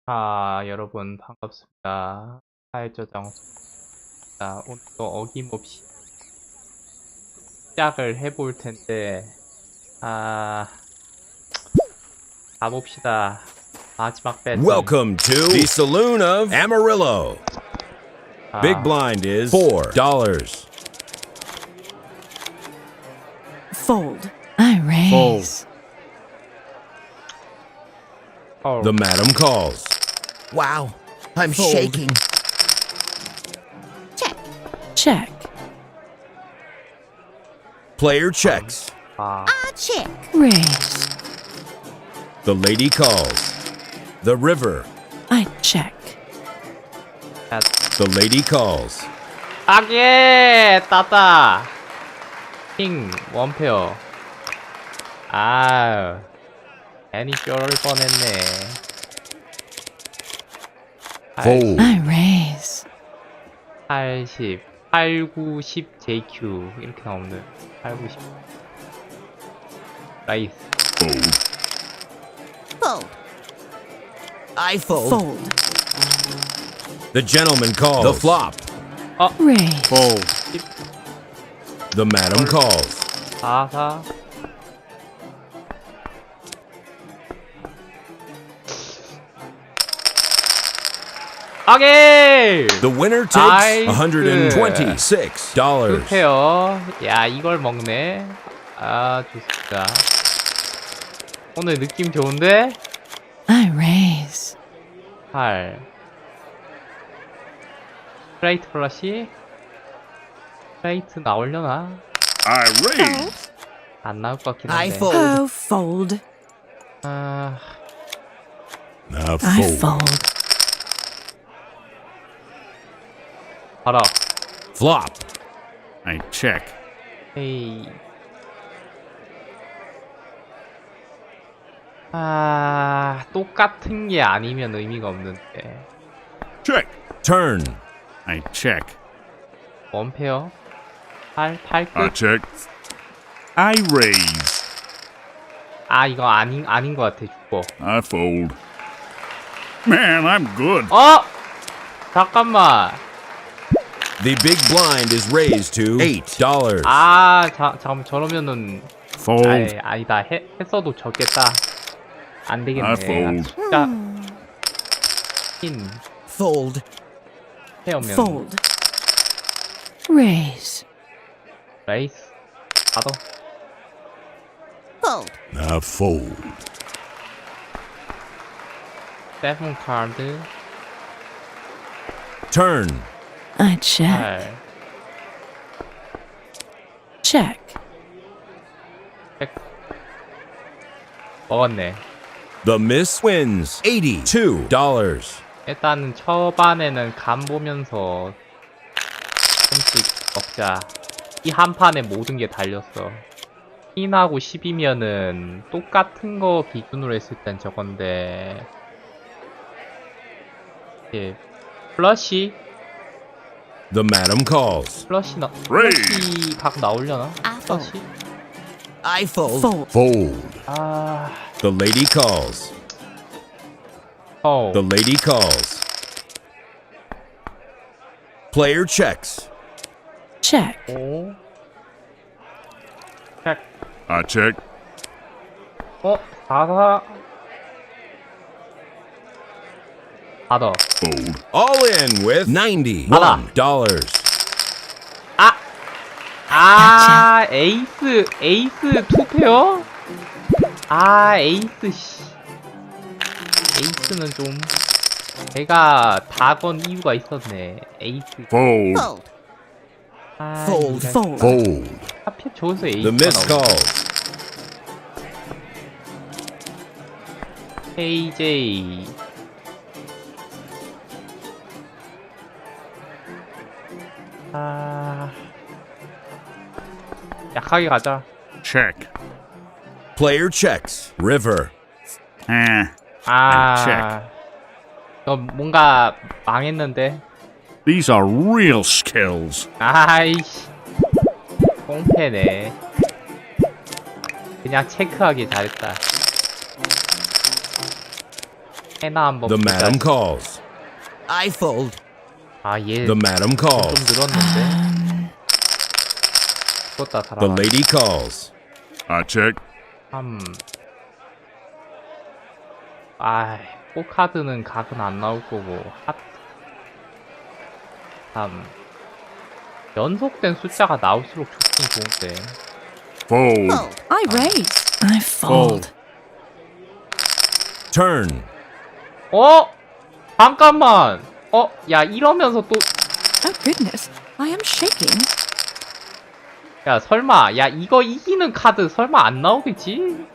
여러분 반갑습니다. 사회저장소입니다. 오늘도 어김없이 시작을 해볼 텐데, 가봅시다. 마지막 배틀. Welcome to the Saloon of Amarillo. Big blind is $4. Fold. I raise. The madam calls. Wow, I'm Fold. shaking. Check. Player checks. Check. Raise. The lady calls. The river. I check. The lady calls. 따다. 킹 원페어. 괜히 쫄을 뻔했네. Fold. I raise. 80, 8, 9, 10 JQ 이렇게 나오는 8, 9, 10 라이스. Fold. I fold. Fold. The gentleman calls. The flop. Raise. Fold. The madam calls. 4, 4 오케이! The winner Nice. takes $126. 좋대요. 야, 이걸 먹네. 좋습니다. 오늘 느낌 좋은데? I raise. 8 스트레이트 플러시? 스트레이트 나오려나? I raise. 안 나올 것 같긴 I 한데. fold. Oh, fold. Now I fold. 봐라. Flop. I check. 에이. 똑같은 게 아니면 의미가 없는데. Check. Turn. I check. 원페어? 8 끝? check. I raise. 이거 아닌 것 같아, 죽보. I fold. Man, I'm good. 잠깐만. The big blind is raised to $8. 잠깐만, 저러면은. Fold. 아니다. 했어도 졌겠다. 안 되겠네. fold. 진짜. 흰. Fold. 헤어면. Fold. Raise. 레이스. 받아. Fold. Now fold. 세븐 카드. Turn. I check. 8. Check. 먹었네. The miss wins $82. 일단은 초반에는 간 보면서 좀씩 먹자. 이 한 판에 모든 게 달렸어. 흰하고 10이면은 똑같은 거 기준으로 했을 땐 저건데. 플러시? The madam calls. 플러시 Raise. 각 나오려나? I 플러시? I fold. Fold. Fold. The lady calls. The lady calls. Player checks. Check. 오. 책. I check. 4, 4. 받아. Fold. All in with $91. 에이스 투페어? 에이스, 씨. 에이스는 좀, 제가 다 건 이유가 있었네. 에이스. Fold. Fold. Fold. Fold. Fold. 하필 저기서 The 에이스가 miss 나오네. calls. KJ. 약하게 가자. Check. Player checks. River. check. 너 뭔가 망했는데. These are real skills. 아이씨. 꽁패네. 그냥 체크하기 잘했다. 해나 한번 The 보자. madam calls. I fold. 아, 얘 The madam 좀 calls. 늘었는데. 죽었다 The 살아나. lady calls. I check. 아, 포카드는 각은 안 나올 거고. 하트. 연속된 숫자가 나올수록 좋긴 좋은데. Fold. Fold. I raise. I fold. Turn. 어? 잠깐만. 야, 이러면서 또, Oh goodness. I am shaking. 야, 설마, 야, 이거 이기는 카드 설마 안 나오겠지?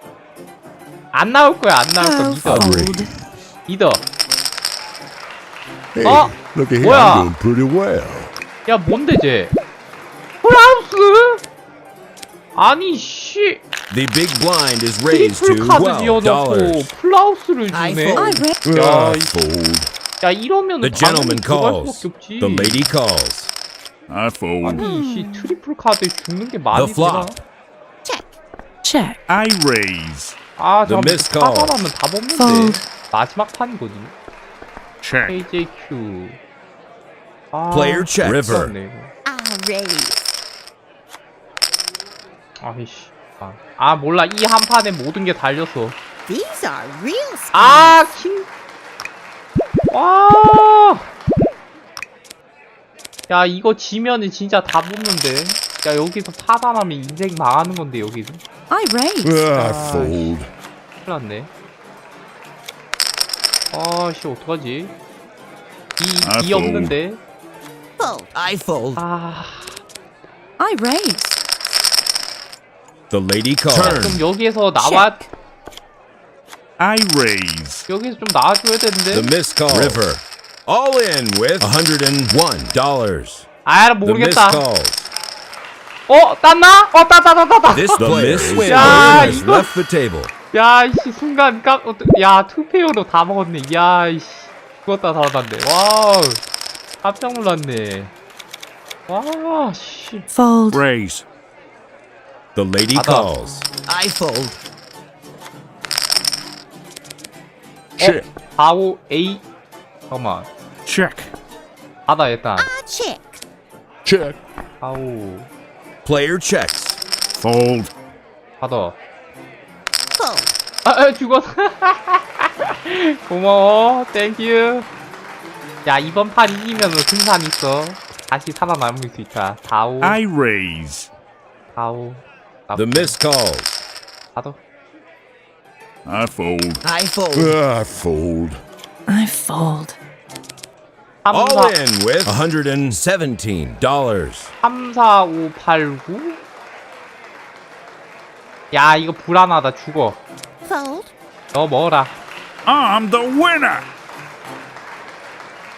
안 나올 거야, 안 나올 거야. Oh, 믿어. fold. 믿어. Hey, 어? look at here. 뭐야? I'm doing pretty well. 야, 뭔데, 쟤? 플라우스? 아니, 씨. The big blind is raised 트리플 to 카드 지어놓고 $12. 플라우스를 주네. 아이폰. I raise. 야, I 이- fold. 야, 이러면 The gentleman 들어갈 calls. 수밖에 없지. The lady calls. I fold. 아니, 씨, 트리플 카드에 죽는 게 The 말이 되나? flop. Check. Check. I raise. 아, The 잠깐만, missed call. 사과라면 답 없는데. Fold. 마지막 판이거든. Check. KJQ. 아, Player check. River. 죽었네, 이거. I raise. 아이씨. 아, 몰라. 이 한 판에 모든 게 달렸어. These are real skins. 아, 킹. 와. 야, 이거 지면은 진짜 다 붙는데. 야, 여기서 파산하면 인생 망하는 건데, 여기서. I raise. I Ah. fold. 큰일 났네. 아씨, 어떡하지? 아, 이 없는데. Fold. I fold. 아, I raise. The lady calls. 좀 여기에서 나와, I raise. 여기서 좀 나와줘야 되는데. The missed call. River. All in with $101. 아, The missed 모르겠다. calls. 땄나? 땄다. This player 야, has 이거- left the table. 야, 이씨, 순간 야, 투페어로 다 먹었네. 야, 이씨, 죽었다 살아났네. 와우, 깜짝 놀랐네. 와, 씨. Fold. Raise. The lady 받아. calls. I fold. Check. 45 A. 잠깐만. Check. 받아 일단. I check. Check. 45 Player checks. Fold. 받아. Fold. 죽었어. 고마워. 땡큐. 야, 이번 판 이기면 승산 있어. 다시 살아남을 수 있다. 45 I raise. 45 The missed calls. 받아. I fold. I fold. I fold. I fold. 3, All 4, in with $117. 3, 4, 5, 8, 9. 야, 이거 불안하다. 죽어. Fold. 너 먹어라. I'm the winner.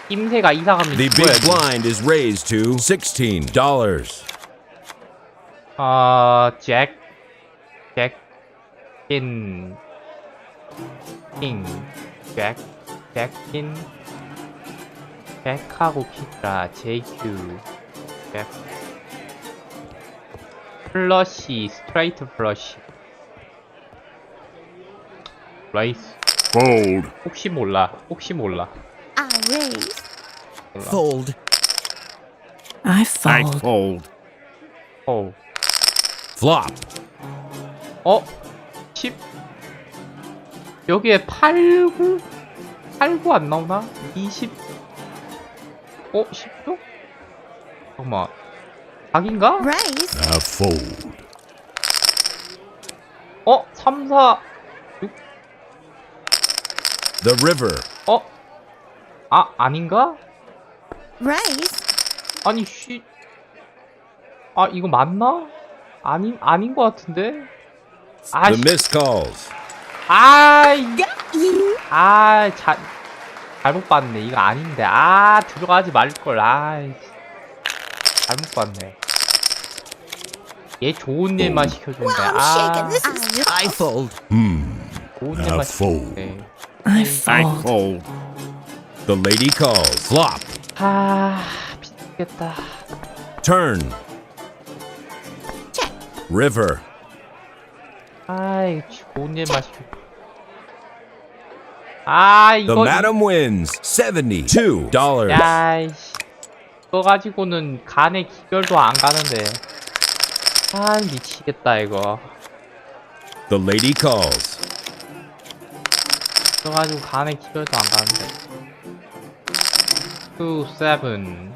임새가 이상하면 The big 죽어야지. blind is raised to $16. 잭킨, 잭킨, 잭하고 키라, JQ, 잭, 플러시, 스트레이트 플러시, 레이스, Fold. 혹시 몰라, I raise. 몰라. Fold. I I fold. fold. Flop. 10? 여기에 89? 89 안 나오나? 20? 10도? 잠깐만. 각인가? Raise. I fold. 3, 4, 6? The river. 아닌가? Raise. 아니, 이거 맞나? 아닌 것 같은데? The missed calls. Got you. 잘못 봤네. 이거 아닌데. 들어가지 말걸. 잘못 봤네. 얘 좋은 일만 시켜준다. Well, I'm shaking. This is. I fold. 좋은 I 일만 fold. 시켜준대. I I fold. fold. The lady calls. Flop. 미치겠다. Turn. Check. River. 이거 좋은 일만 시켜. 아, The 이거. madam wins $72. 야이씨. 이거 가지고는 간의 기별도 안 가는데. 아, 미치겠다, 이거. The lady calls. 이거 가지고 간의 기별도 안 가는데. 2, 7.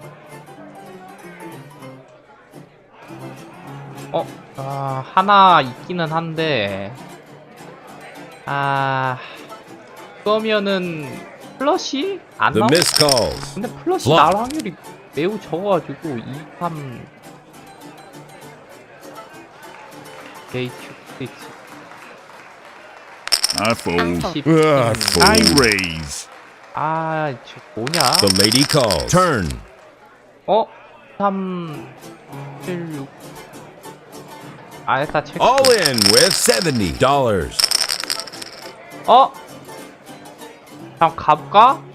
하나 있기는 한데. 그러면은, 플러시? 안 The 나오? miss calls. 근데 플러시 flop. 나올 확률이 매우 적어가지고 2, 3 게이트 스위치 I fold. 10 I raise. 저 뭐냐? The lady calls. Turn. 3 7 6 일단 체크. All in with $70. 잠깐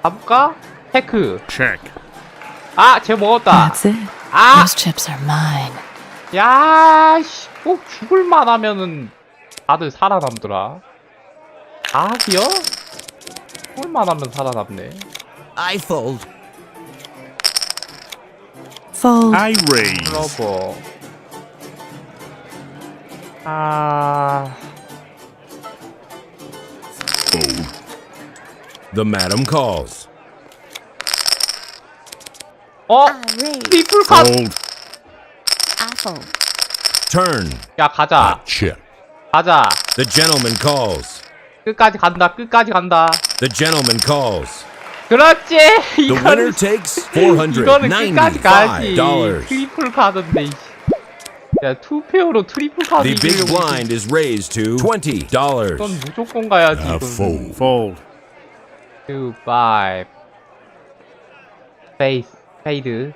가볼까? 체크. Check. 쟤 먹었다. That's it. 아! Those chips are mine. 야씨, 꼭 죽을만 하면은 다들 살아남더라. 악이요? 죽을만 하면 살아남네. I fold. Fold. I raise. 러버. Fold. The madam calls. I raise. 트리플 컷! Fold. I fold. Turn. 야, 가자. Chip. 가자. The gentleman calls. 끝까지 간다. The gentleman calls. 그렇지! The winner 이거는, takes 이거는 끝까지 가야지. $495. 트리플 카드인데, 이씨. 야, 투페어로 트리플 카드 The big 이기려고. blind is raised to $20. 이건 무조건 가야지. I 이건. fold. Fold. 2, 5. 스페이드.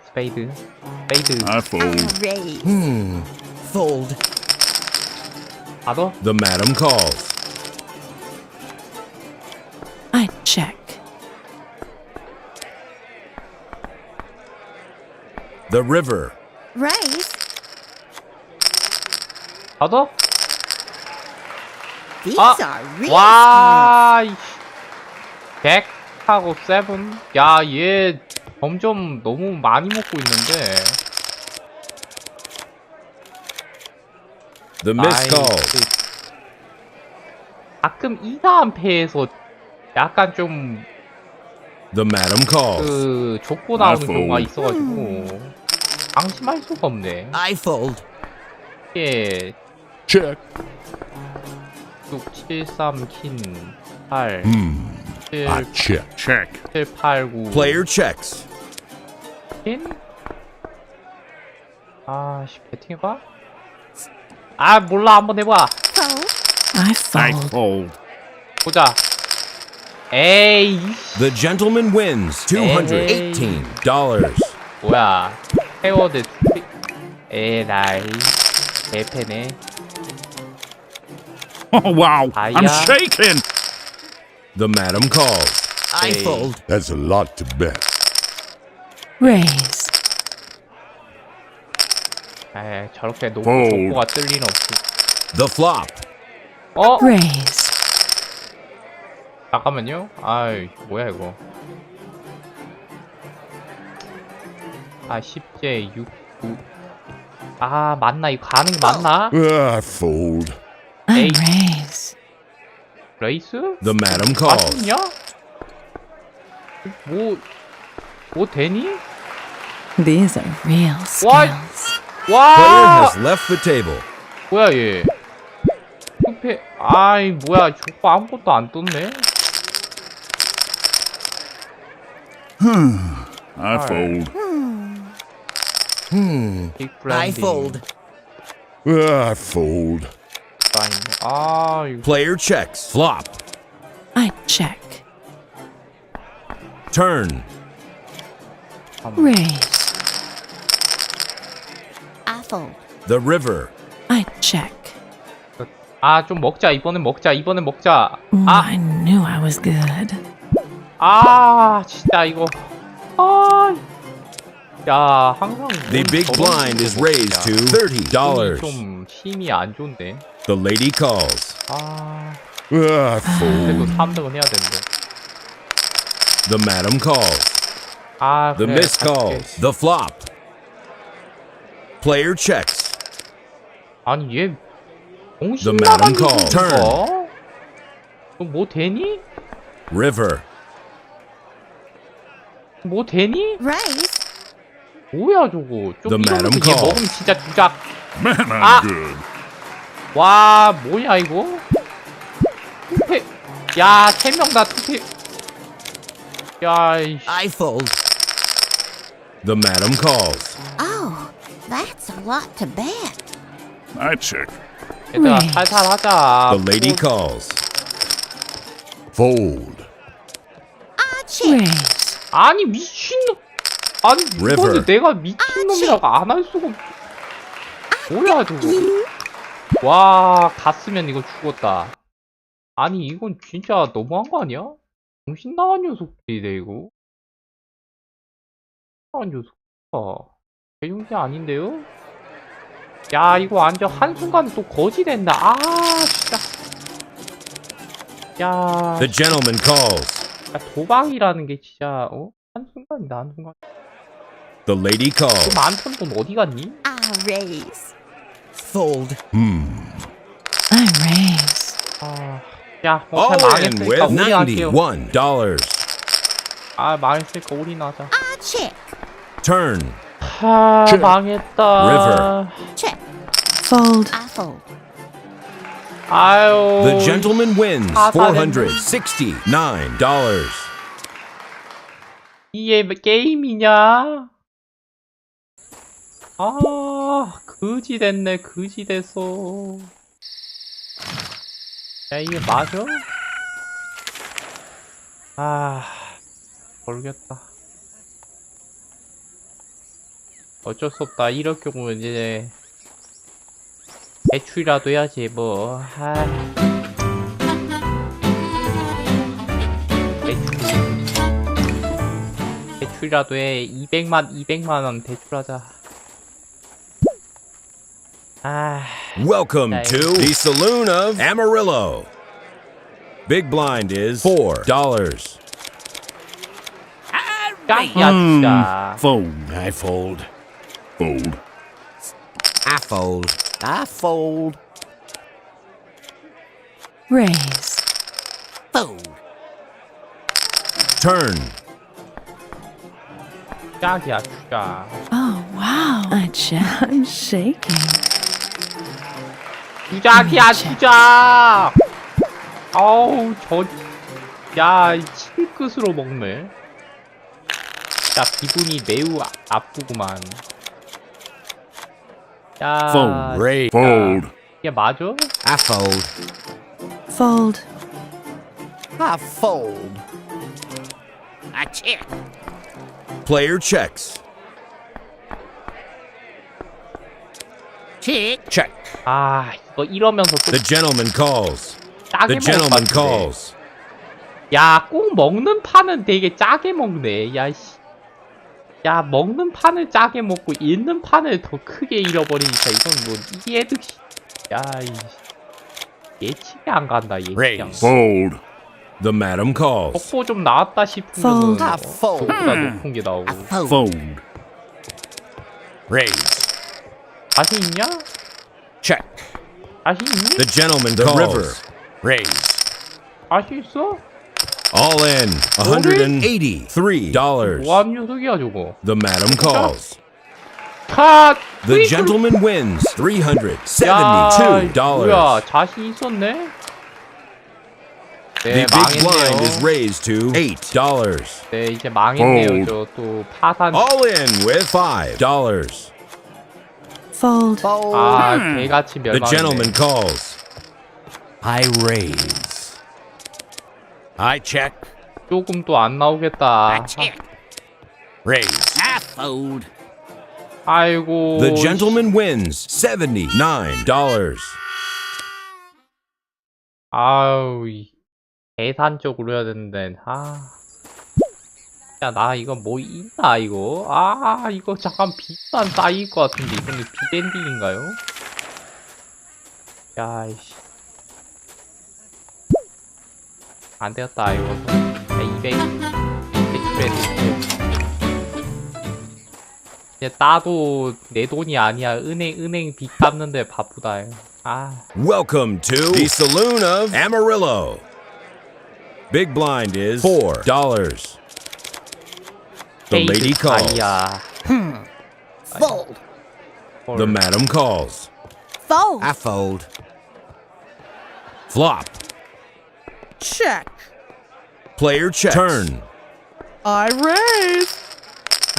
I fold. I raise. Fold. 받아? The madam calls. I check. The river. Raise. 받아? These 아! are real. 와, 100하고 7. 야, 얘 점점 너무 많이 먹고 있는데. The miss calls. 가끔 2, 4패에서 약간 좀 The madam calls. 좁고 나오는 아이고. 경우가 있어가지고 방심할 수가 없네. I fold. 이게 Check. 6, 7, 3, 킨, 8, 7, I check. Check. 7, 8, 9, Player checks. 킨? 배팅해봐? 몰라. 한번 해봐. Fold. I I fold. fold. 보자. 에이, The gentleman wins $218. 뭐야. 헤어드 에라이. 대패네. Oh, wow. I'm Aya. shaking. The madam calls. I Hey. fold. That's a lot to bet. Raise. 저렇게 Fold. 녹고가 뜰 리는 없지. The flop. Raise. 잠깐만요. 뭐야 이거. 10제 6, 9. 맞나? 이거 가는 게 맞나? I fold. I Eight. raise. 레이스? The madam calls. 맞냐? 뭐 되니? These are real What? skills. Player 와! has left the table. 뭐야 얘? 투패. 뭐야 저거 아무것도 안 떴네. I fold. 빅 I 브랜딩. fold. I fold. 이거 Player checks. Flop. I check. Turn. Raise. I fold. The river. I check. 좀 먹자. 이번엔 먹자. I knew I was good. 진짜 이거. 야, 항상 The big blind is raised to $30. 좀 힘이 안 좋은데. The lady calls. I 그래도 fold. 3등은 해야 되는데. The madam calls. 아, The 그래. miss calls. The flop. Player checks. 아니, 얘, The 정신 madam 나간 call. 거. 뭐 되니? River. 뭐 되니? Race. 뭐야, 저거. 좀 The madam 이러면서 얘 call. 먹으면 진짜 두작. Man, I'm Ah. good. 와, 뭐야, 이거? 투패. 야, 3명 다 투패. 야, 이씨. I fold. The madam calls. Oh, that's a lot to bet. I check. 얘들아, 네. 살살 하자. The lady calls. Fold. I check. Raise. 아니, 미친놈. 아니, River. 이거는 내가 미친놈이라고 안 할 수가 없. 뭐야, 저거. 와, 갔으면 이거 죽었다. 아니, 이건 진짜 너무한 거 아니야? 정신 나간 녀석들이네, 이거. 나간 녀석. 대중지 아닌데요? 야, 이거 완전 한순간 또 거지 된다. 아, 진짜. 야, The gentleman calls. 야, 도박이라는 게 진짜, 한순간이다, 한순간. The lady 그 calls. 많던 돈 어디 갔니? I raise. Fold. I raise. 아, 야, All 어차피 in 망했으니까 with 올인할게요. $91. 아, 망했으니까 올인하자. I check. Turn. 하, 망했다. River. Check. Fold. I fold. 아유. The gentleman wins 다 잘했네. $469. 이게 게임이냐? 아, 그지 됐네, 그지 됐어. 야, 이게 맞아? 아, 모르겠다. 어쩔 수 없다. 이럴 경우는 이제 대출이라도 해야지 뭐. 대출이라도 해. 200만 원 대출하자. Welcome Okay. to the Saloon of Amarillo. Big blind is $4. 짱이야 진짜. Fold. I fold. Fold. I fold. I fold. Raise. Fold. Turn. 짱이야 진짜. Oh, wow. I check. I'm shaking. 주작이야 주작. 어우 야, 이 칠끝으로 먹네. 야, 기분이 매우 아프구만. 야, Fold. Raise. Fold. 이게 맞아? I fold. Fold. I fold. I check. Player checks. Check. Check. 아, 이거 이러면서 또 The gentleman calls. 짜게 The 먹을 것 gentleman 같은데. calls. 야, 꼭 먹는 판은 되게 짜게 먹네. 야, 씨. 야, 먹는 판을 짜게 먹고 잃는 판을 더 크게 잃어버리니까 이건 뭐 이해득 씨. 야, 예측이 안 간다. 예측이 안 Raise. 간다. Fold. The madam calls. 속보 좀 나왔다 싶으면은 Fold. Fold. 속보가 높은 게 나오고. Fold. Fold. Raise. 자신 있냐? Check. 자신 있니? The gentleman calls. River. Raise. 자신 있어? All in $183. 뭐하는 녀석이야 저거. The madam calls. 컷! The 트위클! gentleman wins 야, $372. 뭐야, 자신 있었네? The 네, big blind is 망했네요. raised to $8. 네, 이제 망했네요. Fold. 저 또 파산. All in with $5. Fold. Fold. 아, 개같이 The gentleman 멸망했네. calls. I raise. I check. 조금 또 안 나오겠다. check. Raise. I fold. 아이고. The gentleman wins $79. 아우, 계산적으로 해야 되는데. 야, 나 이거 뭐 있나, 이거? 이거 잠깐 비싼 싸이일 것 같은데. 이번에 빅엔딩인가요? 야, 이씨. 안 되었다, 이거. 200 이제 따도 내 돈이 아니야. 은행 빚 갚는데 바쁘다. 아. Welcome to the Saloon of Amarillo. Big blind is $4. The lady calls. 아이야. Fold. The madam calls. Fold. I fold. Flop. Check. Player checks. Turn. I raise.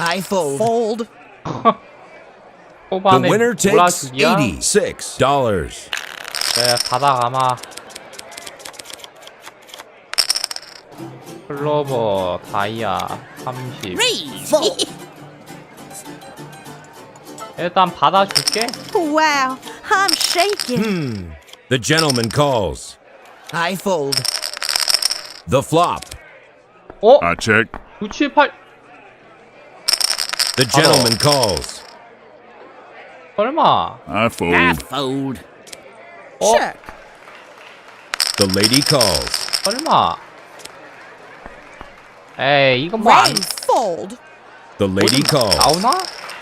I fold. Fold. The 초반에 winner takes 몰아주기야? $86. 네, 바닥 아마 클로버 다이아 30. Raise. Fold. 일단 받아줄게. Wow, I'm shaking. The gentleman calls. I fold. The flop. 어? I check. 978. The gentleman calls. 설마. I I fold. fold. 어? Check. The lady calls. 설마. 에이, 이건 뭐 안 Raise. Fold. The lady calls. 나오나?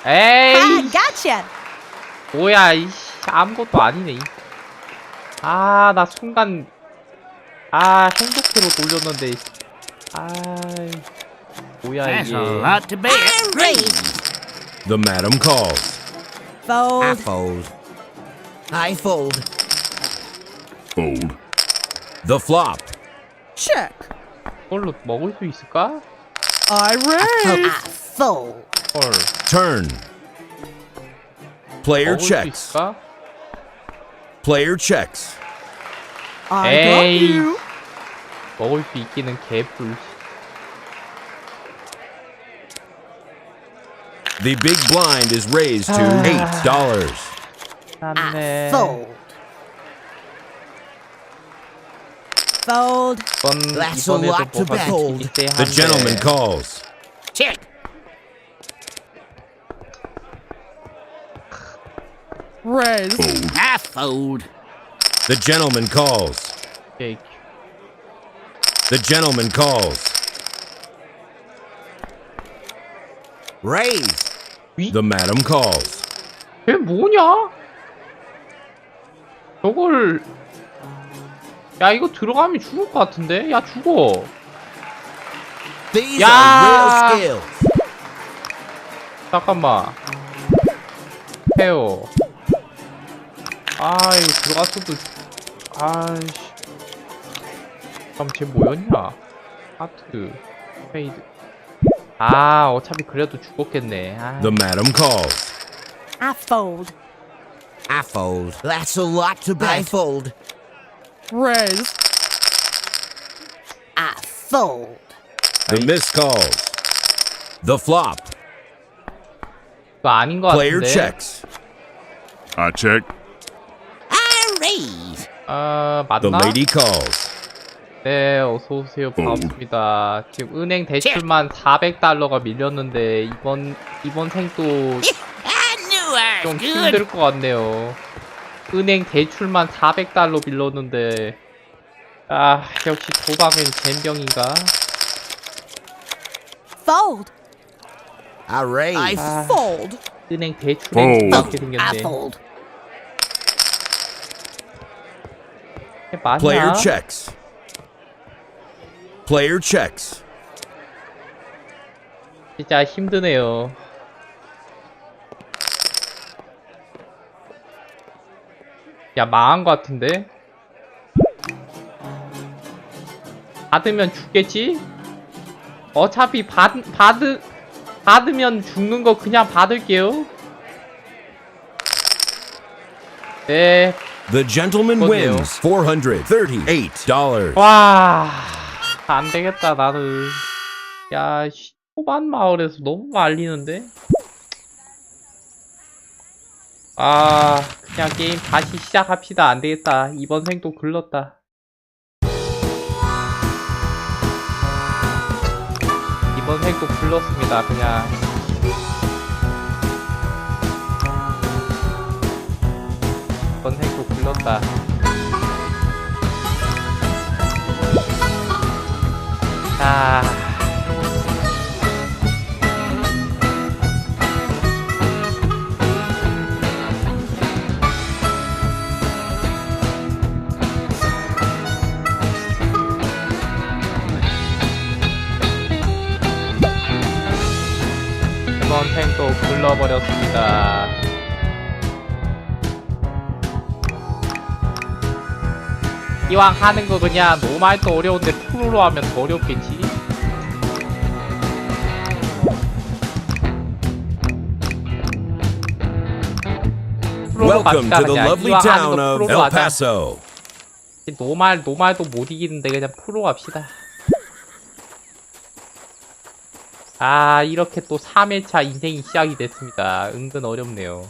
I 에이, gotcha. 뭐야, 이씨. 아무것도 아니네. 아, 나 순간. 아, 행복해로 돌렸는데. 아이. 뭐야, That's 이게. a lot to bear. Raise. The madam calls. I Fold. fold. I fold. Fold. The flop. Check. 이걸로 먹을 수 있을까? I I raise. fold. 헐. Turn. Player 먹을 수 checks. 있을까? Player checks. I Hey. got you. 먹을 수 있기는 개뿔. The big blind is raised to $8. I 네. fold. Fold. That's a lot to bet. The gentleman calls. Check. Raise. Fold. I fold. The gentleman calls. 오케이. The gentleman calls. Raise. The madam calls. 걔 뭐냐? 저걸. 야, 이거 들어가면 죽을 것 같은데? 야, 죽어. These Yeah. are real skills. 잠깐만. 헤어. 아, 이거 들어갔어도. 아이씨. 그럼 쟤 뭐였냐? 하트. 페이드. 아, 어차피 그래도 죽었겠네. 아. The madam calls. I fold. I fold. That's a lot to bet. I fold. Raise. I fold. The miss calls. The flop. 이거 아닌 것 Player 같은데. checks. I check. I raise. 아, The 맞나? lady calls. 네, 어서오세요. 반갑습니다. 지금 은행 대출만 $400가 밀렸는데, 이번 생도 I knew I 좀 was good. 힘들 것 같네요. 은행 대출만 $400 빌렸는데, 아, 역시 도박은 젬병인가? Fold. I raise. I 아, Fold. 은행 대출에 Fold. 이렇게 I 생겼네. fold. 이게 맞냐? Player checks. Player checks. 진짜 힘드네요. 야, 망한 것 같은데? 받으면 죽겠지? 어차피 받으면 죽는 거 그냥 받을게요. 네. The gentleman 뭐네요? wins $438. 와, 안 되겠다, 나는. 야, 초반 마을에서 너무 말리는데? 아, 그냥 게임 다시 시작합시다. 안 되겠다. 이번 생도 글렀다. 이번 생도 글렀습니다, 그냥. 이번 생도 글렀다. 아. 이번 탱도 굴러버렸습니다. 이왕 하는 거 그냥 노말도 어려운데 프로로 하면 더 어렵겠지? 프로로 Welcome 갑시다 to the 그냥. lovely 이왕 하는 town 거 of 프로로 El 하자. Paso. 노말도 못 이기는데 그냥 프로 갑시다. 아, 이렇게 또 3회차 인생이 시작이 됐습니다. 은근 어렵네요.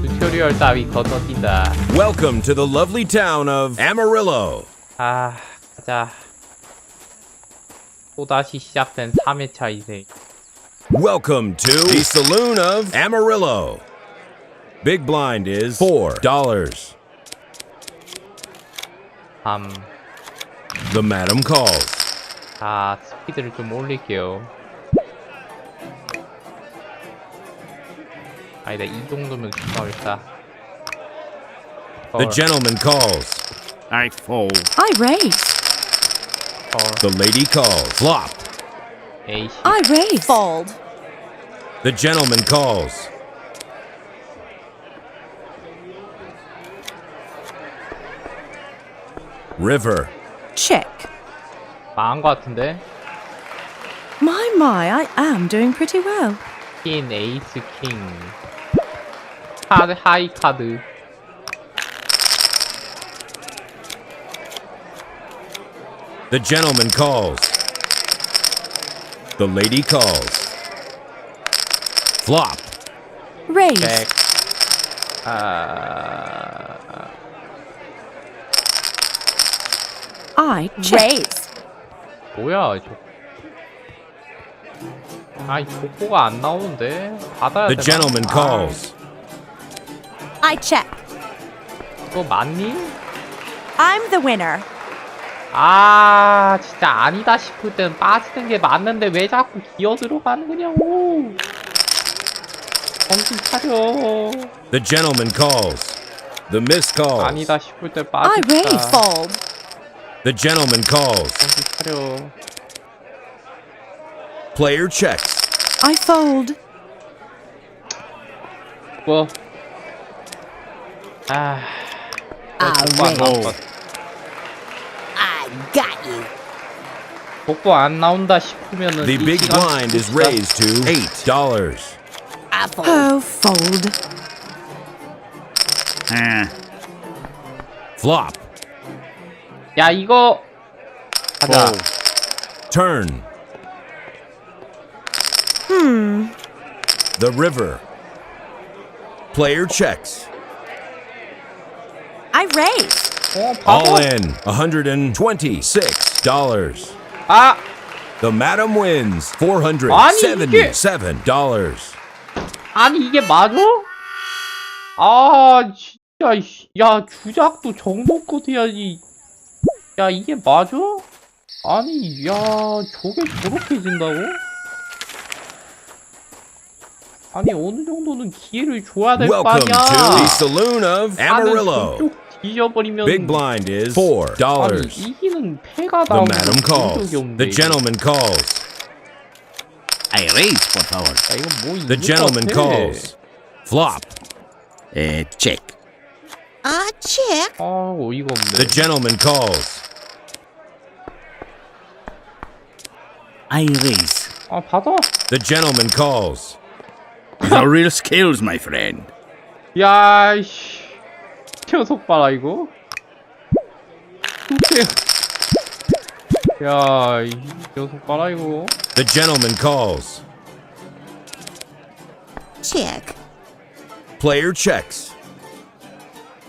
튜토리얼 따위 건너뛴다. Welcome to the lovely town of Amarillo. 아, 가자. 또다시 시작된 3회차 인생. Welcome to the saloon of Amarillo. Big blind is $4. The madam calls. 자, 스피드를 좀 올릴게요. 아니다, 이 정도면 좋겠다. The gentleman calls. I fold. I raise. The lady calls. Flop. 에이씨. I raise. Fold. The gentleman calls. River. Check. 망한 것 같은데? My, I am doing pretty well. 퀸, 에이스, 킹. 카드, 하이 카드. The gentleman calls. The lady calls. Flop. Raise. 백. I check. Raise. 뭐야, 저. 아이, 족보가 안 나오는데? 받아야 The 되나? gentleman calls. I check. 이거 맞니? I'm the winner. 아, 진짜 아니다 싶을 땐 빠지는 게 맞는데 왜 자꾸 기어 들어가는 거냐고. 정신 차려. The gentleman calls. The miss calls. 아니다 싶을 때 I raise. 빠진다. Fold. The gentleman calls. 정신 차려. Player checks. I fold. 뭐. 아. 족보 안 나온 것 같아. I got you. 족보 안 나온다 싶으면은 The 이 big 시간 blind is 진짜 raised to $8. I fold. Oh, fold. Flop. 야, 이거 가자. Turn. The river. Player checks. I raise. All 바보. in $126. 아, The madam wins $477. 아니 이게 맞아? 아, 진짜 씨. 야, 주작도 정보껏 해야지. 야, 이게 맞아? 아니, 야, 저게 저렇게 진다고? 아니, 어느 정도는 기회를 줘야 될 거 Welcome 아니야. to the saloon of Amarillo. 저쪽 뒤져버리면 Big blind is 아니, $4. 이기는 패가 The 나오는 madam 적이 calls. 없는데. The gentleman calls. I raise, por favor. 야, 이건 뭐 The 이거 gentleman 같아. calls. Flop. Check. Check. 아, 어이가 없네. The gentleman calls. I raise. 아, 받아. The gentleman calls. The real skills, my friend. 야, 씨. 녀석 봐라, 이거. 야, 이 녀석 봐라, 이거. The gentleman calls. Check. Player checks.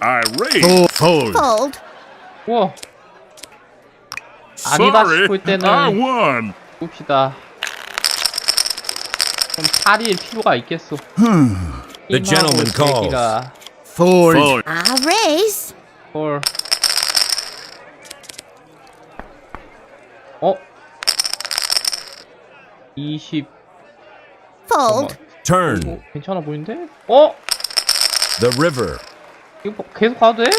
I raise. Fold. Fold. 우와. 아니다 Sorry, 싶을 때는 I won. 봅시다. 좀 탈의의 필요가 있겠어. The gentleman calls. Fold. I raise. 헐. 20. Fold. Turn. 괜찮아 보이는데? The river. 이거 계속 가도 돼?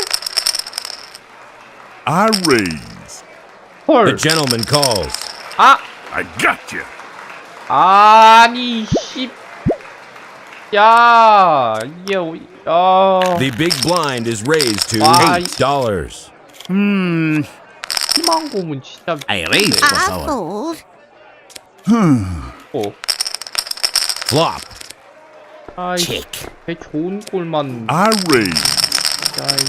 I raise. 헐. The gentleman calls. 아! I got you. 아니, 야, 이게, The big blind is raised to Why? $8. 희망 고문 진짜. I raise, por I favor. fold. Flop. 아이, Check. 배 좋은 꼴만. I raise. 야이,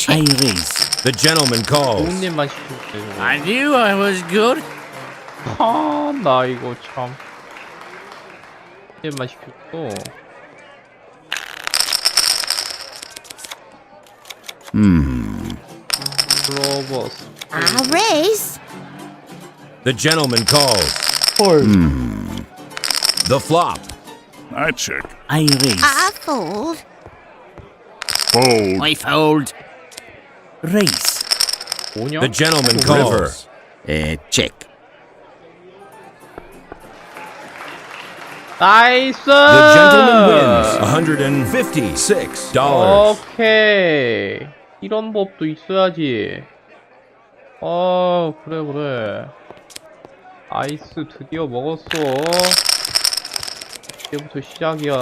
I raise. The gentleman calls. 좋은 일만 시켜주세요. I knew I was good. 아, 나 이거 참. 일만 시켰어. 클로버스. I raise. The gentleman calls. 헐. The flop. I check. I raise. I fold. Fold. I fold. Raise. 뭐냐? The gentleman river. calls. Check. 나이스! The gentleman wins $156. 오케이. 이런 법도 있어야지. 그래. 아이스 드디어 먹었어. 이제부터 시작이야.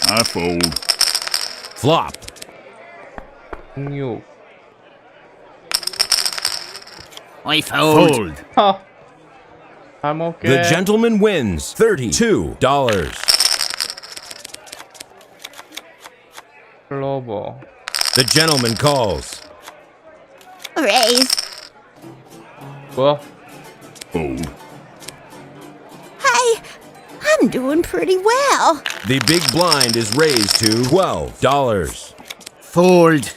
I fold. Flop. 66. I fold. Fold. 하! 잘 먹게. The gentleman wins $32. 클로버. The gentleman calls. Raise. 뭐야? Fold. Hey, I'm doing pretty well. The big blind is raised to $12. Fold.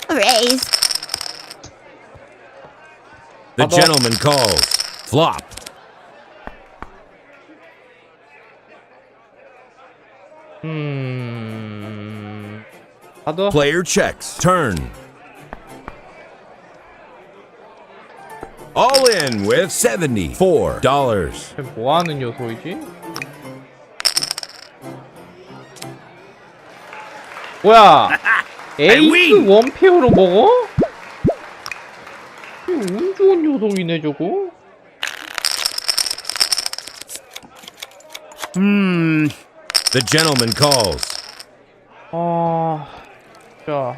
Raise. The Double. gentleman calls. Flop. 받아. Player checks. Turn. All in with $74. 뭐 하는 녀석이지? 뭐야? 에이스 win. 원페어로 먹어? 운 좋은 녀석이네 저거. The gentleman calls. 자,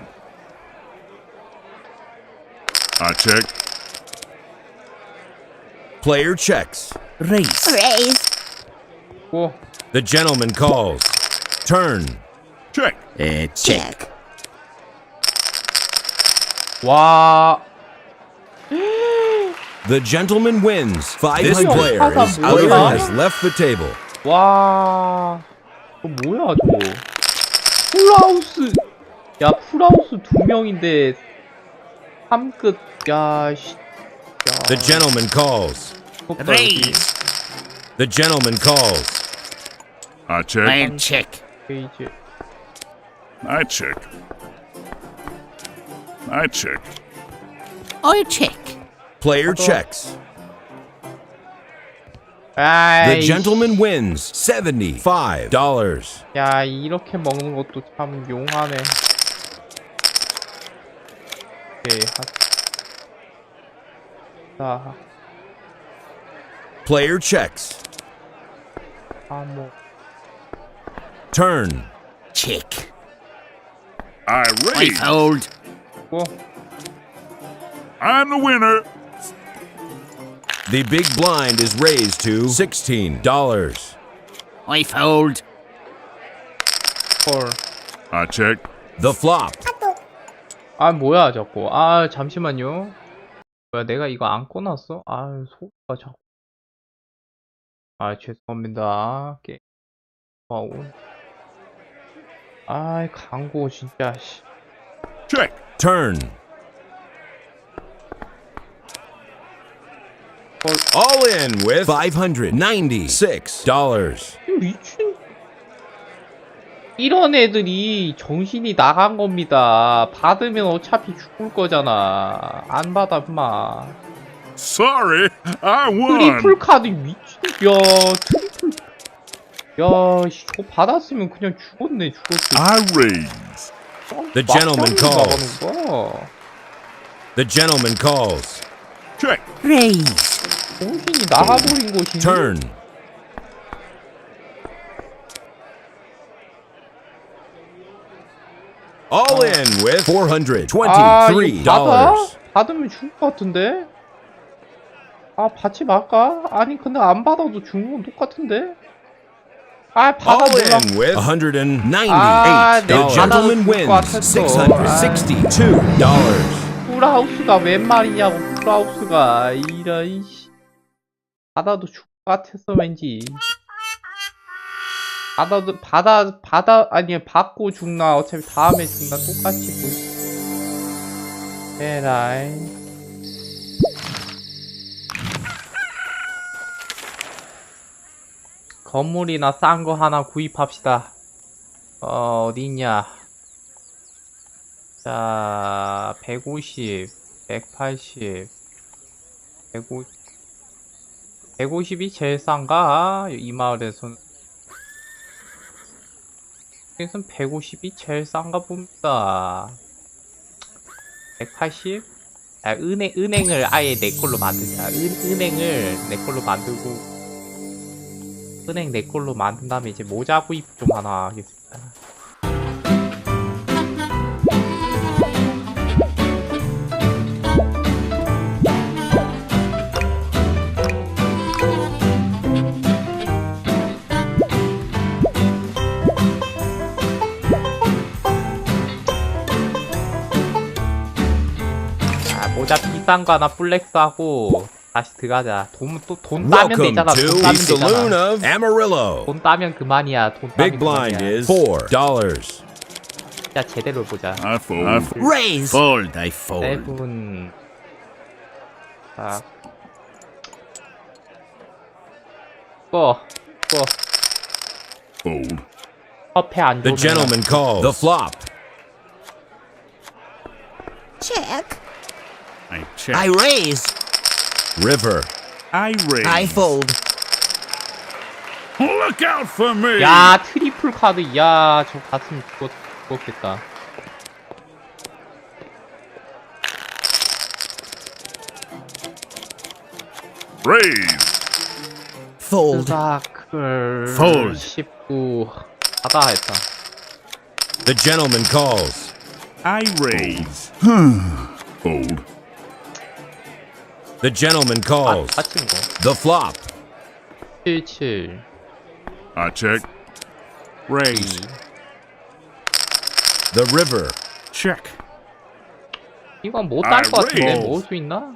I check. Player checks. Raise. Raise. 뭐? The gentleman calls. Turn. Check. Check. 와, The gentleman wins. This This player player is is out and 뭐야? has left the table. 와, 저 뭐야 저거? 풀하우스, 야 풀하우스 2명인데 3끝, 야 씨, The gentleman calls. Raise. The gentleman calls. I check. I check. 페이지. I check. I check. I check. Player checks. The 아이, gentleman wins $75. 야 이렇게 먹는 것도 참 용하네. 오케이, 자, Player checks. 뭐. Turn. Check. I I raise. fold. 뭐? I'm the winner. The big blind is raised to $16. I fold. 헐. I check. The flop. 아 뭐야 자꾸. 아 잠시만요. 뭐야 내가 이거 안 꺼놨어? 아 소리가 자꾸. 아 죄송합니다. 게임. 아이 광고 진짜. 씨. Check. Turn. All in with $596. 이 미친. 이런 애들이 정신이 나간 겁니다. 받으면 어차피 죽을 거잖아. 안 받아, 임마. Sorry, I won. 트리플 카드 미친. 야, 트리플. 야, 씨, 저거 받았으면 그냥 죽었네, 죽었어. I raise. The gentleman calls. 나가는 거야. The gentleman calls. Check. Raise. 정신이 나가버린 것이니. Turn. All in with 아, $423. 이거 받아? 받으면 죽을 것 같은데? 아, 받지 말까? 아니, 근데 안 받아도 죽는 건 똑같은데? 아, 받아 All 몰라. in with $198. 아, The 내 gentleman 받아도 죽을 것 wins 같았어. $662. 풀하우스가 웬 말이냐고, 풀하우스가. 이런, 씨. 받아도 죽을 것 같았어, 왠지. 아니, 받고 죽나, 어차피 다음에 죽나, 똑같이 뭐. 에라이. 건물이나 싼 거 하나 구입합시다. 어디 있냐. 자, 150, 180, 150이 제일 싼가? 이 마을에선. 여기선 150이 제일 싼가 봅니다. 180? 아, 은행을 아예 내 걸로 만들자. 은행을 내 걸로 만들고, 은행 내 걸로 만든 다음에 이제 모자 구입 좀 하나 하겠습니다. 모자 비싼 거 하나 플렉스 하고 다시 들어가자. 돈 따면 Welcome 되잖아. to 돈 the 따면 Saloon 되잖아. of Amarillo. 돈 따면 그만이야. 돈 따면 Big blind 그만이야. is $4. 진짜 제대로 보자. I fold. Raise. Fold, I fold. 세븐. 자. Fold. 협회 안 The 좋으면 gentleman calls. The flop. Check. I check. I raise. River. I raise. I fold. Look out for me. 야, 트리플 카드. 야, 저 갔으면 죽었겠다. Raise. Fold. 스타클 Fold. 19 받아 했다. The gentleman calls. I raise. Fold. The gentleman calls. 빠진 거. The flop. 77 I check. Raise. 2 The river. Check. 이건 못 딸 것 같은데 raise. 먹을 수 있나?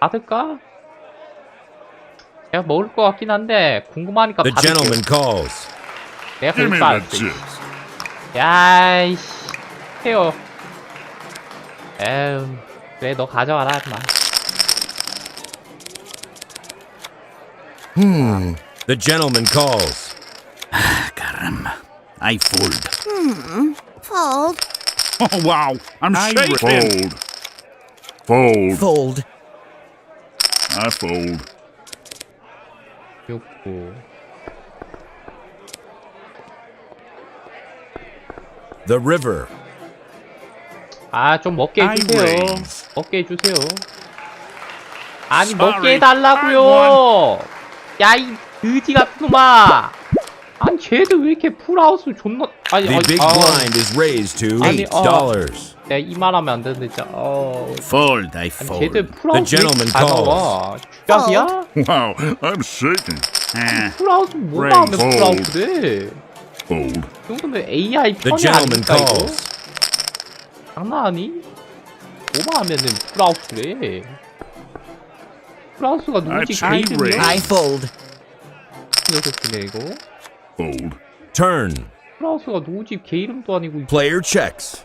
받을까? 내가 먹을 것 같긴 한데 궁금하니까 The 받을게. gentleman calls. 내가 Give me 그럴 the 줄 알았어. juice. 야이씨 해요. 에휴 그래 너 가져와라 임마. The gentleman calls. Caramba. I fold. Fold. Oh wow! I'm shaking. Fold. Fold. Fold. I fold. 69 The river. 아 좀 먹게 I 해주세요. raise. 먹게 해주세요. 아니 Sorry, 먹게 해달라고요. 야 이 그지 같은 놈아. 아니 쟤들 왜 이렇게 풀하우스 존나 아니 The big blind is raised to 아니, $8. 내가 이 말하면 안 되는데 진짜 Fold, I 아니 fold. 쟤들 풀하우스 gentleman 잘 나와. 주작이야? Wow! I'm shaking. 풀하우스 뭐가 하면 Raise. 풀하우스래. Fold. 이 정도면 AI The 편이 gentleman 아닙니까 이거? calls. 장난하니? 뭐만 하면은 풀하우스래. 풀하우스가 누구지? I 게이름이야? I fold. 녀석이네 이거. Fold. Turn. 풀하우스가 누구지? 개 이름도 아니고. Player checks.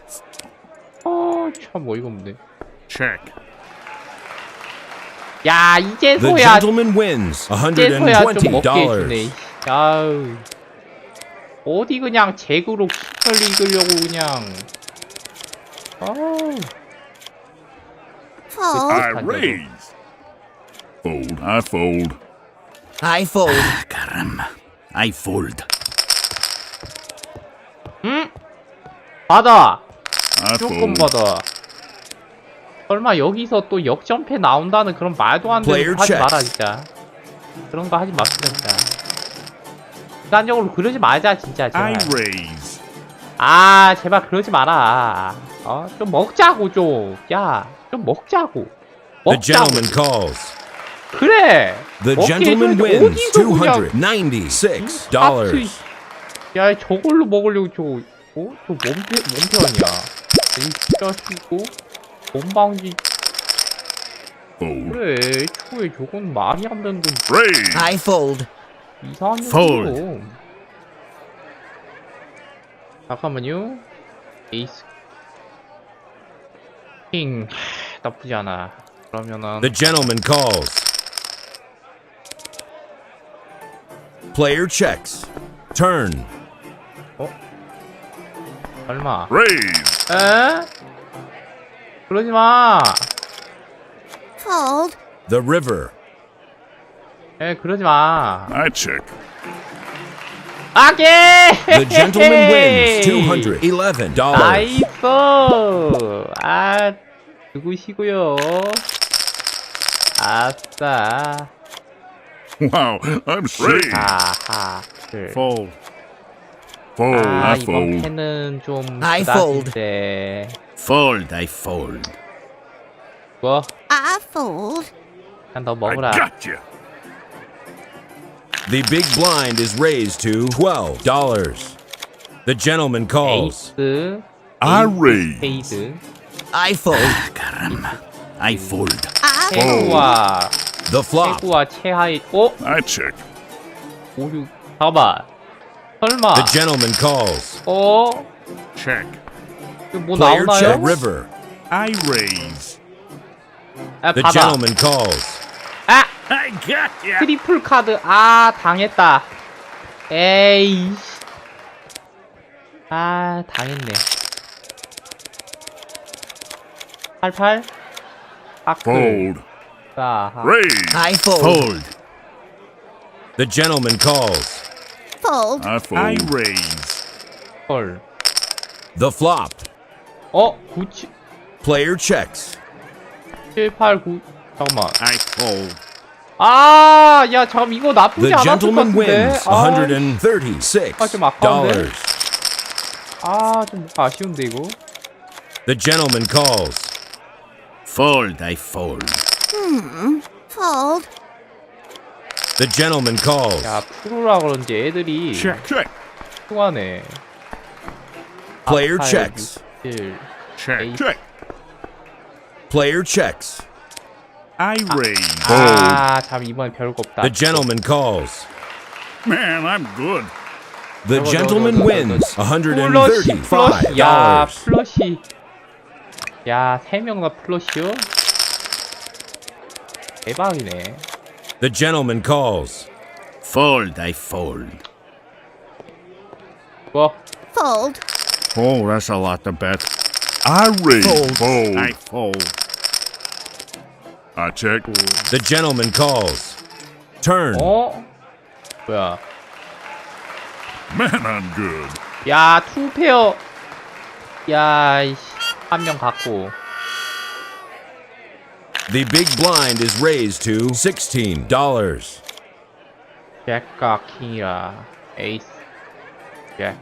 참 어이가 없네. Check. 야 The 이제서야 gentleman wins 이제서야 좀 먹게 해주네. $120. 아우 어디 그냥 잭으로 킥을 읽으려고 그냥. 아우. Fold. I raise. Fold. I fold. I fold. Caramba. I fold. 응? 받아. I 조금 fold. 받아. 설마 여기서 또 역전패 나온다는 그런 말도 안 되는 Player 거 하지 마라 checks. 진짜. 그런 거 하지 맙시다 진짜. 인간적으로 그러지 말자 진짜 I 제발. raise. 아 제발 그러지 마라. 좀 먹자고 좀. 야 좀 먹자고. The 먹자고. gentleman calls. 그래. The 먹게 gentleman 해줘야지. wins 어디서 그냥 $296. 야 저걸로 먹으려고 저 몸패 아니야. 이 자식고 몸방지. Fold. 그래 초에 저건 말이 안 되는 건 Raise. I fold. 이상한 Fold. 녀석이고. 잠깐만요. 에이스 킹 나쁘지 않아. 그러면은 The gentleman calls. Player checks. Turn. 얼마? Raise. 에? 그러지 마. Fold. The river. 에 그러지 마. I check. 아게. The gentleman wins $211. 나이스. 아 누구시고요? 아싸. Wow, I'm shaking. 하하. Fold. Fold. 아 I 이번 fold. 펜은 좀 I fold. 쓰다신데. Fold. I fold. 뭐? I fold. 그냥 너 I 먹으라. got you. The big blind is raised to $12. The gentleman calls. 에이스. I 에이스, raise. 스페이드. I fold. Caramba. I fold. I fold. 태구와 The flop. 태구와 최하위. I check. 오류. 봐봐. 설마. The gentleman calls. Check. 이거 뭐 Player 나오나요? check. River. I raise. 아, The 받아. gentleman calls. 아! I got you. 트리플 카드. 아, 당했다. 에이. 아, 당했네. 88? 아크. Fold. 자, Raise. I fold. Fold. The gentleman calls. Fold. I fold. I raise. 헐. The flop. 97, Player checks. 8, 9. 잠깐만. I fold. 아, 야, 잠깐 이거 나쁘지 The 않았을 것 gentleman 같은데. wins 아, 좀 아까운데? $136. 아, 좀 뭔가 아쉬운데 이거. The gentleman calls. Fold. I fold. Fold. The gentleman calls. 야, 프로라 그런지 애들이 Check. Check. 통하네. Player 아파요, checks. 67. Check. Check. Player checks. I raise. 아, 참 이번에 별거 없다. The gentleman calls. Man, I'm good. The no, gentleman no, no, no, wins 플러시. 야, $135. 플러시. 야, 3명 다 플러시요? 대박이네. The gentleman calls. Fold. I fold. 뭐? Fold. Oh, that's a lot to bet. I raise. Fold. Fold. I fold. I check. The gentleman calls. Turn. 뭐야? Man, I'm good. 야, 투페어. 야, 이씨. 한 명 갖고. The big blind is raised to $16. 잭과 킹이라. 에이스. 잭.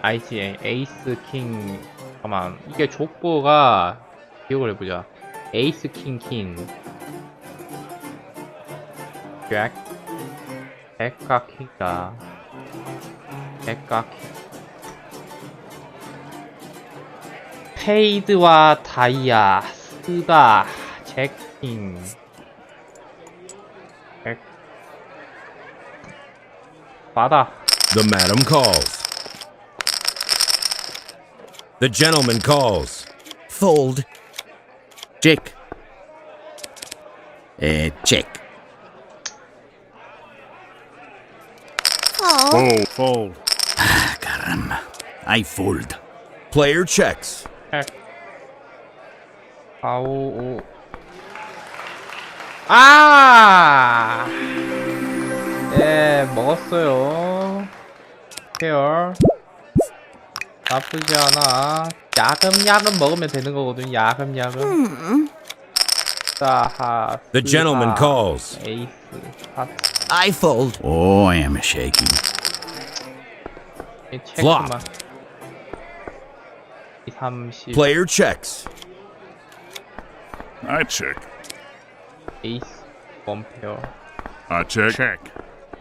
IGA. 에이스 킹. 잠깐만. 이게 족보가 기억을 해보자. 에이스 킹 킹. 잭. 잭과 킹이다. 잭과 킹. 페이드와 다이아. 쓰다. 잭킹. 잭. 받아. The madam calls. The gentleman calls. Fold. Check. Check. Fold. Fold. Fold. I fold. Player checks. 아오. 아! 예, 먹었어요. 페어. 나쁘지 않아. 야금야금 먹으면 되는 거거든. 야금야금. 사하. The gentleman calls. 에이스. I fold. Oh, I am shaking. Flop. 30. Player checks. I check. 에이스. 원페어. I check. Check.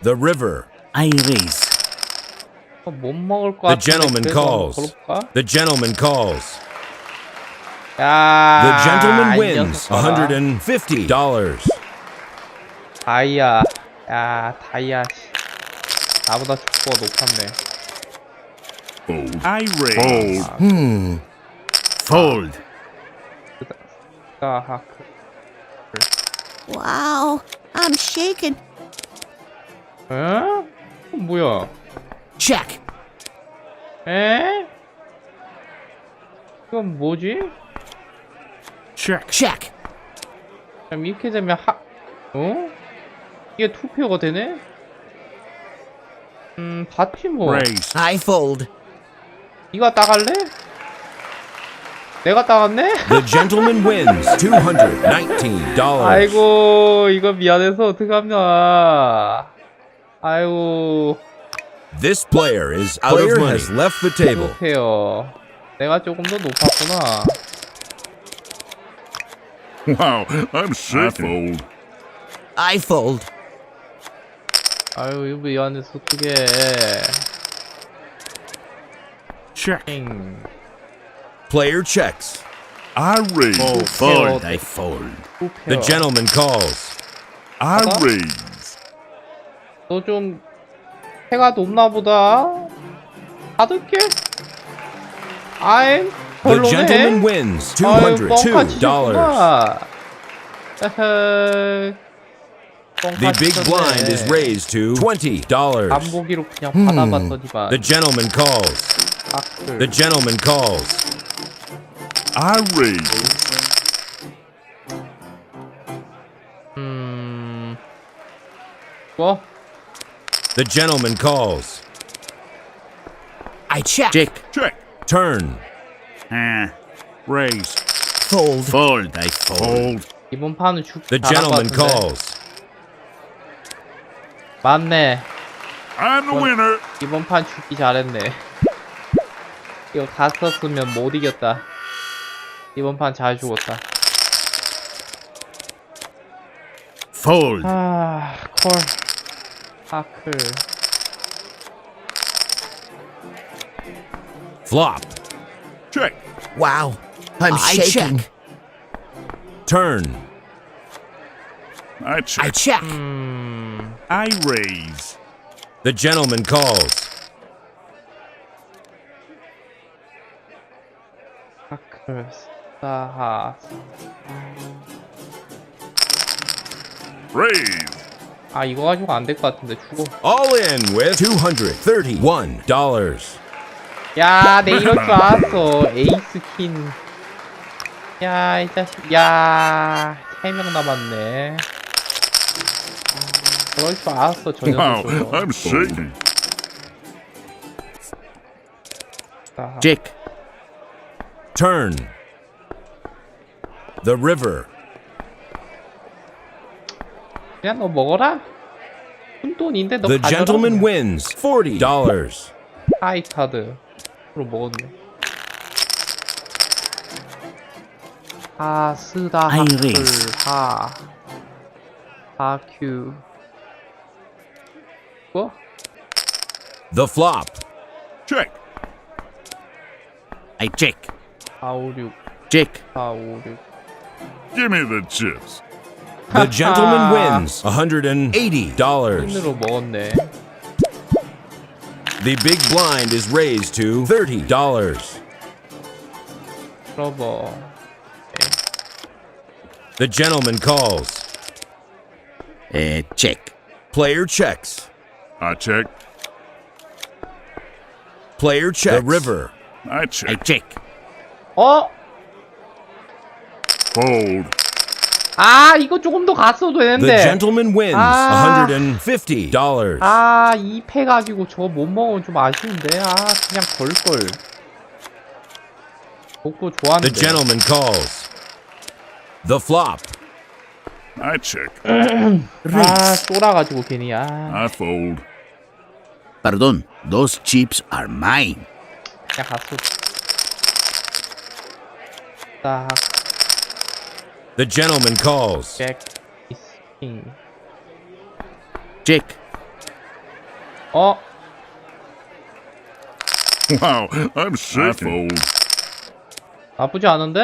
The river. I raise. 못 먹을 것 The 같은데. gentleman 그래도 calls. 걸을까? The gentleman calls. 야. The gentleman 이 wins 녀석 봐라. $150. 다이아. 야, 다이아. 씨. 나보다 축구가 높았네. Fold. I raise. Fold. Fold. 사하크. Wow, I'm shaking. 에? 뭐야? Check. 에? 이건 뭐지? Check. Check. 그럼 이렇게 되면 어? 이게 투표가 되네? 봤지 뭐. Raise. I fold. 네가 따갈래? 내가 따갔네? The gentleman wins $219. 아이고, 이거 미안해서 어떡합나. 아이고, This player is out of money. Has left the table. 못해요. 내가 조금 더 높았구나. Wow, I'm shaking. I fold. 아유, 이거 미안해서 어떡해. Check. Player checks. I raise. Fold. I fold. The gentleman calls. I 봐봐. raise. 너 좀 해가 높나 보다. 받을게. 아이, The gentleman 별로네. wins 아유, 뻥카 $202. 치셨구나. 에헤. The big blind is raised to $20. 안 보기로 그냥 받아봤더니만. The gentleman calls. 아크. The gentleman calls. I raise. 뭐? The gentleman calls. I check. Check. Check. Turn. Raise. Fold. Fold. I fold. Fold. 이번 판은 죽기 The 잘한 것 gentleman 같은데. calls. 맞네. I'm the winner. 이번 판 죽기 잘했네. 이거 갔었으면 못 이겼다. 이번 판 잘 죽었다. Fold. 아, 콜. 아클. Flop. Check. Wow. I'm shaking. check. Turn. I check. I check. I raise. The gentleman calls. 아클. 사하. Raise. 아, 이거 가지고 안 될 것 같은데 죽어. All in with $231. 야, 내 이럴 줄 알았어. 에이스 퀸. 야, 이 자식. 야, 3명 남았네. 그럴 줄 알았어, 저 Wow, 녀석. I'm shaking. Check. Turn. The river. 그냥 너 먹어라. 푼돈인데 너 The 가져라. gentleman wins $40. 하이카드로 먹었네. 하스다 하클 아이리스. 하큐. 뭐? The flop. Check. I check. 456 Check. 456. Give me the chips. The gentleman wins $180. 핀으로 먹었네. The big blind is raised to $30. 러버. The gentleman calls. Check. Player checks. I check. Player checks. The river. I I check. check. 어? Fold. 아, 이거 조금 더 갔어도 The 되는데. gentleman wins 아. $150. 아, 2패 가지고 저거 못 먹으면 좀 아쉬운데. 아, 그냥 걸걸. 먹고 The 좋았는데. gentleman calls. The flop. I check. 아, 쫄아가지고 괜히. 아, I fold. Pardon, those chips are mine. 그냥 갔어. 딱, The gentleman calls. 잭, 이스킹. Check. 어? Wow, I'm shaking. I fold. 나쁘지 않은데?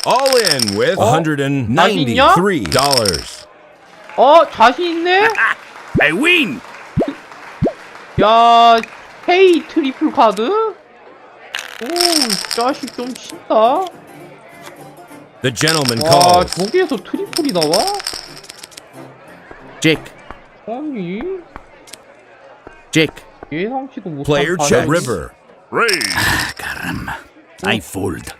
All in with $193. 어? 자신 있네? I win. 야, 헤이 트리플 카드? 오, 자식 좀 친다. The gentleman 와, calls. 저기에서 트리플이 나와? Check. 아니, Check. 예상치도 못한 Player check. 발언이. River. Raise. Caramba. I fold.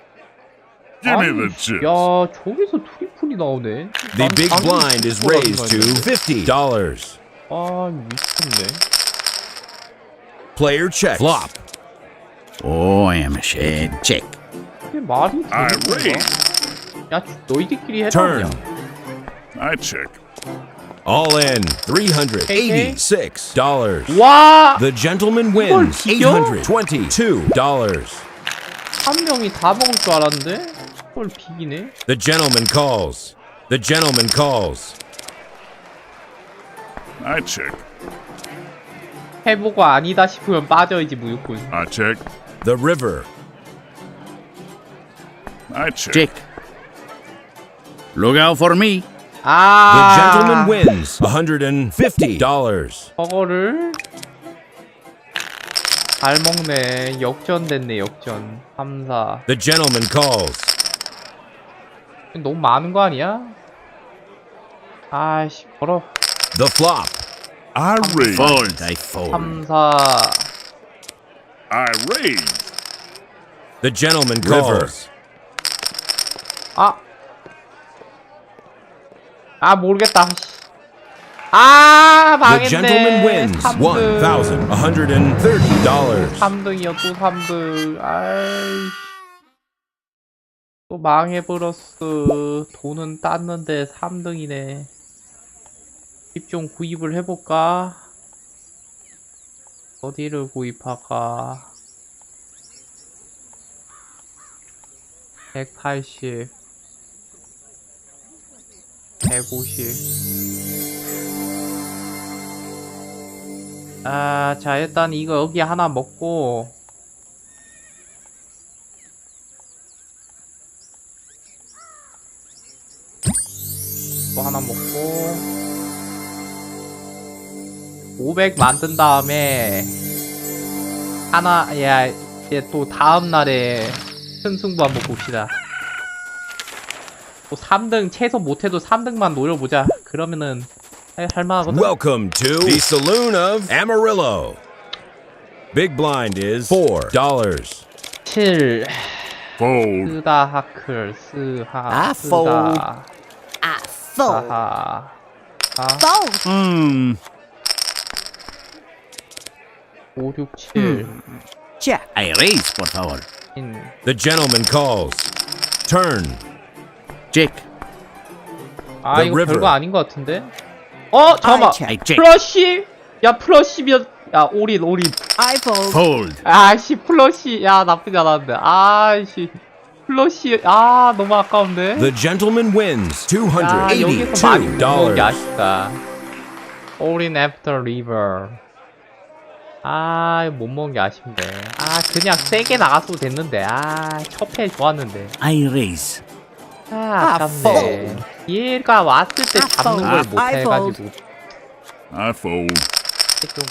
Give me 아니, the chips. 야, 저기서 트리플이 나오네. The 난 big 당연히 blind is 트리플 raised to 하는 줄 $50. 알았는데. 아, 미쳤네. Player check. Flop. Oh, I am ashamed. Check. 이게 말이 I 되는 건가? raise. 야, 너희들끼리 해라. Turn. 그냥. I check. All in $386. 와! The gentleman 이걸 wins 비겨? $822. 한 명이 다 먹을 줄 알았는데? 그걸 비기네. The gentleman calls. The gentleman calls. I check. 해보고 아니다 싶으면 빠져야지 무조건. I check. The river. I check. Check. Look out for me. The 아, gentleman wins $150. 저거를 잘 먹네. 역전됐네, 역전. 3, 4. The gentleman calls. 너무 많은 거 아니야? 아이씨, 걸어. The flop. I raise. Fold. I fold. 3, 4. I raise. The gentleman calls. 아, 모르겠다. 아, The gentleman 망했네. wins 3등. $1,130. 3등이요, 또 3등. 아이. 또 망해버렸어. 돈은 땄는데 3등이네. 집 좀 구입을 해볼까? 어디를 구입할까? 180 150. 아, 자, 일단 이거 여기 하나 먹고 또 하나 먹고 500 만든 다음에 하나, 야, 이제 또 다음날에 큰 승부 한번 봅시다. 또 3등 최소 못해도 3등만 노려보자. 그러면은 할만하거든. Welcome to the Saloon of Amarillo. Big blind is $4. 7 Fold. 스다 하클 스하 아, 스다 I fold. 하하 Fold. 5, 6, 7 Check. I raise, por favor. The gentleman calls. Turn. Check. 아, The 이거 river. 별거 아닌 것 같은데? 어, 잠깐만. check. I check. 플러시? 야, 플러시면 야, 올인. I fold. Fold. 아씨, 플러시. 야, 나쁘지 않았는데. 아씨, 플러시. 아, 너무 아까운데. The gentleman wins 야, 여기서 많이 못 먹은 게 $282. 아쉽다. 올인 애프터 리버. 아, 이거 못 먹은 게 아쉽네. 아, 그냥 세게 나갔어도 됐는데. 아, 첫 회 좋았는데. I raise. 아, 아깝네. 얘가 왔을 때 잡는 걸 못 I 해가지고 I fold. 좀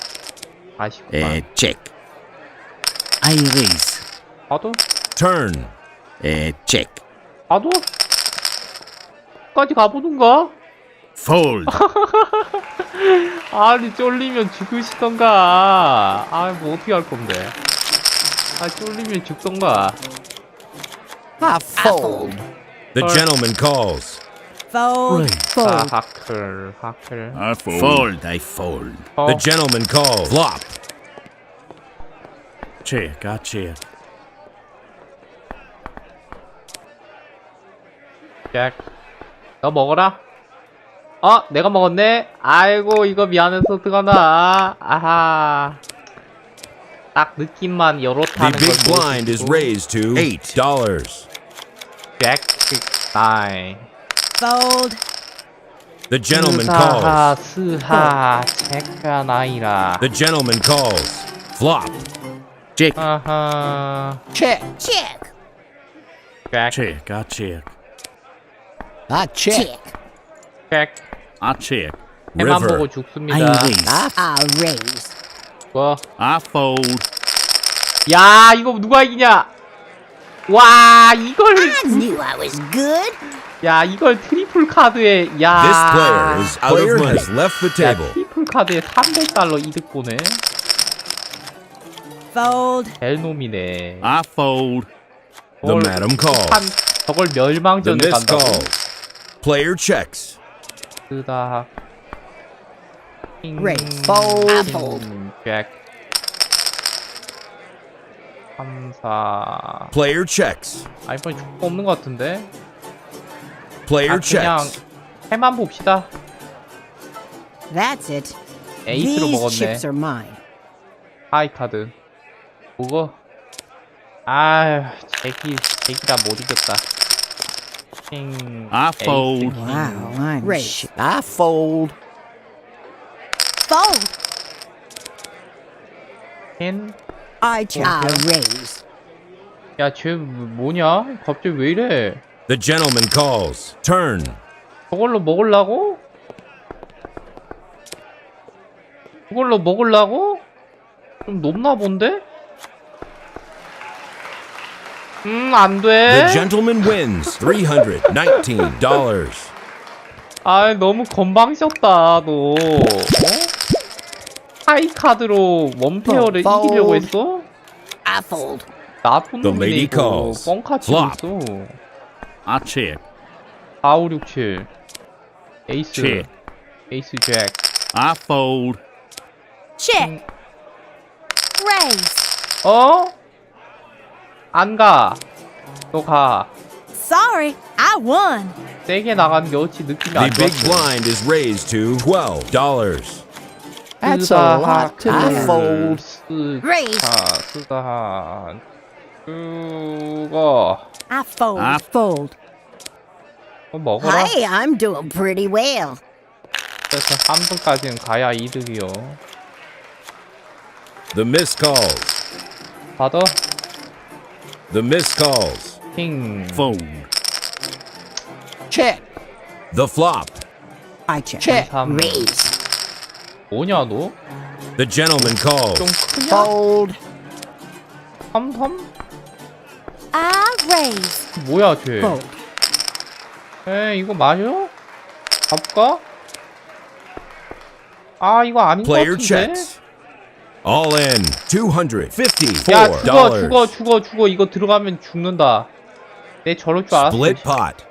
아쉽구만. Check. I raise. 봐도? Turn. Check. 봐도? 끝까지 가보든가? Fold. 아니 쫄리면 죽으시던가. 아 뭐 어떻게 할 건데. 아 쫄리면 죽던가. I fold. The gentleman calls. Fold. Raise. Fold. 하클. I fold. Fold. I fold. The gentleman calls. Flop. Check. I check. 잭. 너 먹어라. 내가 먹었네. 아이고 이거 미안해서 어떡하나. 아하. 딱 느낌만 The 요렇다는 걸 big blind is 보여주고. raised to $8. 잭. 나이. Fold. The gentleman 스하 calls. 스하 체크가 나이라. The gentleman calls. Flop. Check. 아하. Check. Check. 잭. Check. I check. I check. 잭. I check. 해만 보고 River. 죽습니다. I raise. I raise. 뭐. I fold. 야 이거 누가 이기냐? 와 이걸 I knew I was good. 야 이걸 트리플 카드에 야. This player is out of money. Has left the 야 table. 트리플 카드에 300달러 이득 보네. Fold. 벨놈이네. I fold. The madam calls. 저걸 The 멸망전에 miss 간다고. calls. Player checks. 쓰다. Raise. Fold. I fold. 잭. 3, 4. Player checks. 아 이번에 죽고 없는 것 같은데. Player 아 그냥 checks. 해만 봅시다. That's it. 에이스로 These 먹었네. chips are mine. 하이 카드. 뭐고? 아휴 잭이라 못 이겼다. I fold. Wow, I'm Raise. I fold. Fold. 캔. I check. I raise. 야쟤 뭐냐? 갑자기 왜 이래? The gentleman calls. Turn. 저걸로 먹으려고? 그걸로 먹으려고? 좀 높나 본데? 안 The 돼. gentleman wins $319. 아, 너무 건방졌다, 너. 하이 카드로 원페어를 Fold. 이기려고 했어? I fold. 나쁜 The 놈이네, lady 이거. calls. 뻥카 치고 Flop. 있어. I check. 4, 5, 6, 7. 에이스. Check. 에이스 잭. I fold. Check. Raise. 안 가. 너 가. Sorry, I won. 세게 나가는 게 어찌 느낌이 The 안 big 좋았어. blind is raised to $12. That's a lot to I fold. Raise. 쓰다. 그거. I fold. I fold. 먹어라. Hey, I'm doing pretty well. 그래서 한 분까지는 가야 이득이요. The miss calls. 받아. The miss calls. 킹. fold. Check. The flop. I check. Check. 삼. Raise. 뭐냐 너? The gentleman 좀 calls. 크냐? Fold. 삼삼? I raise. 뭐야 쟤? Fold. 에이 이거 맞아? 가볼까? 아 이거 아닌 것 Player 같은데? checks. All in 야 $254. 죽어 이거 들어가면 죽는다. 내 저럴 줄 알았어. Split pot.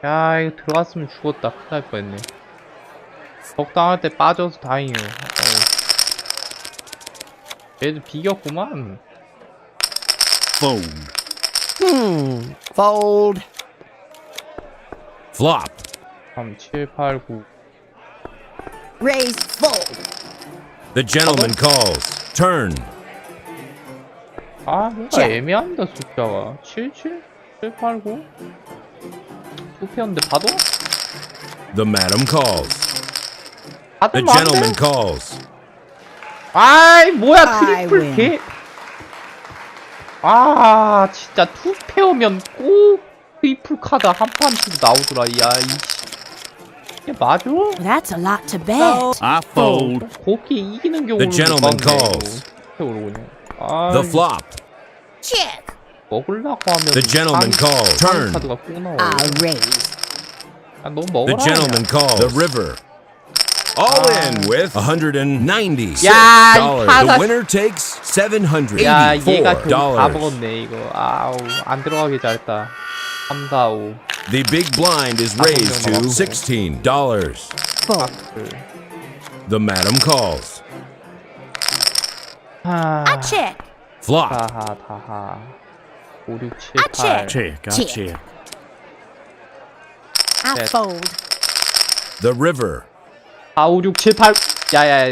야 이거 들어갔으면 죽었다. 큰일 날 뻔했네. 적당할 때 빠져서 다행이요. 얘도 비겼구만. Fold. Fold. Flop. 3, 7, 8, 9. Raise. Fold. The gentleman calls. Turn. 아 뭔가 자. 애매합니다 숫자가. 7, 7, 7, 8, 9. 두 패였는데 봐도? The madam calls. The 받으면 안 gentleman 돼? calls. 아이 뭐야 I 트리플 win. 개. 아 진짜 투 페어면 꼭 트리플 카드 한 판 치고 나오더라. 야 이씨. 이게 맞아? That's a lot to bet. I fold. 곱게 이기는 경우를 The gentleman calls. 페어로 그냥. 아 The flop. Check. 먹으려고 하면 The gentleman calls. Turn. 카드가 꼭 나와. I raise. 아, 너 The 먹어라. gentleman calls. The river. All in with $190. 야, 이 The 파사. winner takes 야, 얘가 결국 다 $784. 먹었네 이거. 아우, 안 들어가게 잘했다. 3, 4, 5. The big blind is raised to $16. Fold. The madam calls. 하. I check. Flop. 다하. 5, 6, 7, I 8. Check. I Check. check. I Check. fold. The river. 4, 5, 6, 7, 8. 야야야.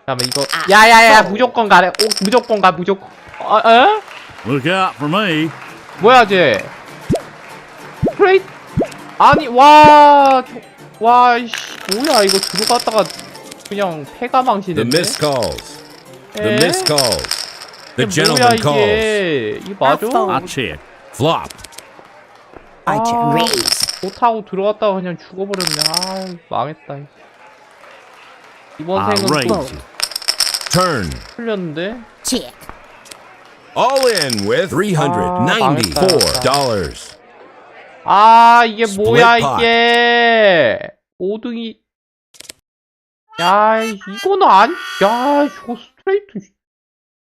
잠깐만 이거. 야야야. 무조건 가래. 오, 무조건 가. 무조건. 에? Look out for me. 뭐야 쟤? 프레이. 아니 와. 와 이씨. 뭐야 이거 들어갔다가 그냥 패가 The 망신인데. miss calls. The 에? miss calls. The 뭐야 gentleman calls. 이게. 이거 맞아? I check. Flop. I check. 아. Raise. 못하고 들어갔다가 그냥 죽어버렸네. 아 망했다. 이번 I 생은 또 raise. Turn. 풀렸는데. Check. All in with $394. 아 이게 뭐야 Split pot. 이게 5등이. 야 이거는 안. 야 저거 스트레이트.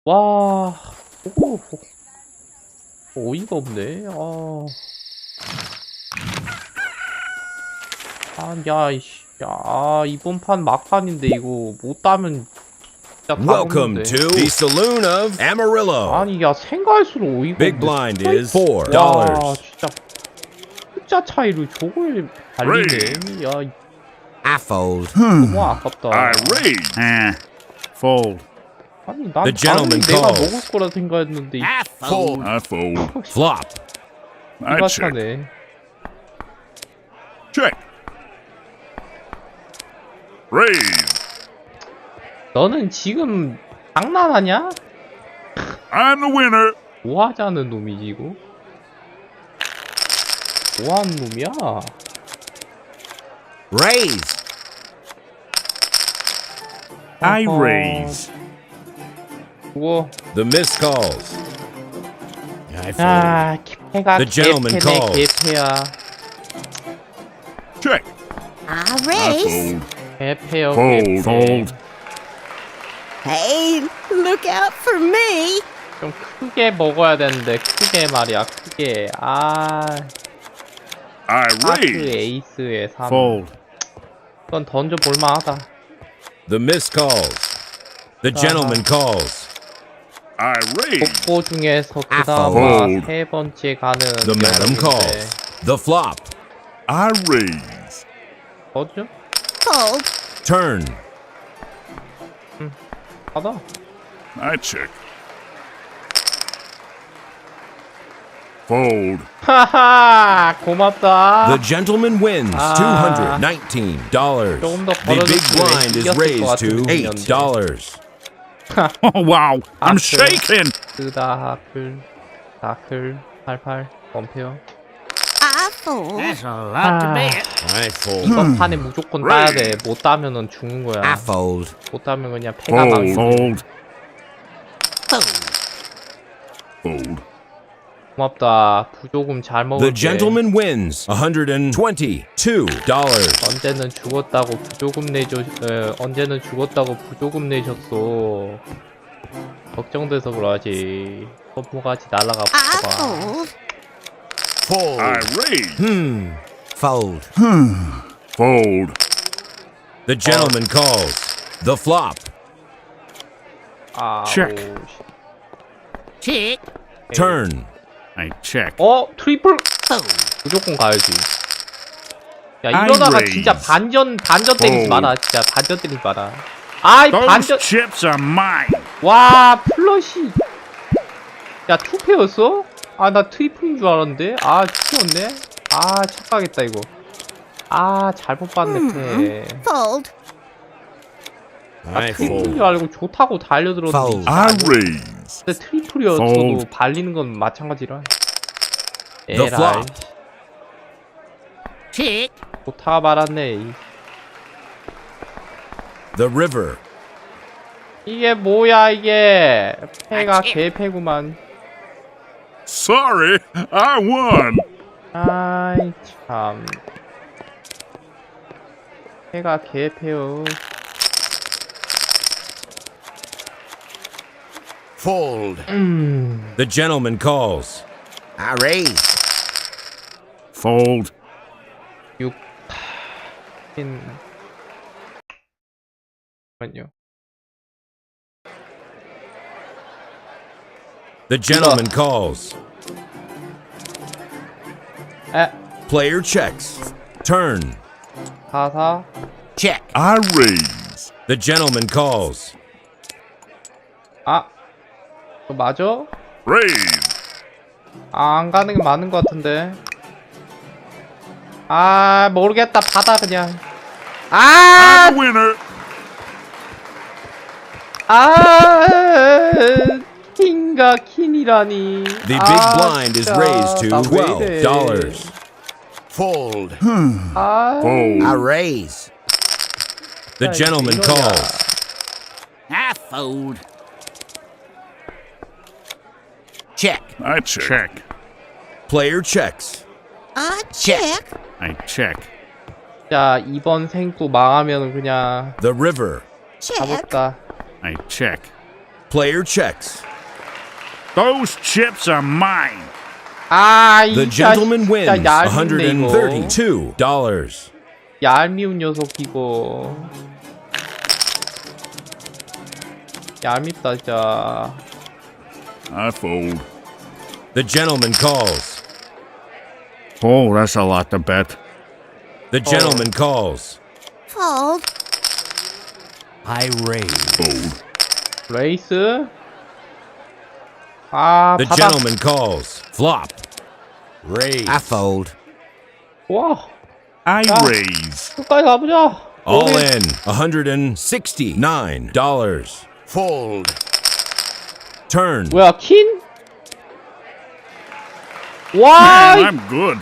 와. 오. 어이가 없네. 야 이씨. 야 이번 판 막판인데 이거 못 따면 진짜 다 Welcome 먹는데. to the saloon of Amarillo. 아니 야 생각할수록 어이가 Big 없네. blind is 와 $4. 진짜 숫자 차이로 저걸 달리네. 야 I fold. 너무 아깝다. I raise. Fold. 아니 난 The gentleman 당연히 내가 calls. 먹을 거라 생각했는데 이 I fold. I fold. Flop. I 이가 check. 차네. Check. Raise. 너는 지금 장난하냐? I'm the winner. 뭐 하자는 놈이지 이거? 뭐 하는 놈이야? Raise. I 어허. raise. 그거 The miss calls. 야 개패가 The gentleman 개패네 calls. 개패야. Check. I I raise. fold. 개패요 Fold. 개패. Fold. Hey, look out for me. 좀 크게 먹어야 되는데 크게 말이야 크게. I 하트 raise. 에이스에 3. Fold. 이건 던져 볼만하다. The miss calls. The gentleman calls. I raise. 복고 중에서 그 I 다음과 fold. 세 번째 가는 The madam 여성인데. calls. The flop. I raise. 어죠? Fold. Turn. 받아. I check. Fold. 하하 고맙다. The gentleman wins Ah. $219. 조금 더 The big 벌어졌으면 blind is 이겼을 것 raised 같은 to 분이었는데. $8. Oh, wow. I'm After. shaking. 스다하클 다클 88 원페어. I fold. That's a lot to bet. I fold. 이번 판에 무조건 따야 돼. 못 따면은 죽는 거야. I fold. 못 따면 그냥 패가 Fold. 망해. Fold. Fold. Fold. 고맙다. 부조금 잘 The 먹을게. gentleman wins $122. 언제는 죽었다고 부조금 언제는 죽었다고 부조금 내셨어. 걱정돼서 그러지. 선포같이 날아가 I 봐봐. fold. Fold. I raise. Fold. Fold. The gentleman calls. The flop. Check. 오, 씨. Check. Turn. I check. 트리플 Fold. 무조건 가야지. 야 I 이러다가 raise. 진짜 반전 때리지 Fold. 마라. 진짜 반전 때리지 마라. 아이 Those 반전. chips are mine. 와 플러시. 야 투페였어? 아 나 트리플인 줄 알았는데. 아 투페였네. 아 착각했다 이거. 아 잘못 봤네 패. Fold. I 트리플인 줄 알고 좋다고 달려들었는데. Fold. I raise. 근데 트리플이었어도 Fold. 발리는 건 마찬가지라. The 에라이. flop. Check. 좋다가 말았네. The river. 이게 뭐야 이게. 패가 아, 치. 개패구만. Sorry, I won. 아이 참. 해가 개패요. Fold. The gentleman calls. I raise. Fold. 6. 잠깐만요. The gentleman calls. 에, Player checks. Turn. 4. Check. I raise. The gentleman calls. 아, 이거 맞아? Raise. 아, 안 가는 게 맞는 것 같은데. 아, 모르겠다. 받아 그냥. 아, I'm the winner. 킹가 킹이라니. The big blind is raised to $12. Fold. Fold. I raise. The gentleman calls. I fold. Check. I check. Check. Player checks. I check. I check. 자, 이번 생도 망하면 그냥 The river. 가볼까. I check. Player checks. Those chips are mine. 아, 이 The gentleman 진짜 wins 얄밉네 이거. $132. 얄미운 녀석 이거. 얄밉다 진짜. I fold. The gentleman calls. Oh, that's a lot to bet. The gentleman calls. Fold. I raise. Fold. 레이스. 아, The 바닥. gentleman calls. Flop. Raise. I fold. 와, I 야. raise. 끝까지 가보자. All 우리 in $169. Fold. Turn. 뭐야, 킨? 와, Man, I'm good.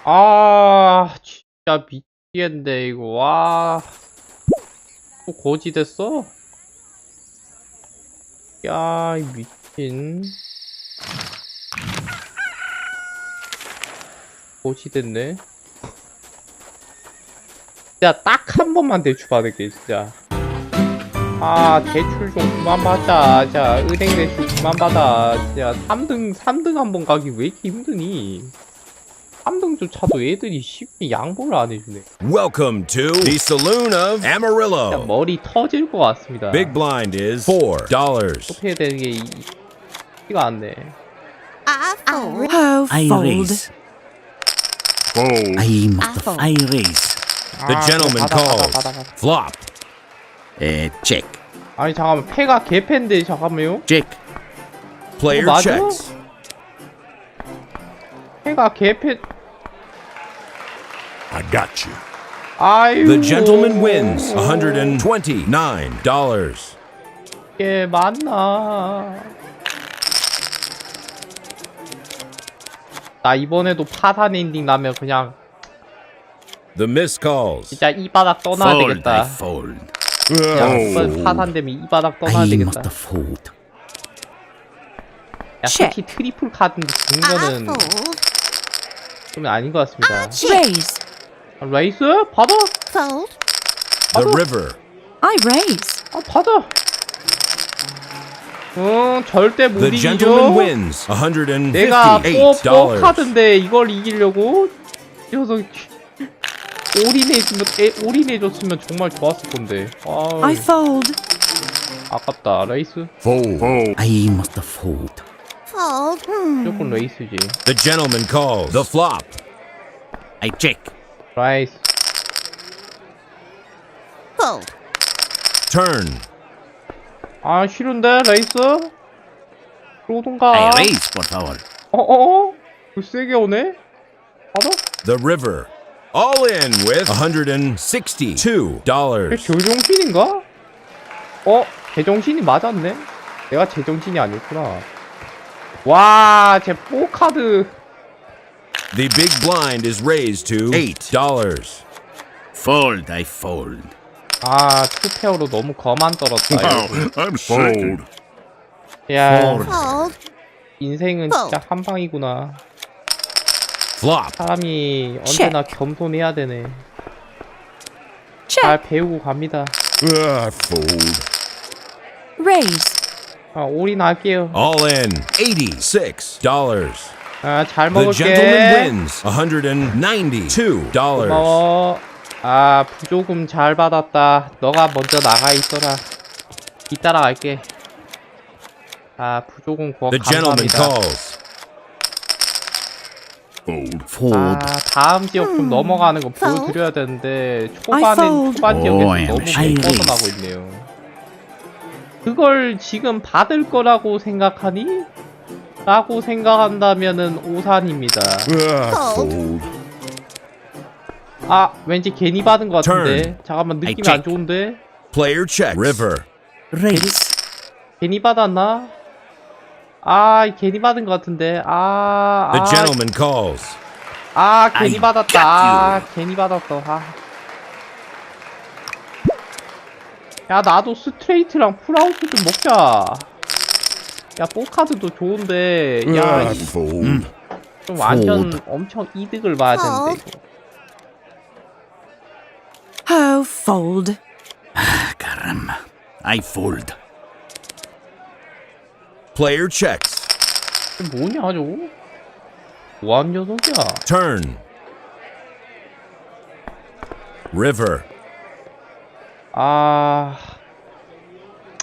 아, 진짜 미치겠네 이거. 와, 또 거지 됐어? 야, 이 미친. 거지 됐네. 진짜 딱 한 번만 대출 받을게 진짜. 아, 대출 좀 그만 받자. 자, 은행 대출 그만 받아. 진짜 3등 한 번 가기 왜 이렇게 힘드니? 3등조차도 애들이 쉽게 양보를 안 해주네. Welcome to the Saloon of 진짜 Amarillo. 머리 터질 것 같습니다. Big blind is $4. 어떻게 해야 되는 게 티가 안 내. I fold. Oh, I fold. raise. Fold. I must. I raise. The gentleman calls. Flop. Check. 아니 잠깐만, 패가 개패인데 잠깐만요. Check. Player 맞아? checks. 패가 개패. I got you. 아유. The gentleman wins $129. 이게 맞나? 나 이번에도 파산 엔딩 나면 그냥 The miss calls. 진짜 이 바닥 떠나야 Fold. I 되겠다. fold. 그냥 파산되면 이 바닥 떠나야 I 되겠다. must fold. 야, 솔직히 트리플 카드인데 죽는 I 거는 fold. 좀 아닌 것 같습니다. Raise. 아, 레이스? 받아? Fold. The river. I raise. 아, 받아. 절대 못 The gentleman 이기죠. wins 내가 $158. 카드인데 이걸 이기려고 이 녀석 올인해줬으면 정말 좋았을 건데. I fold. 아깝다. 레이스? Fold. Fold. I must fold. Fold. 무조건 레이스지. The gentleman calls. The flop. I check. 라이스. Fold. Turn. 아, 싫은데 레이스? 들어오던가. I raise, por favor. 어어어? 그 세게 오네? 받아? The river. All in with $162. 그게 제정신인가? 제정신이 맞았네? 내가 제정신이 아니었구나. 와, 제 4카드. The big blind is raised to $8. Fold. I fold. 아, 투페어로 너무 거만 떨었다. Wow, 이거. I'm shaking. 야, Fold. 인생은 진짜 한 방이구나. Flop. 사람이 언제나 겸손해야 되네. 잘 배우고 갑니다. I fold. Raise. 아, 올인할게요. All in. $86. 아, 잘 The gentleman 먹을게. wins. $192. 고마워. 아, 부조금 잘 받았다. 너가 먼저 나가 있어라. 이따라 갈게. 아, 부조금 구워 The gentleman 감사합니다. calls. Fold. Fold. 아, 다음 지역 좀 넘어가는 거 보여드려야 되는데 초반 fold. 지역에서 오, 너무 I 벗어나고 있네요. 그걸 지금 받을 거라고 생각하니? 라고 생각한다면은 오산입니다. I fold. 아, 왠지 괜히 받은 것 같은데. Turn. 잠깐만, 느낌이 check. 안 좋은데. Player checks. River. Raise. 괜히 받았나? 아, 괜히 받은 것 같은데. The gentleman calls. 괜히 I 받았다. got 아, 괜히 받았어. 아. 야, 나도 스트레이트랑 풀아웃 좀 먹자. 야, 포카드도 좋은데. 야, I fold. 좀 완전 엄청 이득을 봐야 되는데. 이거. Oh, fold. Caramba. I fold. Player checks. 이게 뭐냐, 저거? 뭐한 녀석이야? Turn. River. 아,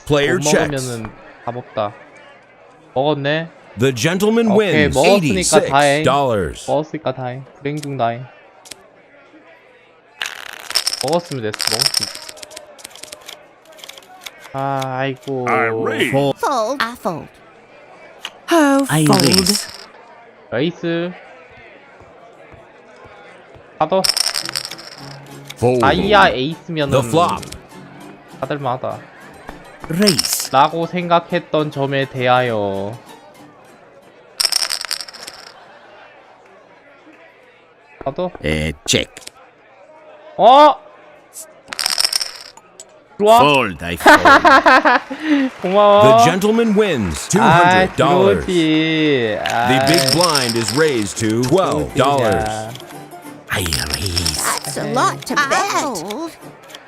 Player 못 checks. 먹으면은 다 먹다. 먹었네. The gentleman 오케이, wins. 먹었으니까 다행. $86. 먹었으니까 다행. 불행 중 다행. 먹었으면 됐어. 먹었으면. 아, 아이고. I raise. Fold. Fold. I fold. Oh, I fold. raise. 레이스. 받아. Fold. 다이아 에이스면은 The flop. 받을만하다. Raise. 라고 생각했던 점에 대하여 받아. Check. 어? 좋아. Fold. I fold. 고마워. The gentleman wins. 아, $200. 그렇지. The big blind is raised to $12. I raise. That's a lot to bet. Fold.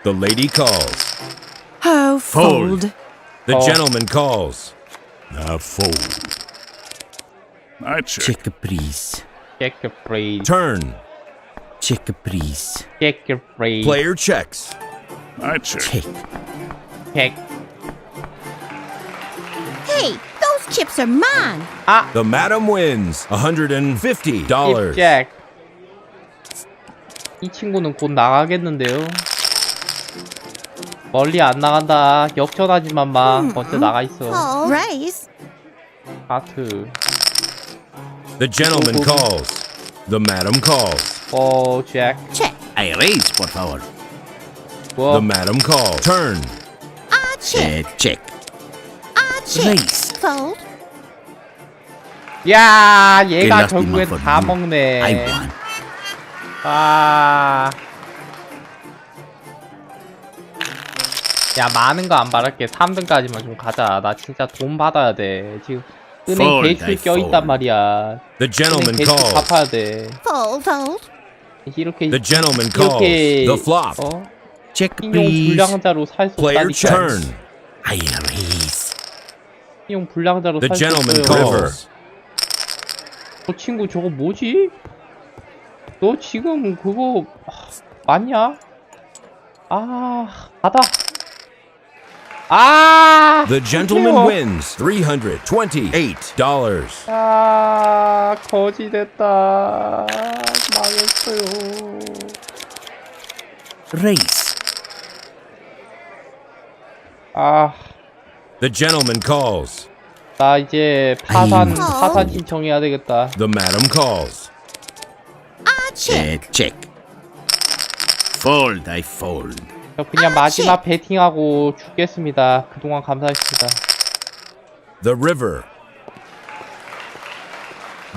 The lady calls. Oh, Fold. fold. The Oh. gentleman calls. I fold. I check. Check, please. Check your phrase. Turn. Check, please. Check your phrase. Player checks. I check. Check. Check. Hey, those chips are mine. 아, The madam wins. $150. 잭. 이 친구는 곧 나가겠는데요. 멀리 안 나간다. 역전하지만 마. 먼저 나가 있어. Fold. Raise. 하트. The gentleman calls. The madam calls. 잭. Check. I raise, por favor. 뭐? The madam calls. Turn. I check. Check. I check. Raise. Fold. 야, Qué 얘가 lástima 결국엔 for 다 you. I 먹네. won. 아. 야, 많은 거 안 바랄게. 3등까지만 좀 가자. 나 진짜 돈 받아야 돼. 지금 은행 Fold, 대출 I 껴있단 fold. 말이야. The gentleman 은행 대출 calls. 갚아야 돼. Fold. Fold. 이렇게 The gentleman calls. 이렇게 The flop. Check, 신용 please. 불량자로 살 수 Player 없다니까. turn. I raise. 신용 불량자로 The 살 수 gentleman 없어요. calls. 저 친구 저거 뭐지? 너 지금 그거 맞냐? 아, 받아. 아, The gentleman 귀여워. wins. $328. 아, 거지 됐다. 망했어요. Raise. 아, The gentleman calls. 나 이제 파산 아이고. 신청해야 되겠다. The madam calls. I check. Check. Fold. I fold. 저 그냥 마지막 배팅하고 죽겠습니다. 그동안 감사했습니다. The river.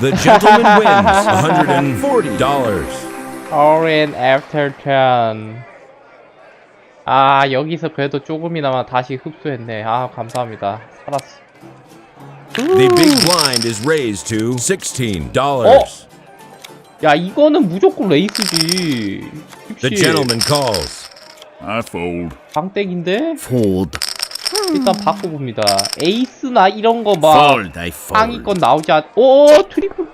The gentleman wins. $140. All in after turn. 아, 여기서 그래도 조금이나마 다시 흡수했네. 아, 감사합니다. 살았어. The big blind is raised to $16. 야, 이거는 무조건 레이스지. The gentleman calls. I fold. 방땡인데? Fold. 일단 바꿔봅니다. 에이스나 이런 거 막 Fold. I 상위권 fold. 나오지 않... 오, 트리플.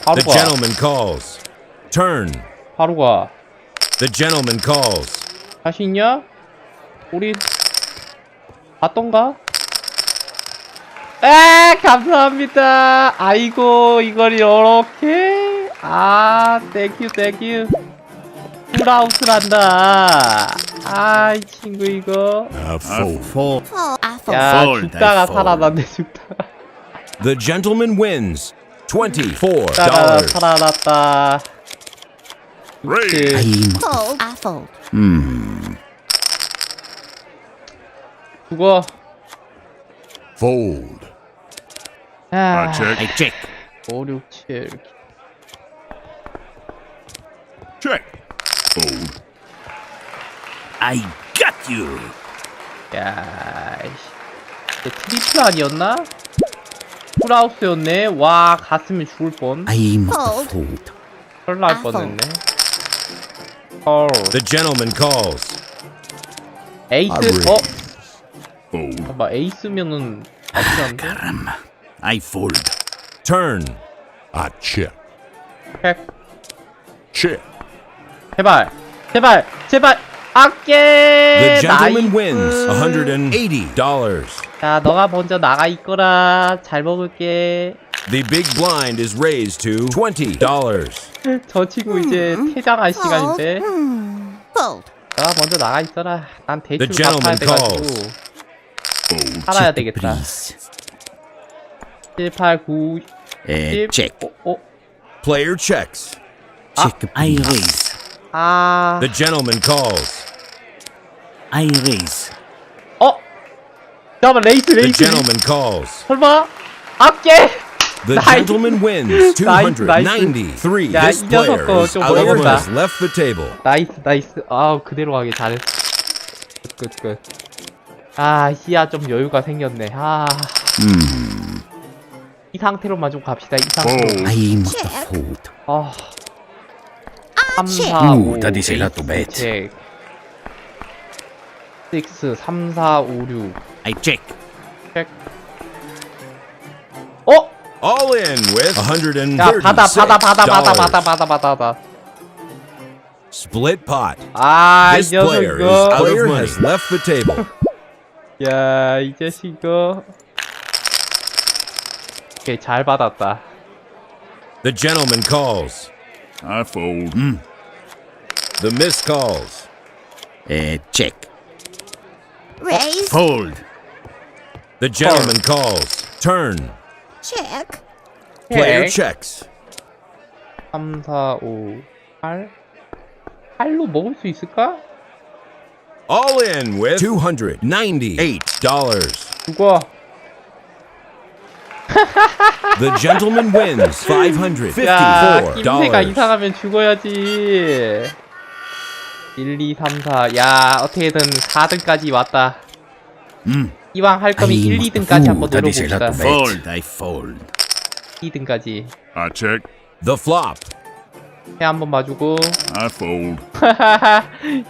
바로 The 가. gentleman calls. Turn. 바로 가. The gentleman calls. 자신 있냐? 우리 봤던가? 아, 감사합니다. 아이고, 이걸 이렇게. 아, 땡큐. 풀아웃을 한다. 이 친구 이거. I fold. Fold. 야, fold, 죽다가 I fold. 살아났네, 죽다가. The gentleman wins. $24. 죽다가 살아났다. Raise. I Fold. I fold. 죽어. Fold. 아, I check. I check. 5, 6, 7. Check. Fold. I got you. 야, 씨. 트리플 아니었나? 풀하우스였네. 와, 갔으면 죽을 뻔. I must fold. 헐 날 뻔했네. 헐. The gentleman calls. 에이스, Fold. 잠깐만, 에이스면은 맞지 않나? Caramba. I fold. Turn. I check. 팩. Check. 제발. The 아깨. gentleman wins. 나이스. $180. 자, 너가 먼저 나가 있거라. 잘 먹을게. The big blind is raised to $20. 저 친구 이제 퇴장할 시간인데. Fold. 너가 먼저 나가 있어라. 난 The 대출 갚아야 gentleman 돼가지고 calls. Fold. 살아야 되겠다. Please. 7, 8, 9, 10. Check. Player checks. Check. I Please. raise. 아, The gentleman calls. I raise. 잠깐만, 레이스. The gentleman calls. 설마? 아깨. The Nice. gentleman wins. Nice, nice. 293. 야, This 이 녀석 player 거 is 좀 out of 어려웠다. has left the table. 나이스. 아우, 그대로 가길 잘했어. 끝. 아, 희야 좀 여유가 생겼네. 아, 이 상태로만 좀 갑시다. 이 상태로. I must fold. 아, 3, 4, No, 5, that is a lot to bet. check. 6, 3, 4, 5, 6. I check. check. All in with 야, 받아. $136. Split pot. 아, 이 This 녀석 player is 이거. out of money. Has left the table. 야, 이 자식 이거. 오케이, 잘 받았다. The gentleman calls. I fold. The miss calls. Check. Raise. Fold. The gentleman calls. Turn. Check. Player 오케이. checks. 3, 4, 5, 8. 8로 먹을 수 있을까? All in with $298. 죽어. The gentleman wins. 야, 낌새가 $554. 이상하면 죽어야지. 1, 2, 3, 4. 야, 어떻게든 4등까지 왔다. 이왕 할 거면 1, 2등까지 한번 That is a lot 노려봅시다. to bet. Fold. I fold. 2등까지. I check. The flop. 해 한번 봐주고. I fold.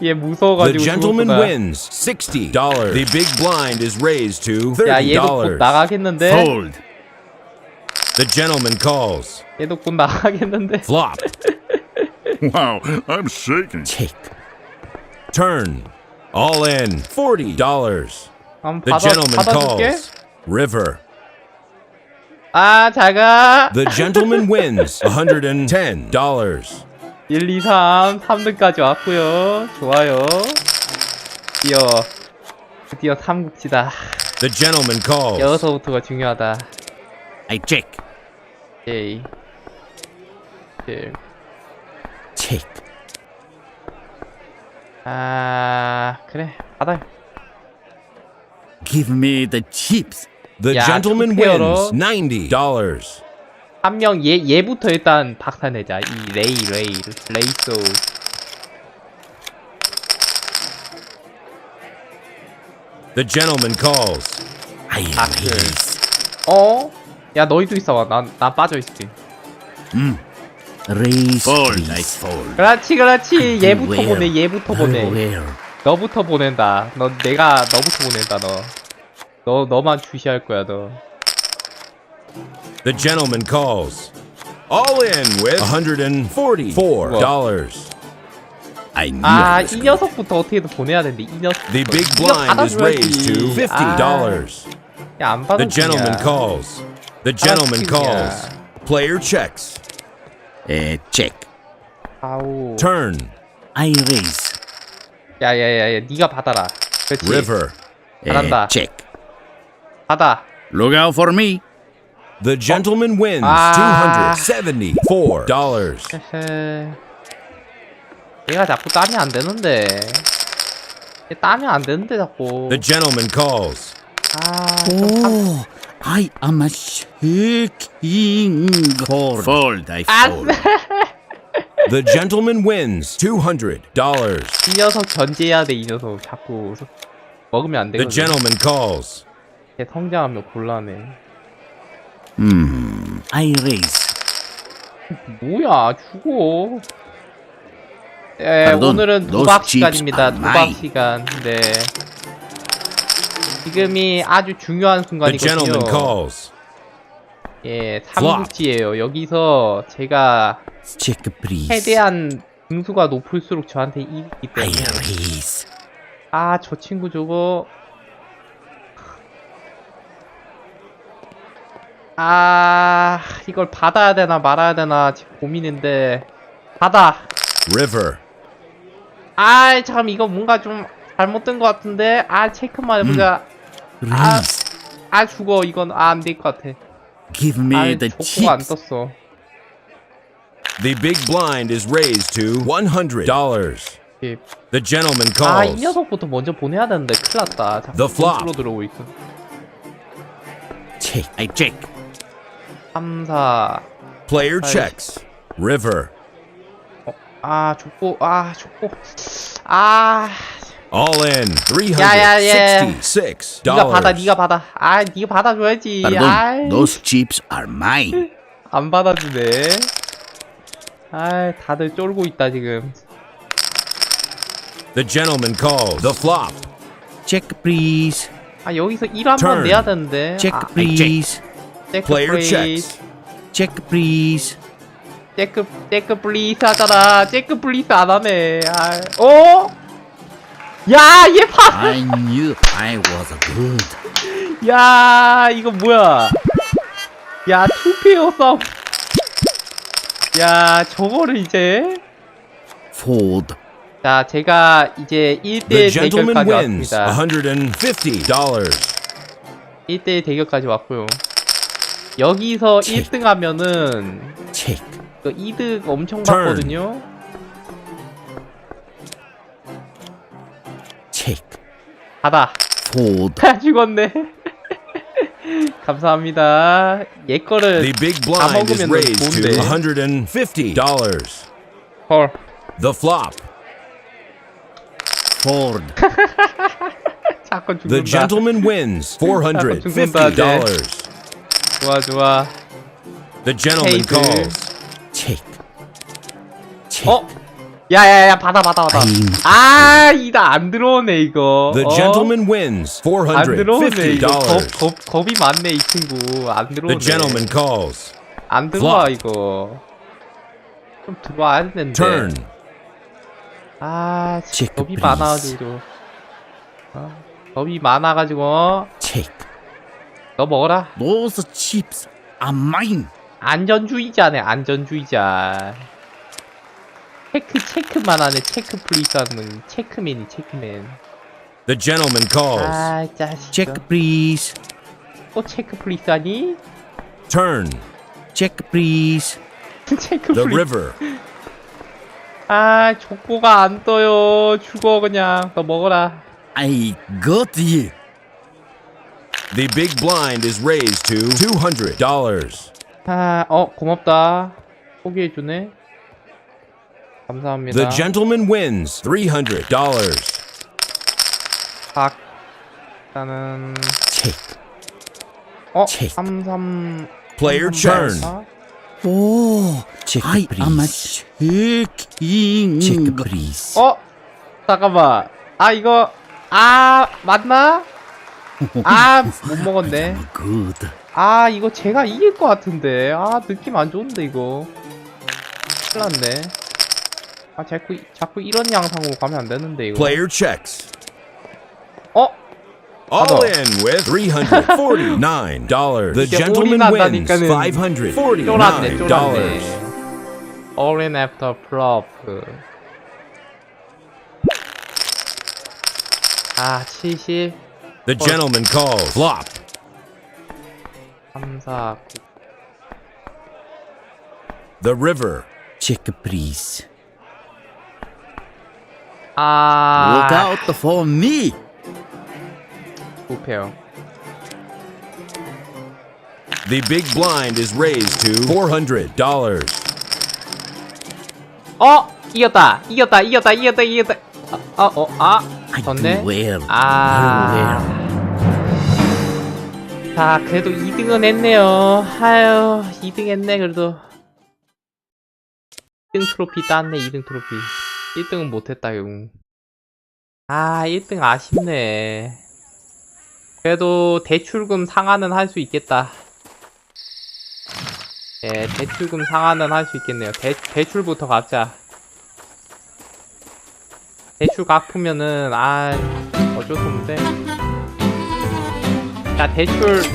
얘 The 무서워가지고 gentleman 죽었구나. wins. $60. The big blind is raised to 야, 얘도 곧 $30. 나가겠는데? Fold. The gentleman calls. 얘도 곧 나가겠는데? Flop. Wow, I'm shaking. Check. Turn. All in $40. 한번 The gentleman 받아줄게. calls. River. 아, 잘가. The gentleman wins. $110. 1, 2, 3. 3등까지 왔고요. 좋아요. 드디어 삼국지다. The gentleman calls. 여기서부터가 중요하다. I check. 오케이. 7. Check. 아, 그래. 받아요. Give me the chips. The 야, gentleman 투페어로. wins. $90. 한 명 얘부터 일단 박살내자. 이 레이소. The gentleman calls. I After. raise. 어? 야, 너희도 있어. 난 빠져 있을게. Raise, Fold, I please. fold. 그렇지 그렇지. 얘부터 Where? 보내 얘부터 보내. Where? 너부터 보낸다. 내가 너부터 보낸다 너만 주시할 거야 너. The gentleman calls. All in with $144. I knew 아, I 이 was 녀석부터 어떻게든 보내야 되는데 이 녀석. The big 이거 blind is raised to 받아줘야지. $50. 야, 안 The 받아주냐. gentleman calls. The gentleman calls. Player checks. check. 아우. Turn. I raise. 야야야야, 네가 받아라. 그렇지. River. 잘한다. check. 받아. Look out for me. The gentleman wins Ah. $274. 헤헤. 얘가 자꾸 따면 안 되는데. 얘 따면 안 되는데 자꾸. The gentleman calls. 아, Oh, I am a shaking cord. Fold, I 아, fold. The gentleman wins $200. 이 녀석 견제해야 돼. 이 녀석 자꾸 먹으면 안 The 되거든. gentleman calls. 얘 성장하면 곤란해. I raise. 뭐야, 죽어. 예, Pardon, 오늘은 those 도박 chips 시간입니다. are 도박 mine. 시간. 네. 지금이 아주 중요한 The gentleman 순간이거든요. calls. 예, 삼국지예요. 여기서 제가 Check, please. 최대한 등수가 높을수록 저한테 이기기 I 때문에. raise. 아, 저 친구 저거. 아, 이걸 받아야 되나 말아야 되나 지금 고민인데. 받아. River. 아, 잠깐 이거 뭔가 좀 잘못된 것 같은데. 아, 체크만 해보자. Raise. 아, 죽어. 이건 안 될 것 같아. Give me 아, the 족보가 안 chips. 떴어. The big blind is raised to $100. 예. The gentleman 아, 이 calls. 녀석부터 먼저 보내야 되는데 큰일 났다. 자꾸 The flop. 돈으로 들어오고 있어. Check. I check. 3, 4. Player 아이씨. checks. River. 아, 족보. 아, 족보. 아, All in $366. 네가 받아, 네가 받아. 아, 네가 받아줘야지. Pardon, 아이, those chips are mine. 안 받아주네. 아, 다들 쫄고 있다 지금. The gentleman calls. The flop. Check, please. 아, 여기서 1 한번 Turn. 내야 되는데. Check, 아, please. 체크 Player 플레이스. checks. Check, please. 체크 플리스 하잖아. 체크 플리스 안 하네. 아, 어? 야, 얘 파. I knew I was good. 야, 이거 뭐야? 야, 투페어 싸움. 야, 저거를 이제. Fold. 자, 제가 이제 The 1대1 gentleman 대결까지 wins 왔습니다. $150. 1대1 대결까지 왔고요. 여기서 체크. 1등 하면은 Check. 그 이득 엄청 Turn. 받거든요. Check. 받아. Fold. 죽었네. 감사합니다. 얘 거를 The big 다 blind is 먹으면 raised to 좋은데. $150. 헐. The flop. Fold. 자꾸 죽는다. The gentleman wins $450. 좋아, 좋아. The gentleman Hey, calls. Check. Check. 어? 야야야, 받아. I'm- 아, 이다 안 들어오네 이거. The gentleman wins 안 들어오네 이거. $450. 겁이 많네 이 친구. 안 들어오네. The gentleman calls. 안 들어와 Flop. 이거. 좀 들어와야 되는데. Turn. 아, Check, 겁이 please. 많아가지고. 겁이 많아가지고. Check. 너 먹어라. Those chips are mine. 안전주의자네, 안전주의자. 체크만 하네. 체크 플리스 하는 체크맨이 체크맨. The gentleman calls. 아, 짜식. Check, please. 또 체크 플리스 하니? Turn. Check, please. 체크 The 플리스. river. 아, 족보가 안 떠요. 죽어 그냥. 너 먹어라. I got you. The big blind is raised to $200. 아, 고맙다. 포기해주네. 감사합니다. The gentleman wins $300. 일단은 Check. 어? 체크. 33 Player turn. Oh, Check, I am please. shaking. Check, please. 잠깐만. 이거 맞나? 못 먹었네. Good. 이거 제가 이길 것 같은데. 느낌 안 좋은데 이거. 큰일 났네. 자꾸 이런 양상으로 가면 안 되는데 이거. Player checks. Hold All on. in with $349. The 이제 gentleman wins 올인한다니까는 쫄았네. $549. All in after flop. 70. The gentleman calls flop. 3, 4, 9. The river. Check, please. Look out for me. 9패요. The big blind is raised to $400. 이겼다. I 졌네. do well. 자, 그래도 2등은 했네요. 2등 했네, 그래도. 2등 트로피 땄네, 2등 트로피. 1등은 못했다, 용. 1등 아쉽네. 그래도 대출금 상환은 할 수 있겠다. 네, 대출금 상환은 할 수 있겠네요. 대출부터 갚자. 대출 갚으면은, 어쩔 수 없는데. 나 대출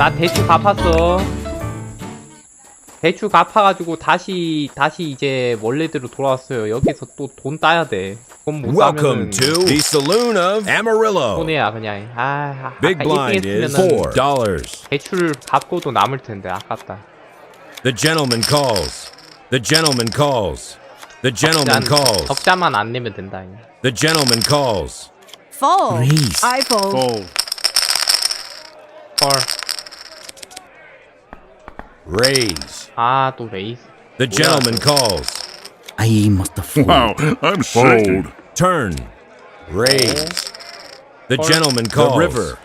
갚았어. 대출 갚아가지고 다시 이제 원래대로 돌아왔어요. 여기서 또 돈 따야 돼. 그건 못 Welcome 따면은 to the saloon of Amarillo. 손해야 그냥. Big 아까 blind 1등 is 했으면은 $4. 대출 갚고도 남을 텐데 아깝다. The gentleman calls. The gentleman calls. The gentleman calls. 적자만 안 내면 된다. The gentleman calls. Fold. Raise. I fold. Fold. 헐. Raise. 또 레이스. The gentleman calls. I must fold. Wow, I'm shaking. Turn. Raise. The Fold. gentleman calls. The river.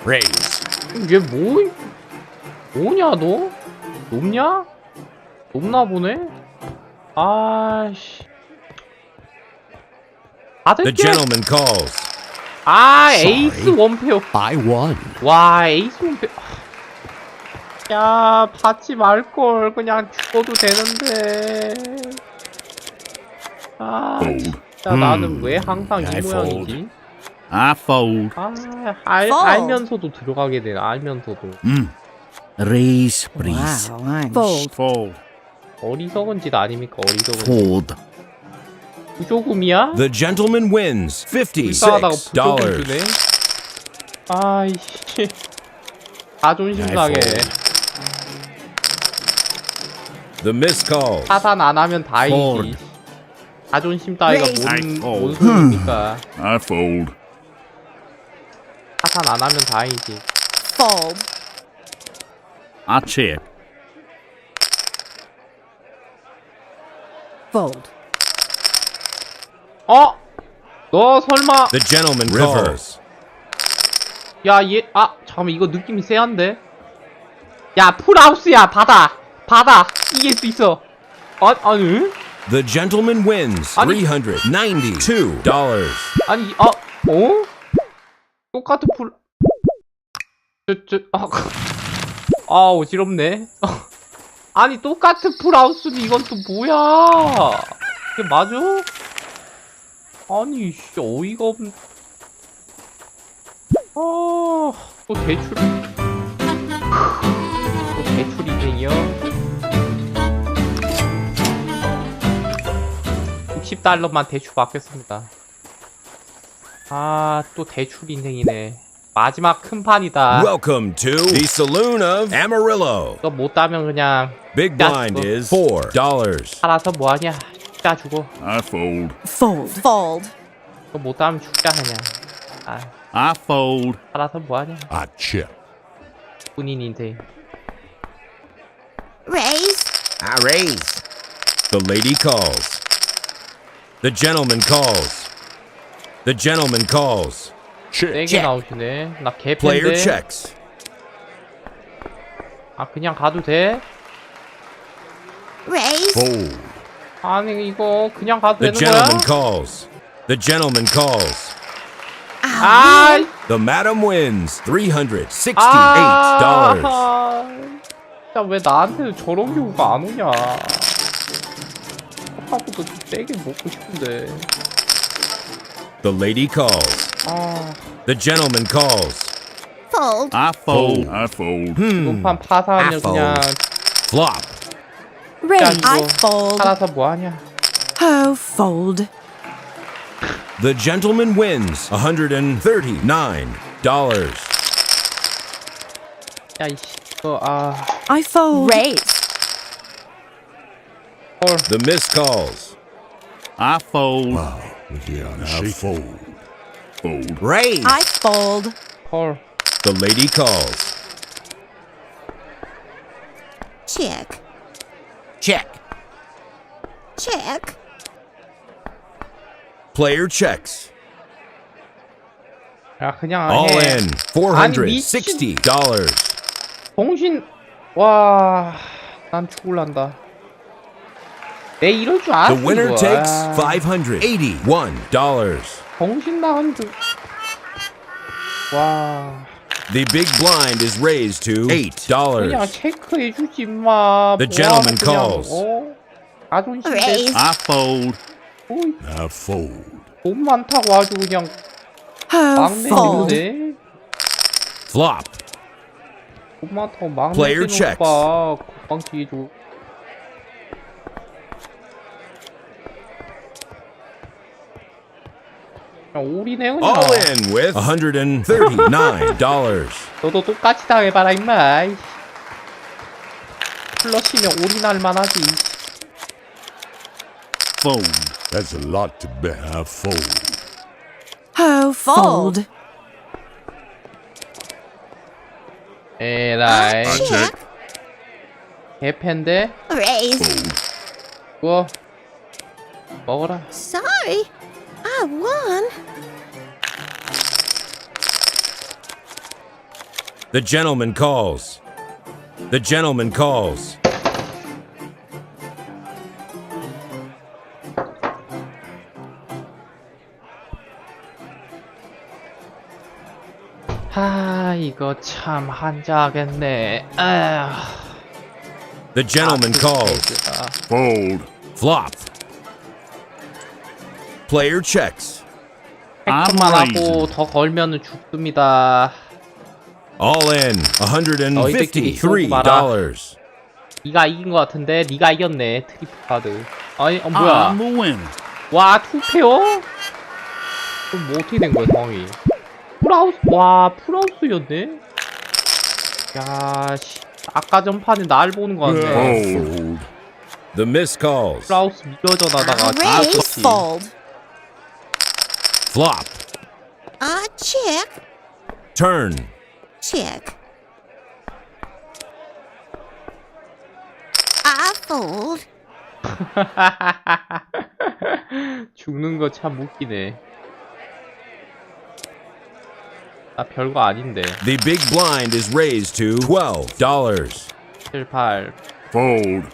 Raise. 얘 뭐냐 너? 높냐? 높나 보네? The 받을게. gentleman calls. 에이스 원페어. I won. 와, 에이스 원페어. 야, 받지 말걸. 그냥 죽어도 되는데. 진짜 나는 왜 항상 이 I 모양이지? I fold. 알면서도 들어가게 되네. 알면서도. Raise, please. Wow, I'm fold. Fold. 어리석은 짓 아닙니까? 어리석은 짓. Fold. 부조금이야? The gentleman wins 불쌍하다고 부조금 주네. $56. 아이씨. 자존심 상해. The miss calls. 타산 안 하면 다행이지. Fold. 자존심 따위가 Raise. 뭔 소리입니까? I fold. 타산 안 하면 다행이지. Fold. I check. Fold. 너 설마 The gentleman calls. 야, 잠깐만 이거 느낌이 세한데? 야, 풀하우스야. 받아. 이길 수 있어. 아니? The gentleman wins 아니. $392. 아니, 똑같은 풀. 어지럽네. 아니, 똑같은 풀하우스는 이건 또 뭐야? 이게 맞아? 아니, 씨, 어이가 없네. 또 대출. 또 대출 인생이요? 60달러만 대출 받겠습니다. 또 대출 인생이네. 마지막 큰 판이다. Welcome to the saloon of Amarillo. 이거 못 따면 그냥 Big blind 야, is $4. 살아서 뭐하냐. 죽자 죽어. I fold. Fold. Fold. 이거 못 따면 죽자 그냥. I fold. 살아서 뭐하냐. I check. 군인 인생. Raise. I raise. The lady calls. The gentleman calls. The gentleman calls. 세게 나오시네. 나 Player 개팬데. checks. 아 그냥 가도 돼? Raise. Fold. 아니 이거 그냥 가도 The 되는 거야? gentleman calls. The gentleman calls. 아, The madam wins $368. 진짜 왜 나한테는 저런 경우가 안 오냐? 아까부터 좀 세게 먹고 싶은데. The lady calls. 아, The gentleman calls. Fold. I fold. I fold. 높한 파산을 그냥 Flop. Raise. I fold. 살아서 뭐하냐? Oh, fold. The gentleman wins $139. 야 이씨 이거 아 I fold. Raise. 헐. The miss calls. I fold. I fold. Fold. Raise. I fold. 헐. The lady calls. Check. Check. Check. Player checks. 야 그냥 All 해. in $460. 정신 와. 난 죽을란다. 내 이럴 줄 알았어. The winner 이거. takes 아, $581. 정신 나간 줄. 와. The big blind is raised to 그냥 $8. 체크해주지 마. The gentleman 그냥, calls. 자존심 Raise. I fold. I fold. 돈 많다고 아주 그냥 Oh, 막내 fold. 되는데. Flop. 돈 많다고 막내 Player 되는 checks. 오빠 건방지게 줘. 그냥 올이네 그냥. All in with $139. 너도 똑같이 당해봐라 임마. 이씨. 플러시면 올인할 만하지. Fold. That's a lot to bet. I fold. Oh, fold. 에라이. Check. 개팬데? Raise. 그거 먹어라. Sorry. I won. The gentleman calls. The gentleman calls. 아 이거 참 한자하겠네. 아휴. The gentleman calls. Fold. Flop. Player checks. 팩트만 I'm 하고 더 걸면은 죽습니다. All in $153. 네가 이긴 것 같은데 네가 이겼네. 트리플 카드. 아니 뭐야? I'm the winner. 와 투페어? 그럼 뭐 어떻게 된 거야 상황이? 풀하우스 와 풀하우스였네? 야씨 아까 전판에 날 보는 거 같네. Fold. The miss calls. 풀하우스 미어져 나다가 Raise. 죽었지. Fold. Flop. Check. Turn. Check. I fold. 죽는 거 참 웃기네. 나 별거 아닌데. The big blind is raised to $12. 7, 8. Fold.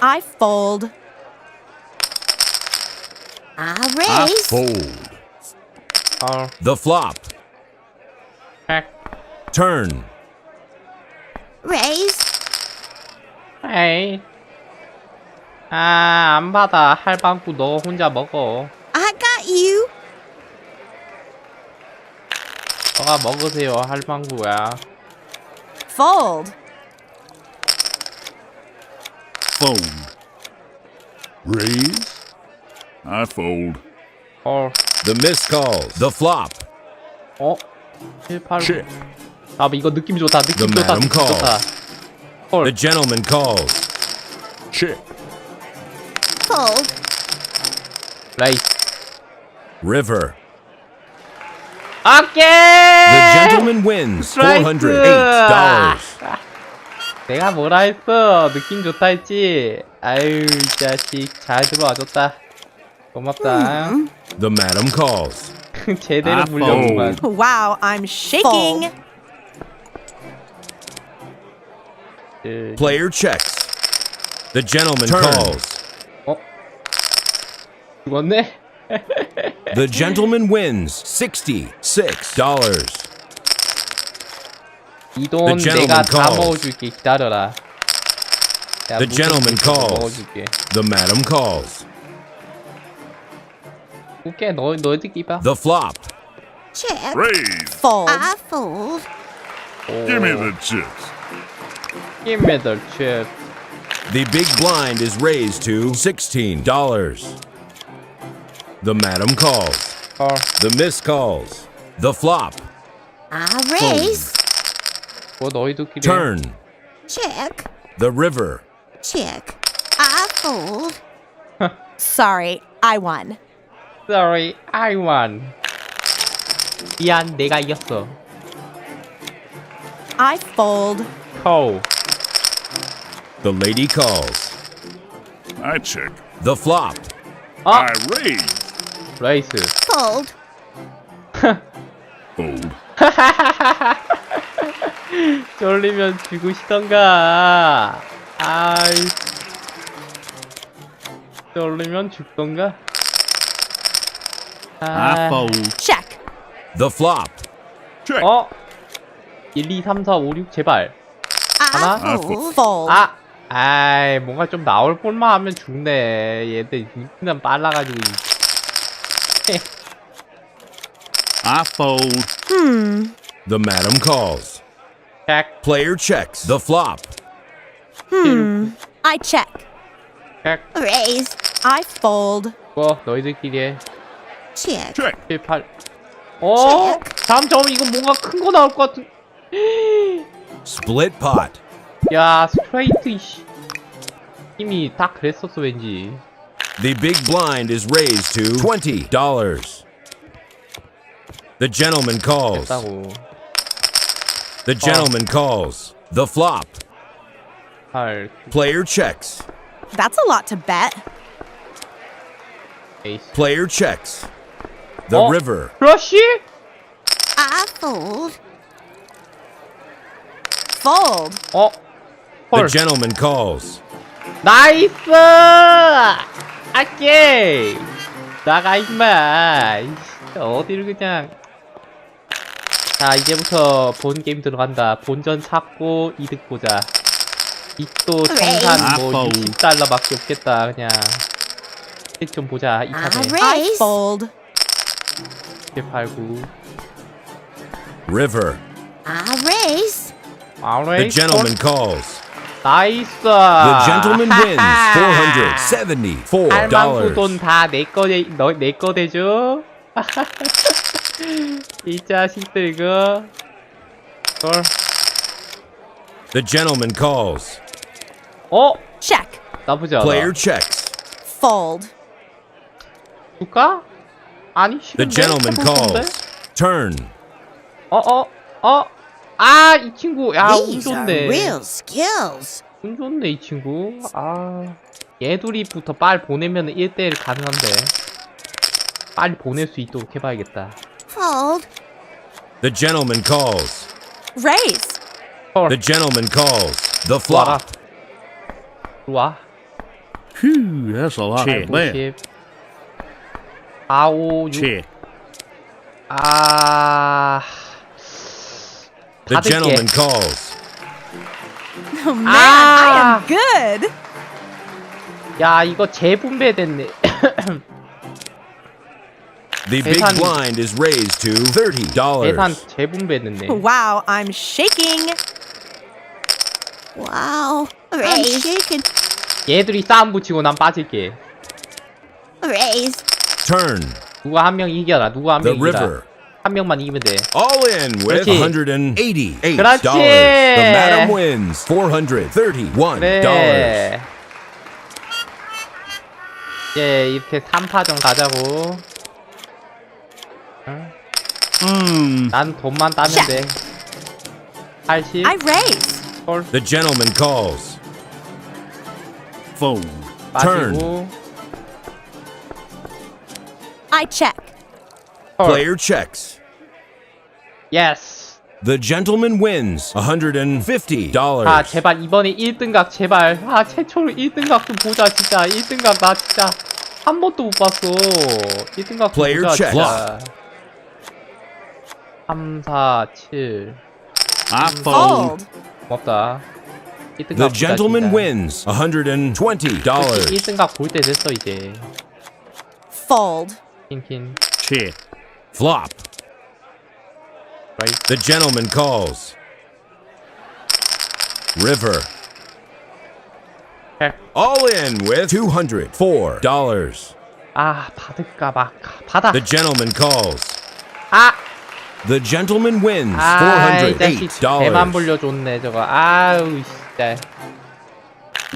I fold. I raise. Fold. The flop. 팩. Turn. Raise. 에이. 아, 안 받아. 할방구 너 혼자 먹어. I got you. 너가 먹으세요, 할방구야. Fold. Fold. Raise. I fold. The miss calls. The flop. 7, 8. Check. 아, 이거 느낌 좋다. 느낌 The 좋다. madam 느낌 좋다. The gentleman calls. Check. Fold. 라이스. River. 오케이! The gentleman wins $408. 내가 뭐라 했어? 느낌 좋다 했지? 아유, 이 자식. 잘 들어와줬다. 고맙다. The madam calls. 제대로 물려주만. Wow, I'm shaking. Player checks. The gentleman calls. 죽었네? The gentleman wins $66. 이 돈 The 내가 gentleman 다 calls. 먹어줄게. 기다려라. 내가 The gentleman 무슨 calls. 먹어줄게. The madam calls. 오케이, 너희들끼리 봐. The flop. Check. Raise. Fold. I fold. Give me the chips. Give me the chip. The big blind is raised to $16. The madam calls. The miss calls. The flop. I raise. 뭐 너희들끼리. Turn. Check. The river. Check. I fold. Sorry, I won. Sorry, I won. 미안, 내가 이겼어. I fold. Call. The lady calls. I check. The flop. I raise. 레이스. Fold. Fold. 쫄리면 죽으시던가. 아이. 쫄리면 죽던가. I fold. Check. The flop. Check. 1, 2, 3, 4, 5, 6 제발. I 하나? fold. Fold. 아이 뭔가 좀 나올 뻔만 하면 죽네. 얘들 그냥 빨라가지고. I fold. The madam calls. check, Player checks. The flop. I check. check. Raise. I fold. 뭐 너희들끼리 해. Check. Check. 7, 8. 다음 점 이거 뭔가 큰 거 나올 것 같은. Split pot. 야 스트레이트 이씨. 힘이 딱 그랬었어 왠지. The big blind is raised to $20. The gentleman calls. 됐다고. The gentleman calls. The flop. 8, Player checks. That's a lot to bet. 에이스. Player checks. The river. 러쉬? I fold. Fold. The 헐. gentleman calls. 나이스! 오케이. 나가 임마. 이씨, 어디를 그냥. 자 이제부터 본 게임 들어간다. 본전 찾고 이득 보자. 이또 청산 뭐 아파우. $60밖에 없겠다 그냥. 이득 좀 보자. I 2차에 I raise. fold. 7, 8, 9. River. I raise. The alright. gentleman calls. 나이스. The gentleman wins 할망구 $474. 돈 다 내 거 되죠? 이 자식들 이거. 걸. The gentleman calls. Check. 나쁘지 않아. Player checks. Fold. 줄까? 아니 The 싫은데? gentleman 해볼 건데? calls. Turn. 이 친구 야 운 These are 좋네. real skills. 운 좋네 이 친구. 얘 둘이부터 빨리 보내면 1대1 가능한데 빨리 보낼 수 있도록 해봐야겠다. Fold. The gentleman calls. Raise. The gentleman calls. The 와라. flop. 들어와. Phew, that's a lot Check. to bet. 50 4, 5, 6 Check. The 받을게. gentleman calls. Oh man, I am good. 야 이거 재분배됐네. The big 계산- blind is raised to 계산 $30. 재분배됐네. Wow, I'm shaking. Wow. Raise. Shaking. 얘들이 싸움 붙이고 난 빠질게. Raise. Turn. 누가 한 명 이겨라. 누가 한 The 명 이겨라. river. 한 명만 이기면 돼. All in with 그렇지. $188. 그렇지. The madam wins $431. 그래. 이제 이렇게 3파전 가자고. 난 돈만 따면 돼. 80. I raise. 헐. The gentleman calls. Fold. 빠지고. I check. 헐. Player checks. Yes. The gentleman wins $150. 아 제발 이번에 1등각 제발. 아 최초로 1등각 좀 보자 진짜. 1등각 나 진짜 한 번도 못 봤어. 1등각 좀 Player 보자 check. 진짜. 3, 4, 7 I fold. 고맙다. 1등각 The 보자 gentleman 진짜. wins $120. 1등각 볼 때 됐어 이제. Fold. 킹킹 Check. Flop. right. The gentleman calls. River. check. All in with $204. 아 받을까 막 받아. The gentleman calls. 아! The gentleman wins 아이 자식 배만 $408. 불려줬네 저거. 아우 진짜.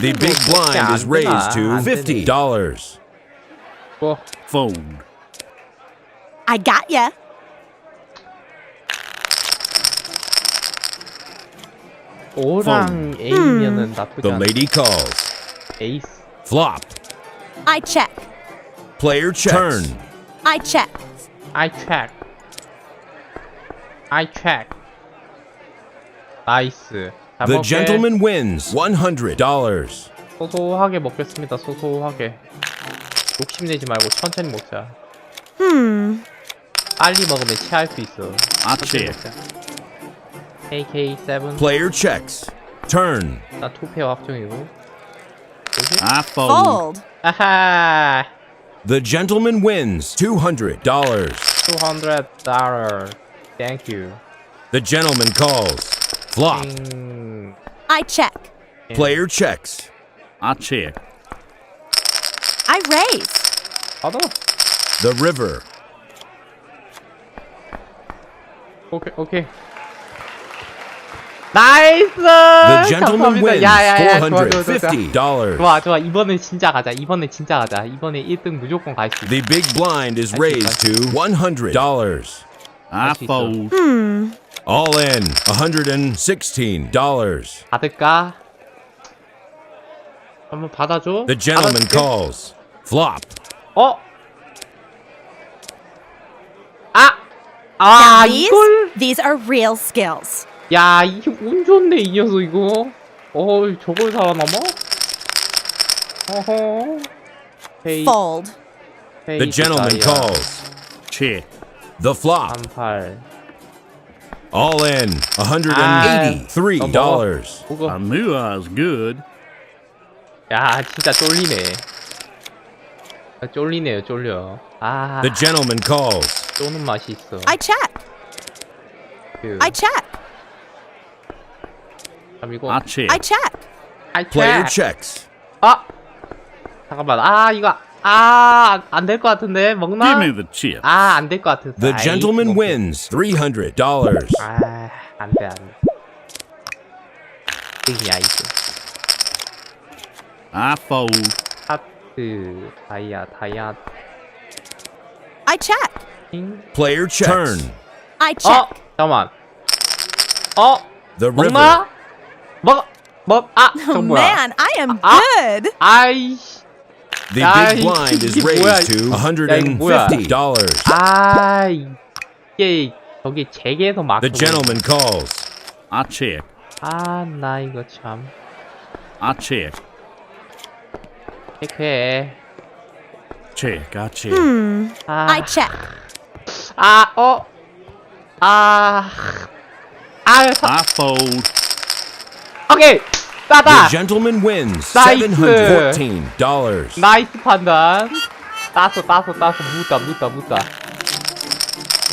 The big blind is raised to 안 되네. $50. 뭐 Fold. I got ya. O랑 A면은 나쁘지 The 않아. lady calls. 에이스. Flop. I check. Player checks. Turn. I check. I check. I check. 나이스. 잘 The 먹게. gentleman wins $100. 소소하게 먹겠습니다. 소소하게. 욕심내지 말고 천천히 먹자. 빨리 먹으면 체할 수 있어. I 천천히 check. 먹자. AK7. Player checks. Turn. 나 투페어 확정이고. 뭐지? I fold. Fold. 아하. The gentleman wins $200. $200. Thank you. The gentleman calls. Flop. I check. Player checks. I check. I raise. 받아. The river. 오케이 오케이. 나이스. The gentleman 감사합니다. wins 야야야. 좋아 좋아 좋아. $450. 좋아 좋아. 이번엔 진짜 가자. 이번에 진짜 가자. 이번에 1등 무조건 갈 수 있어. The big blind is raised to $100. I 수 있어. fold. All in $116. 받을까? 한번 받아줘. The gentleman 받아줄게. calls. Flop. 어? 아 이걸? These are real skills. 야 이게 운 좋네 이 녀석 이거. 저걸 살아남아? 어허. 헤이 Fold. The gentleman calls. Check. The flop. 38. All in $183. 그거. I knew I was good. 야 진짜 쫄리네. 쫄리네요 쫄려. 아 The gentleman calls. 쏘는 맛이 있어. I check. 그, I check. 이거 I check. I check. Player checks. 아 잠깐만 이거 안 될 것 같은데 먹나? Give me the chip. 안 될 것 같은데. The gentleman wins $300. 안돼. 이야 이거. I fold. 하트 다이아 I check. 킹. Player checks. Turn. I check. 잠깐만. The river. 먹나? 저 Oh 뭐야? man, I am Ah. good. 아이씨. The 야, big blind is 이게 뭐야, raised to 이거. 야, 이거 뭐야. $150. 이게 저기 제게에서 막. The gentleman calls. I check. 나 이거 참. I check. 체크해. Check. I check. I check. I fold. 오케이. The 따다. gentleman wins 나이스. $714. 나이스 판단. 따서 묻다.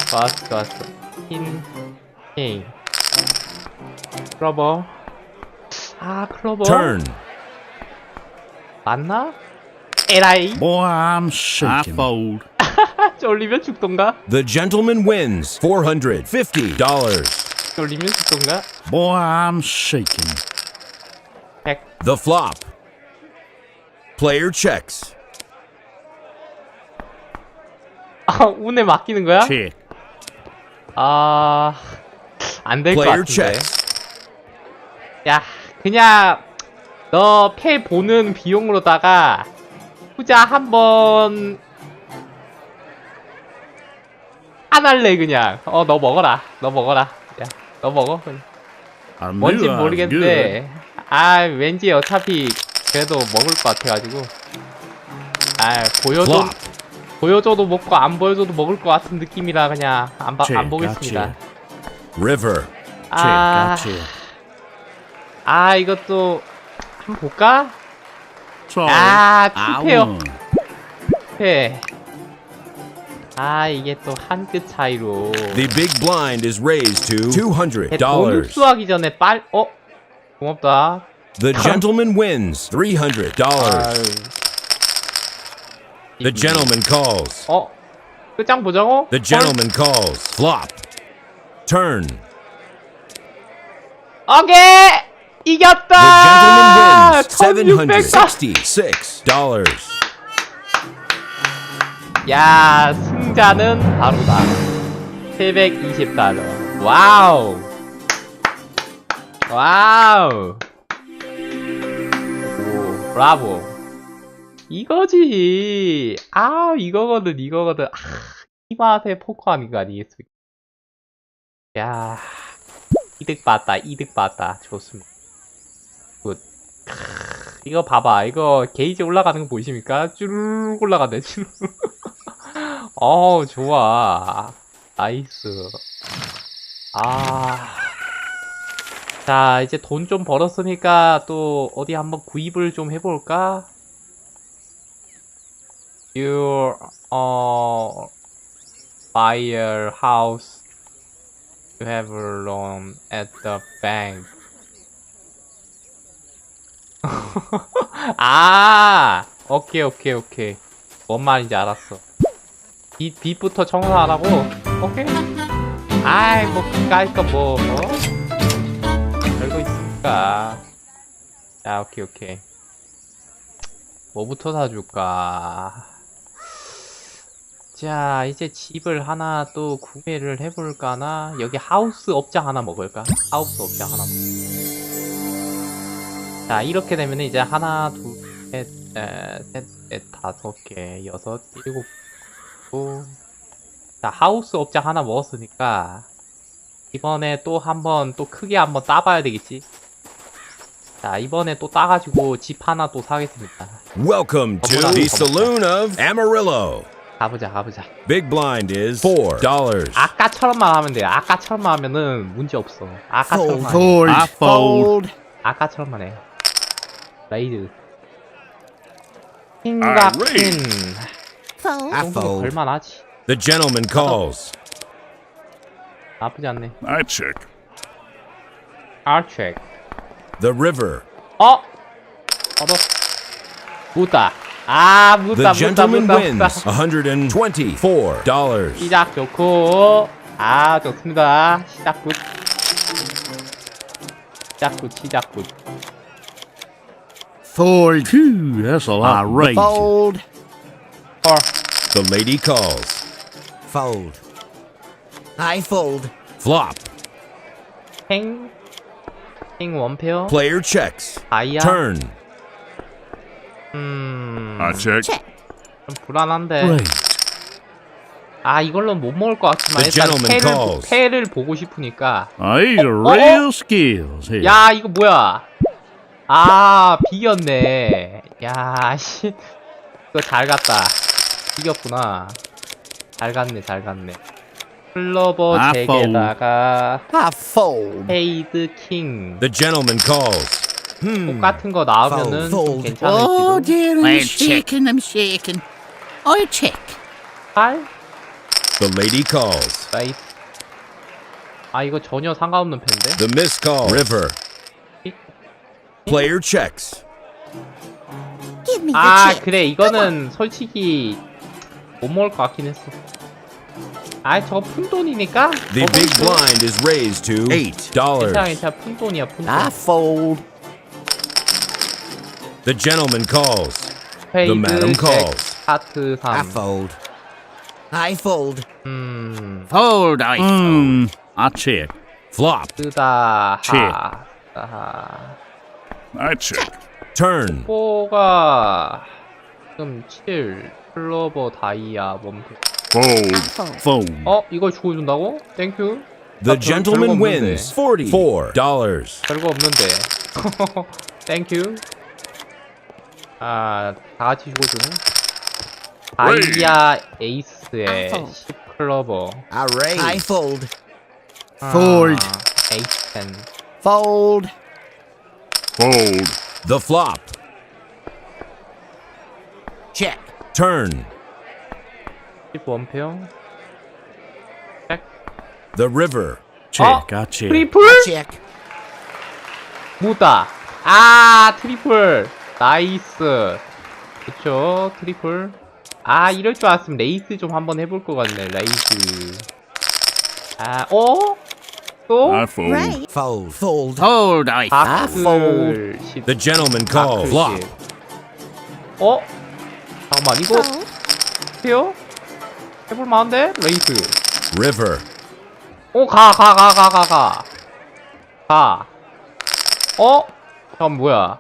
좋았어. 킹. 클로버. 클로버. Turn. 맞나? 에라이. Boy, I'm shaking. I fold. 쫄리면 죽던가? The gentleman wins $450. 쫄리면 죽던가? Boy, I'm shaking. 100. The flop. Player checks. 운에 맡기는 거야? Check. 안 될 것 Player 같은데. checks. 야, 그냥 너 패 보는 비용으로다가 후자 한번 안 할래 그냥. 너 먹어라. 야, 너 너 먹어. I knew 뭔진 I was 모르겠는데 아 왠지 어차피 그래도 먹을 것 같아가지고 아 보여줘도 먹고 안 보여줘도 먹을 것 같은 느낌이라 그냥 안 보겠습니다. River. 아 이것도 한번 볼까? Sorry. 아 I 투페어 won. 투페 아 이게 또 한 끗 차이로 The big blind is raised to 돈 $200. 흡수하기 전에 고맙다. The gentleman wins $300. The gentleman calls. 끝장 보자고? The gentleman calls. Flop. Turn. 오케이! 이겼다! The gentleman wins 1600. $766. 야, 승자는 바로다. $720. 와우! 와우! 오, 브라보. 이거지! 이거거든. 이 맛에 포커하는 거 아니겠습니까? 야, 이득 봤다. 좋습니다. 굿. 이거 봐봐. 이거 게이지 올라가는 거 보이십니까? 쭈르륵 올라가네, 쭈르륵. 좋아. 나이스. 자, 이제 돈 좀 벌었으니까 또 어디 한번 구입을 좀 해볼까? You, buy a house. You have a loan at the bank. 오케이. 뭔 말인지 알았어. 빚부터 청소하라고? 오케이. 뭐, 그까이 거 뭐, 별거 있으니까. 자, 오케이. 뭐부터 사줄까? 자, 이제 집을 하나 또 구매를 해볼까나? 여기 하우스 업장 하나 먹을까? 하우스 업장 하나 먹을까? 자, 이렇게 되면 이제 하나, 둘, 셋, 넷, 다섯 개, 여섯, 일곱, 자, 하우스 업장 하나 먹었으니까 이번에 또 한번 또 크게 한번 따봐야 되겠지? 자, 이번에 또 따가지고 집 하나 또 사겠습니다. Welcome to the saloon of Amarillo. 가보자. Big blind is $4. 아까처럼만 하면 돼요. 아까처럼만 하면은 문제 없어. 아까처럼만 해. Fold. I fold. 아까처럼만 해. 레이드. I 킹각퀸. I 정도 fold. 걸만하지. The gentleman calls. 나쁘지 않네. I check. 알체크. The river. 묻다. The gentleman wins $124. 시작 좋고. 좋습니다. 시작 굿. Fold. Phew, that's a lot. Outrageous. Fold. The lady calls. Fold. I fold. Flop. 행 원페어. Player checks. 다이아. Turn. I check. 좀 불안한데. Raise. 이걸로 못 먹을 것 같지만 The 일단 gentleman calls. 패를 보고 싶으니까. These are real skills here. 야, 이거 뭐야? 비겼네. 야, 씨. 이거 잘 갔다. 이겼구나. 잘 갔네. 클로버 I 3개다가 I fold. 페이드 킹. The gentleman calls. 똑같은 거 나오면은 좀 fold. 괜찮을지도. dear, Well, I'm shaking. I check. 8? The lady calls. 나이스. 이거 전혀 상관없는 펜데? The miss call. River. Player checks. Give me the chip. 그래. 이거는 솔직히 못 먹을 것 같긴 했어. 저거 푼돈이니까? The big blind is raised to $8. 괜찮아. 푼돈이야, 푼돈. I fold. The gentleman calls. 페이드, The madam 잭, calls. 하트 I 3. fold. I fold. Fold. I fold. I check. Flop. 쓰다, 칠. I check. Turn. 4가 지금 7, 클로버, 다이아, 원페. Fold. Fold. 이걸 주워준다고? 땡큐. The 별거 gentleman 없는데. wins $44. 별거 없는데. 땡큐. 아, 다 같이 죽어주네. 다이아 에이스의 아이고. 10클로버. I raise. I fold. Fold. 에이스 10. Fold. Fold. The flop. Check. Turn. 11페어. 책. The river. Check, I check. 트리플? Check. 무다. 아, 트리플. 나이스. 그쵸, 트리플. 아, 이럴 줄 알았으면 레이스 좀 한번 해볼 것 같네, 레이스. 아, 또? I fold. Fold. Fold. Fold, I 바클 10. The gentleman calls. Flop. 잠깐만, 이거 해요? 해볼 만한데? 레이스. River. 가. 잠깐, 뭐야.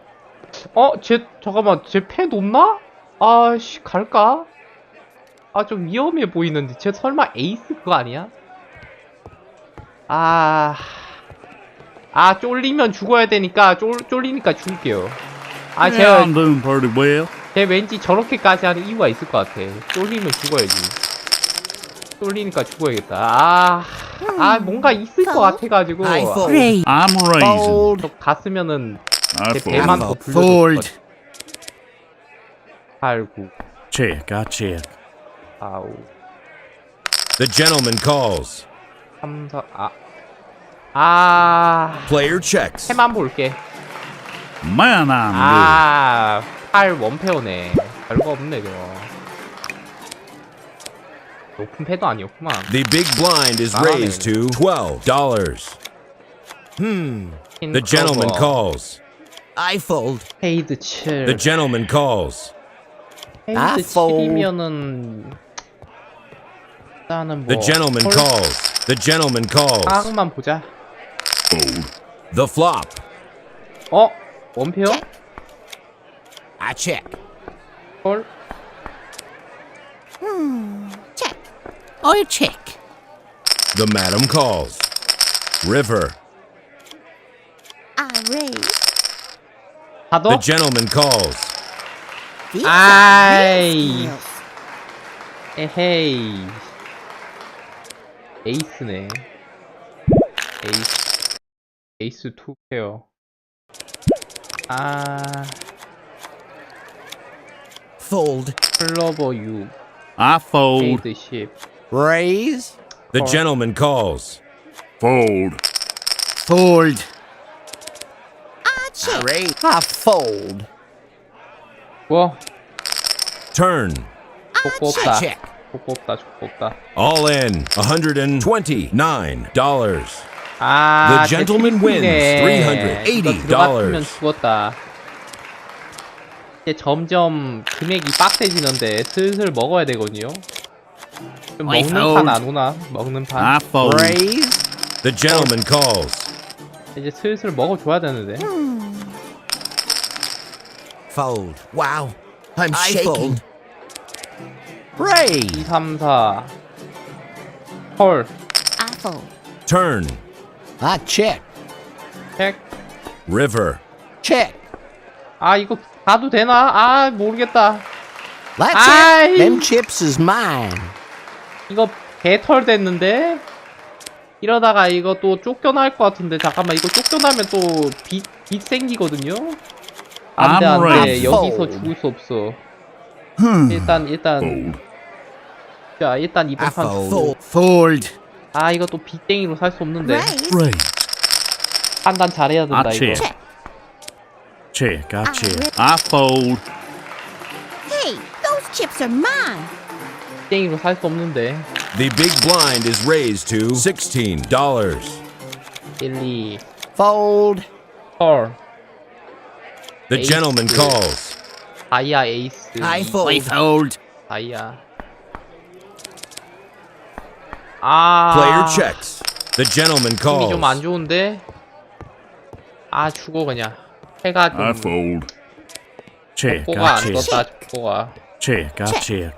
잠깐만, 쟤 패 높나? 아씨, 갈까? 아, 좀 위험해 보이는데. 쟤 설마 에이스 그거 아니야? 쫄리면 죽어야 되니까, 쫄리니까 죽을게요. Yeah, I'm doing pretty well. 쟤 왠지 저렇게까지 하는 이유가 있을 것 같아. 쫄리면 죽어야지. 쫄리니까 죽어야겠다. 뭔가 있을 것 같아가지고. I fold. Raise. I'm raising. Fold. 저 갔으면은 I 제 fold. 배만 더 불러줬을 것 Fold. 같아. 8, 9, Check, I check. 4, 5, The gentleman calls. 3, 4, Player checks. 해만 볼게. Man, I'm 8 원페어네. 별거 없네, 저거. 높은 패도 아니었구만. The big blind is raised to $12. The gentleman calls. I fold. 페이드 7. The gentleman calls. 페이드 fold. 7이면은 일단은 뭐 The gentleman calls. The gentleman calls. 상황만 보자. Fold. The flop. 원페어? I check. 헐? Check. I check. The madam calls. River. I raise. 하도? The gentleman calls. These 아이. are 에헤이. 에이스네. 에이스 2 페어. Fold. 클로버 6. I fold. 페이드 10. Raise. The gentleman calls. Fold. Fold. I check. Raise. I fold. 뭐? Turn. 족보 I 없다. check. 족보 없다. 족보 없다. All in $129. 아, The gentleman wins $380. 들어갔으면 죽었다. 이제 점점 금액이 빡세지는데 슬슬 먹어야 되거든요. 좀 I 먹는 fold. 판 안 오나? 먹는 판. I fold. Raise. The gentleman calls. 이제 슬슬 먹어줘야 되는데. Fold. Wow. I'm I shaking. fold. Raise. 2, 3, 4. 헐. I fold. Turn. I check. 책. River. Check. 이거 가도 되나? 모르겠다. That's Aye. it. Them chips is mine. 이거 개털 됐는데? 이러다가 이거 또 쫓겨날 것 같은데. 잠깐만, 이거 쫓겨나면 또 빚 생기거든요? 안 돼, 안 돼. I'm 여기서 fold. 죽을 수 없어. 일단. Fold. 자, 일단 I 이번 판 fold. Fold. 이거 또 빚땡이로 살 수 없는데. Raise. Raise. 판단 잘해야 된다, I 이거. check. Check, I check. I fold. Hey, those chips are mine. 빚땡이로 살 수 없는데. The big blind is raised to $16. 1, 2, Fold. 헐. The Ace. gentleman calls. 다이아 에이스. I I fold. fold. 다이아. Player checks. The gentleman 힘이 좀 안 calls. 좋은데. 죽어 그냥. 해가 좀 I fold. Check, 족보가 I 안 check. 떴다. 족보가. Check, I check.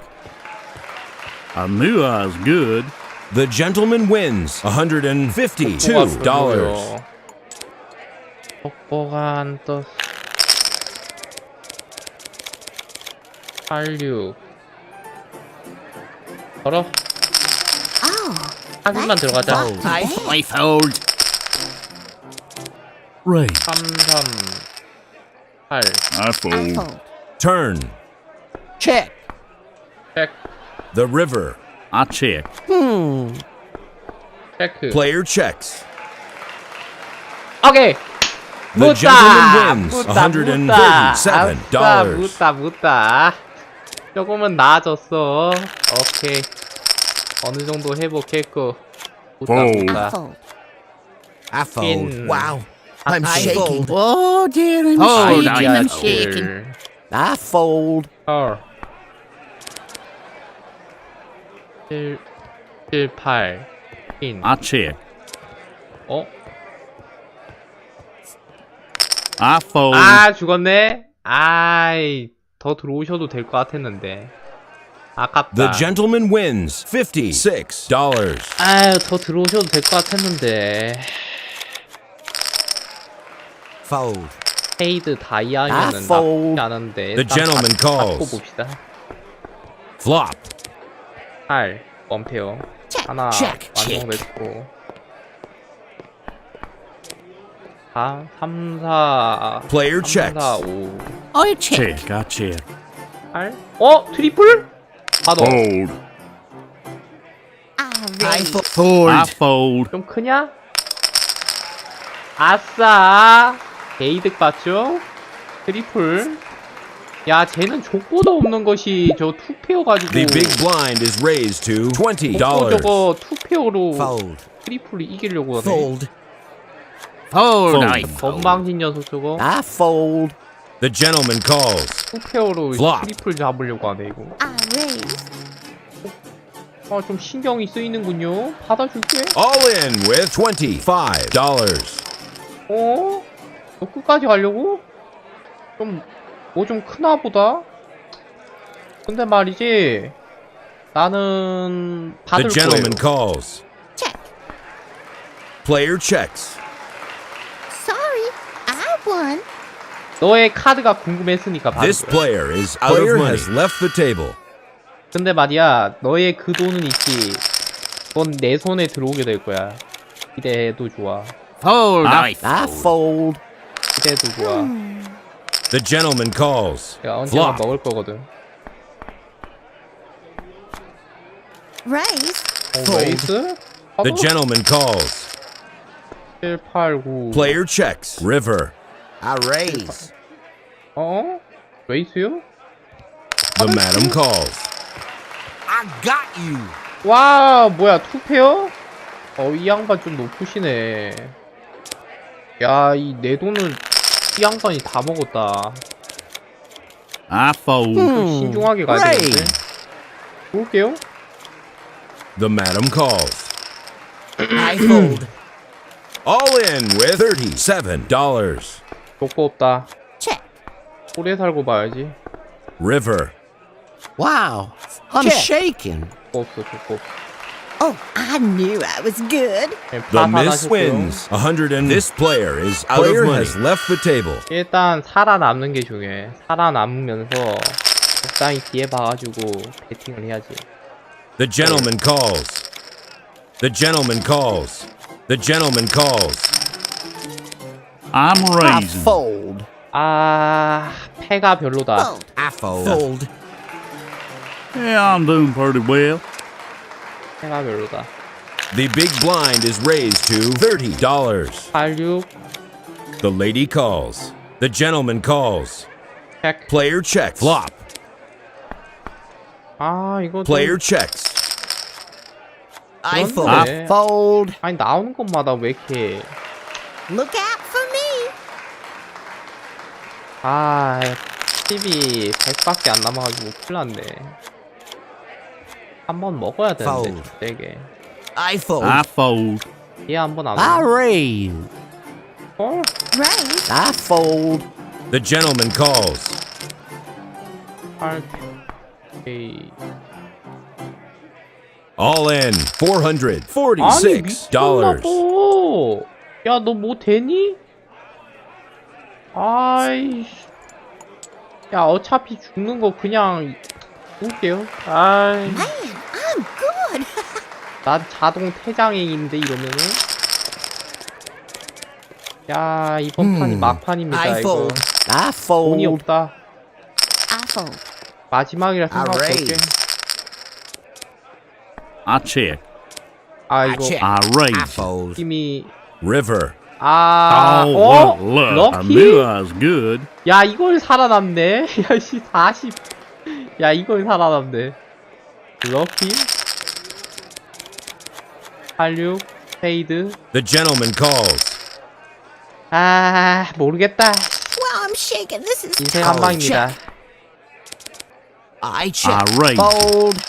I knew I was good. The gentleman wins $152. 속보가 안 떴어. 86. 걸어. Oh, 사진만 들어가자. I fold. Raise. 338. I I fold. fold. Turn. check. 체크. The river. I check. 체크. Player checks. 오케이. The 묻다. gentleman wins 묻다. $137. 묻다. 조금은 나아졌어. 오케이. 어느 정도 회복했고. Fold. 묻다. I fold. I fold. In. Wow. I'm I shaking. Oh dear, I'm Fold. shaking. I'm 아이디어들. shaking. I fold. 7, 7, 8. 인. I check. 어? I fold. 아, 죽었네? 아이, 더 들어오셔도 될 것 같았는데. 아깝다. The gentleman wins $56. 아유, 더 들어오셔도 될 것 같았는데. Fold. 페이드 다이아면은 I fold. 나쁘지 않은데. The gentleman calls. 받고 봅시다. Flop. 8, 원페어. 하나 check, 완성됐고. 4, 3, 4. Player 3, checks. 4, 5. I check. Check. I check. 8. 어? 트리플? 받아. Fold. I I raise. fold. I fold. 좀 크냐? 아싸! 개이득 봤죠? 트리플. 야, 쟤는 족보도 없는 것이 저 투페어 가지고. The big blind is raised to 족보 $20. 저거 투페어로 Fold. 트리플을 이기려고 하네. Fold. Fold. I 건방진 녀석 저거. I fold. The gentleman calls. 투페어로 Flop. 트리플 잡으려고 하네 이거. I raise. 아, 좀 신경이 쓰이는군요. 받아줄게. All in with $25. 어? 너 끝까지 가려고? 좀, 뭐 좀 크나 보다? 근데 말이지, 나는 받을 The gentleman 거예요. calls. Check. Player checks. Sorry, I won. 너의 카드가 궁금했으니까 받을 This 거야. player is out of money. Has left the table. 근데 말이야, 너의 그 돈은 있지. 그건 내 손에 들어오게 될 거야. 기대해도 좋아. fold. I I fold. 기대해도 좋아. The gentleman calls. 내가 언젠가 Flop. 먹을 거거든. Raise. 레이스? The gentleman calls. 7, 8, 9. Player checks. River. I raise. 어? 레이스요? The madam calls. I got you. 와, 뭐야, 투페어? 이 양반 좀 높으시네. 야, 이 내 돈을 이 양반이 다 먹었다. I fold. 좀 신중하게 가야 되는데. Raise. 볼게요. The madam calls. I fold. All in with $37. 좋고 없다. Check. 오래 살고 봐야지. River. Wow. I'm Check. shaking. 좋고 없어, 좋고 없어. Oh, I knew I was good. The miss wins 100. This player is out of money. Has left the table. 일단 살아남는 게 중요해. 살아남으면서 적당히 기회 봐가지고 배팅을 해야지. The gentleman calls. The gentleman calls. The gentleman calls. I'm I raising. fold. 아, 패가 별로다. Fold. I fold. Yeah, I'm doing pretty well. 패가 별로다. The big blind is raised to $30. 86, The lady calls. The gentleman calls. 체크. Player checks. Flop. 아, 이거 좀... Player checks. I 그런데- fold. I fold. 아니, 나오는 것마다 왜 이렇게... Look out for me. 아, TV 100밖에 안 남아가지고 큰일 났네. 한 번 먹어야 되는데, Fold. 되게. I fold. I fold. 얘 한 번 안 I 먹어. raise. 어? Raise. I fold. The gentleman calls. 8, K. All in 아니 $446. 미쳤나봐. 야 너 뭐 되니? 아이씨. 야 어차피 죽는 거 그냥 볼게요. 아이. Man, I'm good. 난 자동 퇴장행인데 이러면은. 야 이번 판이 막판입니다. I 이거 fold. I 돈이 fold. 없다. I fold. 마지막이라 생각할게. raise. I check. 아 I 이거 check. I I raise. fold. 팀이 River. Oh, 어? look. I 럭키? knew I was good. 야 이걸 살아남네. 야씨 40. 야 이걸 살아남네. 럭키 86 페이드. The gentleman calls. 아 모르겠다. Well, I'm shaking. This is 인생 한 방입니다. I check. I raise. Fold.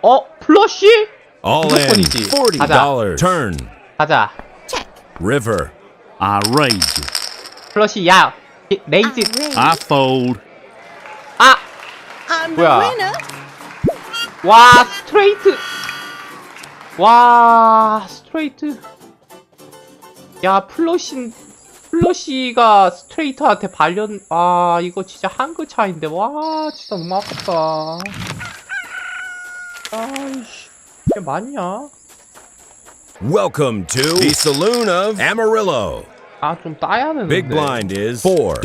어? 플러시? All in 무조건이지. $40. Turn. 가자. check. River. I raise. 플러시 야 레이즈. I fold. 아! I'm the 뭐야? winner. 와 스트레이트. 와 스트레이트. 야 플러시가 스트레이트한테 발련. 아 이거 진짜 한끗 차인데. 와 진짜 너무 아깝다. 아이씨 이게 맞냐? Welcome to the Saloon of Amarillo. 아 좀 따야 하는데. Big blind is $4.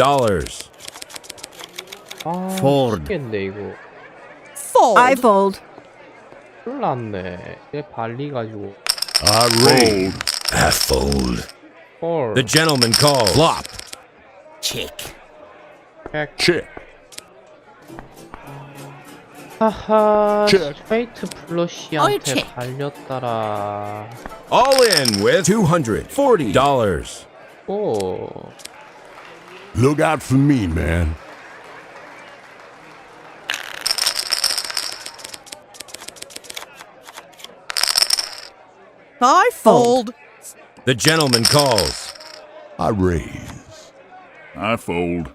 아 Fold. 미치겠네 이거. Fold. I fold. 큰일 났네. 얘 발리가지고. I raise. I fold. 헐. The gentleman calls. Flop. Check. Check. 하하 check. 스트레이트 플러시한테 check. 발렸더라. All in with $240. 오. Look out for me, man. I fold. The gentleman calls. I raise. I fold.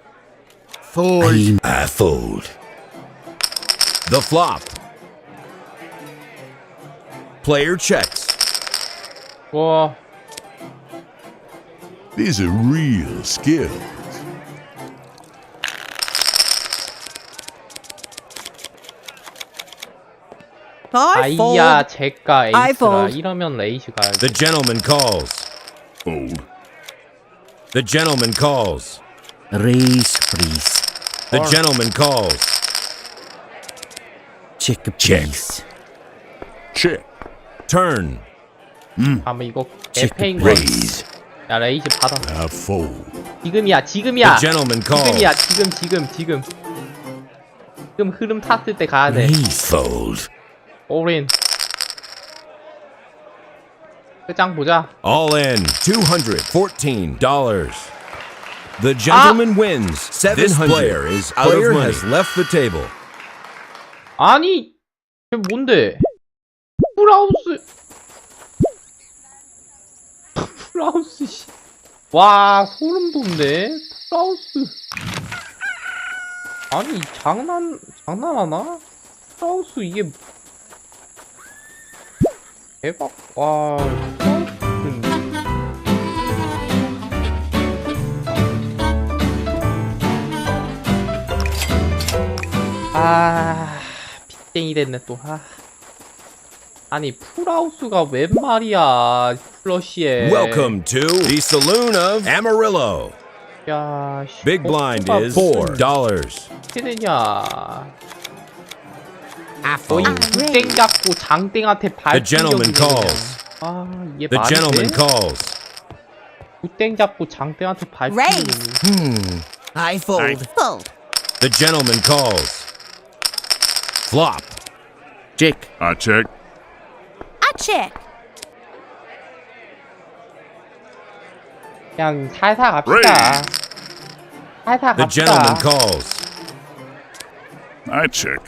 Fold. I fold. The flop. Player checks. 와. These are real skills. I fold. 아이야 제가 I 에이스라. fold. 이러면 레이즈 가야지. The gentleman calls. Fold. The gentleman calls. Raise, please. The gentleman calls. Check, please. Check. Turn. 아마 이거 check, 에페인 거. Raise. 야 레이즈 받아. I fold. 지금이야 지금이야. The gentleman calls. 지금이야 지금. 지금 흐름 탔을 때 가야 돼. Fold. 올인. 끝장 보자. All in $214. The gentleman wins $700. This player is out of money. Has left the table. 아니 이게 뭔데? 풀하우스. 풀하우스 씨. 와 소름 돋네. 풀하우스. 아니 장난하나? 풀하우스 이게 대박. 와 풀하우스. 아 빅땡이 됐네 또. 아니 풀하우스가 웬 말이야 플러시에. Welcome to the Saloon of Amarillo. 야 씨, Big blind 버프가 is $4. 어떻게 되냐. I 거의 fold. 굿땡 잡고 장땡한테 The gentleman 발길력이네 그냥. calls. 아 이게 The 말이 gentleman 돼? calls. 굿땡 잡고 장땡한테 발길력이네. I fold. Fold. The gentleman calls. Flop. Check. I check. I check. 그냥 살살 갑시다. 살살 The gentleman 갑시다. calls. I check.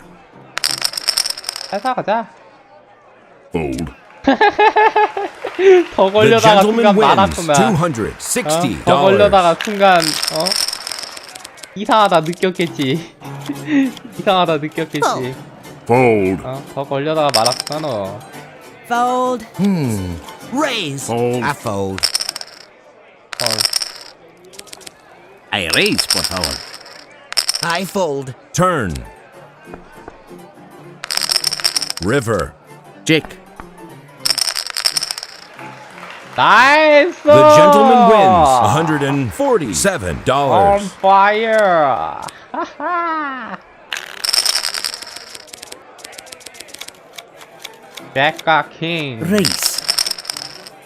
살살 가자. Fold. 더 The 걸려다가 gentleman 순간 wins 말았구만. $260. 더 걸려다가 순간 이상하다 느꼈겠지. 이상하다 느꼈겠지. Fold. 더 걸려다가 말았구나 너. Fold. Raise. Fold. I fold. 헐. I raise, por favor. I fold. Turn. River. Check. 나이스! The gentleman wins $147. On fire! 하하! 백과 킹. Raise.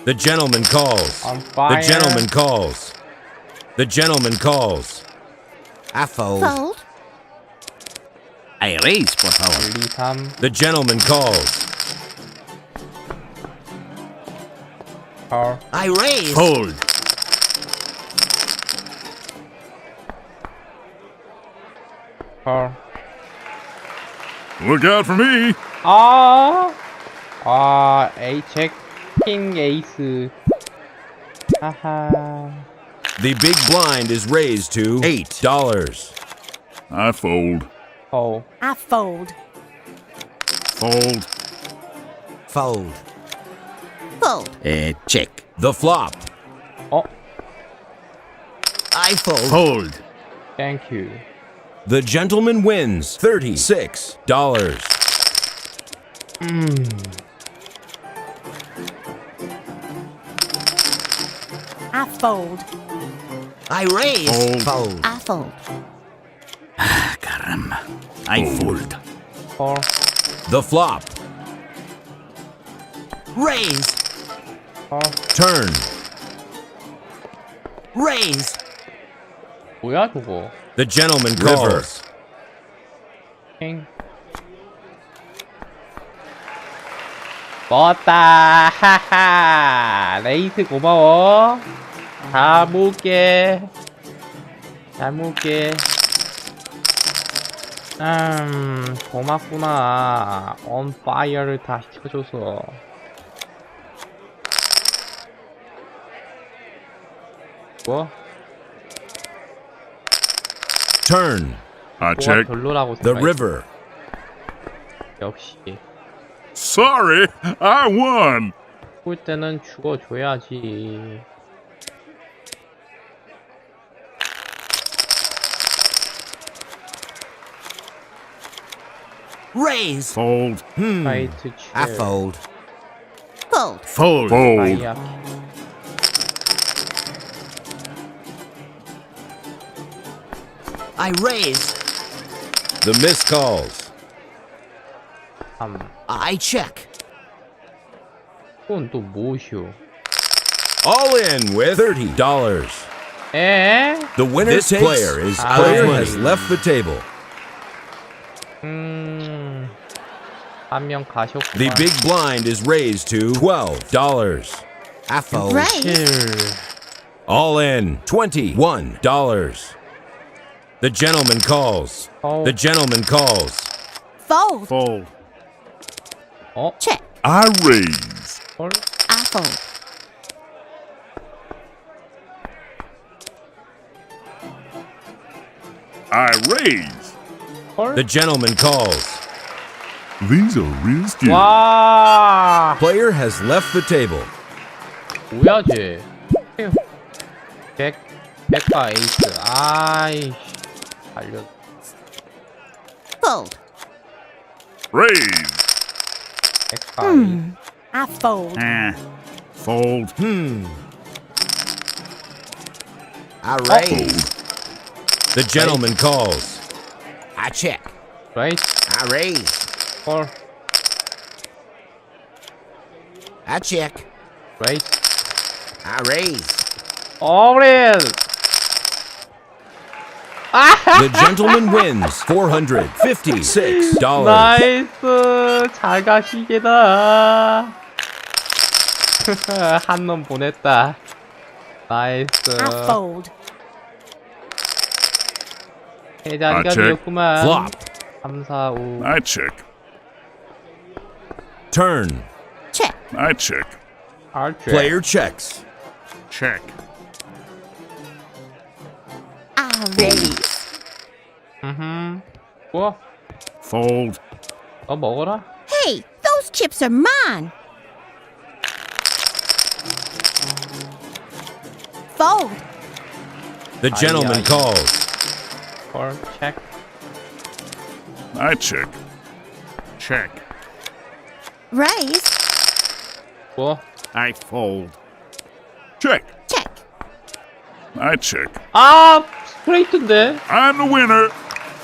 The gentleman calls. On fire. The gentleman calls. The gentleman calls. I fold. Fold. I raise, por favor. 1, 2, 3. The gentleman calls. 헐. I raise. Fold. 헐. Look out for me. 에이체 킹 에이스. 하하. The big blind is raised to $8. I fold. 어. I fold. Fold. Fold. Fold. Check. The flop. 어. I fold. Fold. 땡큐. The gentleman wins $36. I fold. I raise. Fold. Fold. I fold. Caramba. I fold. 헐. The flop. Raise. 헐. Turn. Raise. 뭐야 저거? The gentleman calls. 킹. 먹었다. 하하. 레이스 고마워. 다 모을게. 잘 모을게. 고맙구나. On fire를 다 시켜줘서. 뭐? Turn. I 뭐가 check. 별로라고 The 생각해. river. 역시. Sorry, I won. 볼 때는 죽어줘야지. Raise. Fold. 화이트 I 칠. fold. Fold. Fold. Fold. 아이야. I raise. The miss calls. 3. I check. 그건 또 무엇이오? All in with $30. 에? The winner This takes. player is Player out of has money. left the table. 한 명 가셨구만. The big blind is raised to $12. I fold. Raise. All in $21. The gentleman calls. Oh. The gentleman calls. Fold. Fold. 어? Check. I raise. 헐? I fold. I raise. 헐? The gentleman calls. These are real skills. 와! Player has left the table. 뭐야 쟤? 백과 에이스. 아이씨. 알려. Fold. Raise. 백과 에이스. I fold. Fold. I raise. The gentleman calls. I check. 라이트. I raise. 헐. I check. 라이트. I raise. 어브린! The gentleman wins $456. 나이스! 잘 가시게다. 한 놈 보냈다. 나이스. I fold. 해자리감이었구만. Flop. 3, 4, 5. I check. Turn. Check. I check. 알트. Player checks. Check. I raise. 뭐? Fold. 너 먹어라. Hey, those chips are mine. Fold. The gentleman 아이. calls. 걸 체크. I check. Check. Raise. 뭐? I fold. Check. Check. I check. 아 스트레이트인데. I'm the winner.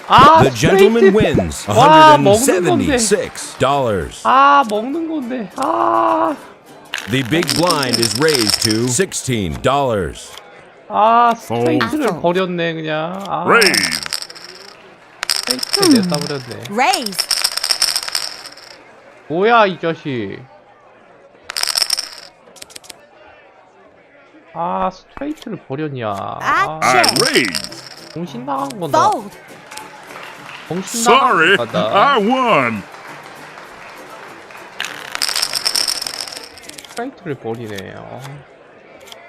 아 The gentleman 스트레이트. wins 와 먹는 건데. $176. 아 먹는 건데. 아. The big blind is raised to $16. 아 스트레이트를 Fold. 버렸네 그냥. 아, Raise. 스트레이트 냈다 버렸네. Raise. 뭐야 이 자식. 아 스트레이트를 버렸냐. 아, I Check. raise. 정신 나간 건다. Fold. 정신 나간 Sorry, 건다. I won. 스트레이트를 버리네.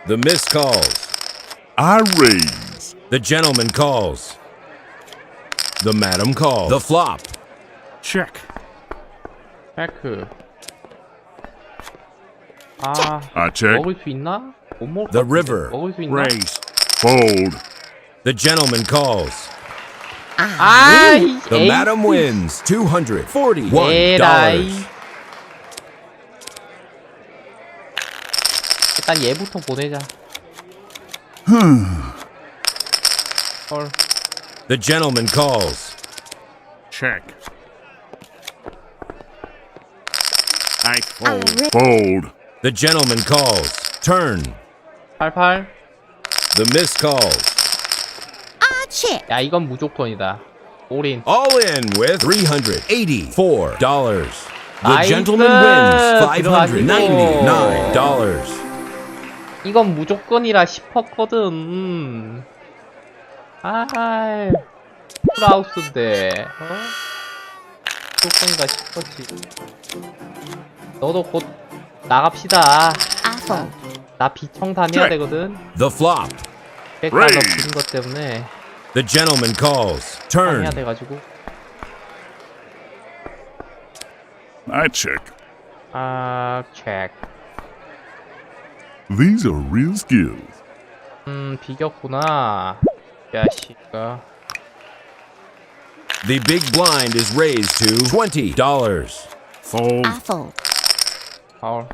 The miss calls. I raise. The gentleman calls. The madam calls. The flop. Check. 체크. 아 I check. 먹을 수 있나? 못 먹을 The 것 같은데. river. 먹을 수 있나? Raise. Fold. The gentleman calls. 아이 The madam wins $241. 에라이. 일단 얘부터 보내자. 헐. The gentleman calls. Check. I fold. Fold. The gentleman calls. Turn. 88. The miss calls. Check. 야 이건 무조건이다. 올인. All in with $384. The 나이스. gentleman wins 들어가시고. $599. 이건 무조건이라 싶었거든. 아이 풀하우스인데 무조건이라 싶었지. 너도 곧 나갑시다. I fold. 나 비청산 해야 되거든. The flop. 백달러 Raise. 부린 것 때문에 The gentleman calls. 해야 Turn. 돼가지고. I check. 아 체크. These are real skills. 비겼구나. 야씨가. The big blind is raised to $20. Fold. I fold. 파울.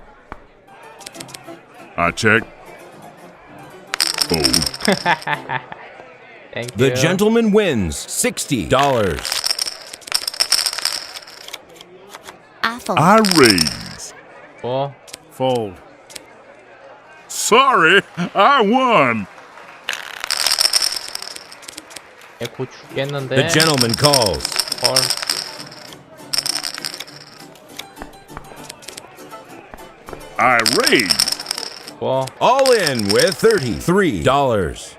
I check. Fold. 땡큐. The gentleman wins $60. I fold. I raise. 뭐? Fold. Sorry, I won. 곧 죽겠는데. The gentleman calls. 헐. I raise. 뭐? All in with $33.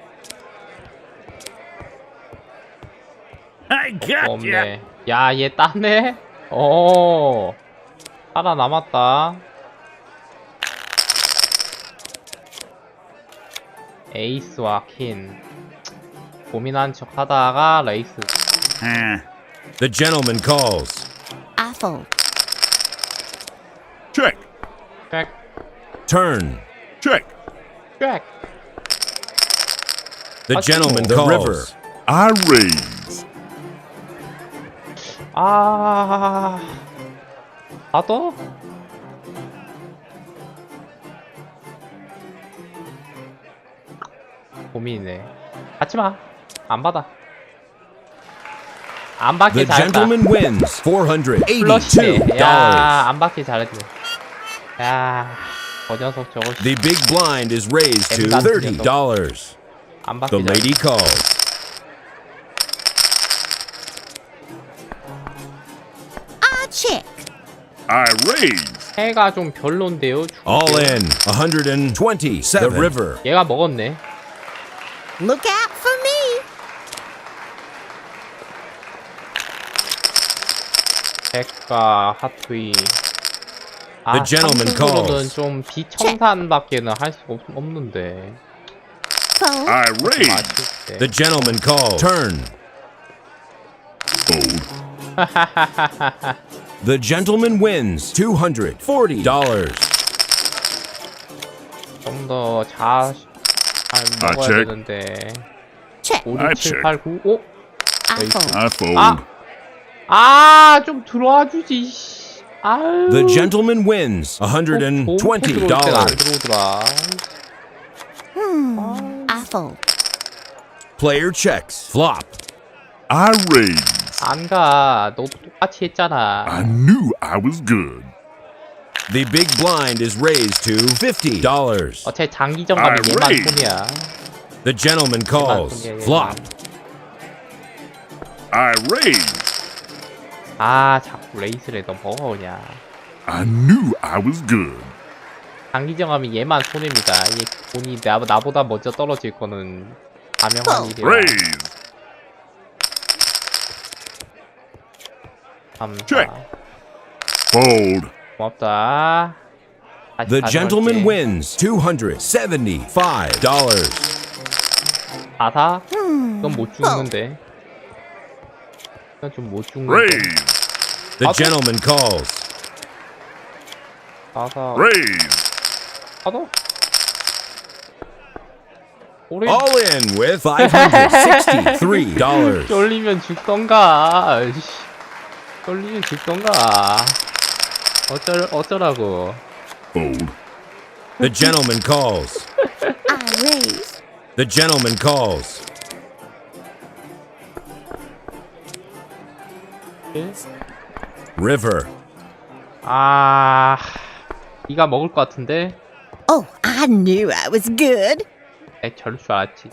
I got ya. 없네. 야, 얘 땄네? 어. 살아남았다. 에이스와 퀸. 고민한 척 하다가 레이스. The gentleman calls. I fold. Check. 백, Turn. Check. 백. The Ah, gentleman the calls. river. I raise. 아. 받아? 고민이네. 받지 마. 안 받아. 안 받기 The 잘했다. gentleman wins 플러시네. $482. 야, 안 받기 잘했네. 야, 저 녀석 저거 The big blind is raised to $30. 안 The 받기 lady 잘했네. calls. I check. I raise. 해가 좀 별론데요. All 줄게요. in $127. The river. 얘가 먹었네. Look out for me. 백과 하트이. The gentleman 한국으로는 calls. 좀 비청산밖에는 할 수가 없는데. Fold. I raise. 맛있대. The gentleman calls. Turn. Fold. The gentleman wins $240. 좀 더 먹어야 check. 되는데. Check. 5, I 6, 7, check. 8, 9, 5. I fold. I fold. 좀 들어와 주지. 씨. 아유. The gentleman wins 안 $120. 들어오더라. I fold. Player checks. Flop. I raise. 안 가. 너도 똑같이 했잖아. I knew I was good. The big blind is raised to $50. 어차피 장기전 가면 얘만 raise. 손이야. The gentleman calls. 손이야, 얘만. Flop. I raise. 자꾸 레이스를 너 뭐가 오냐. I knew I was good. 장기전 가면 얘만 손해입니다. 얘 돈이 나보다 먼저 떨어질 거는 가명한 일이야. Raise. Check. Fold. 고맙다. 다시 The 가져갈게. gentleman wins $275. 아사? 이건 못 죽는데. 이건 좀 못 죽는데. Raise. The gentleman calls. 아사. Raise. 하도? 오래 All in with $563. 쫄리면 죽던가. 쫄리면 죽던가. 어쩌라고. Fold. The gentleman calls. I raise. The gentleman calls. River. 네가 먹을 것 같은데? Oh, I knew I was good. 저럴 줄 알았지.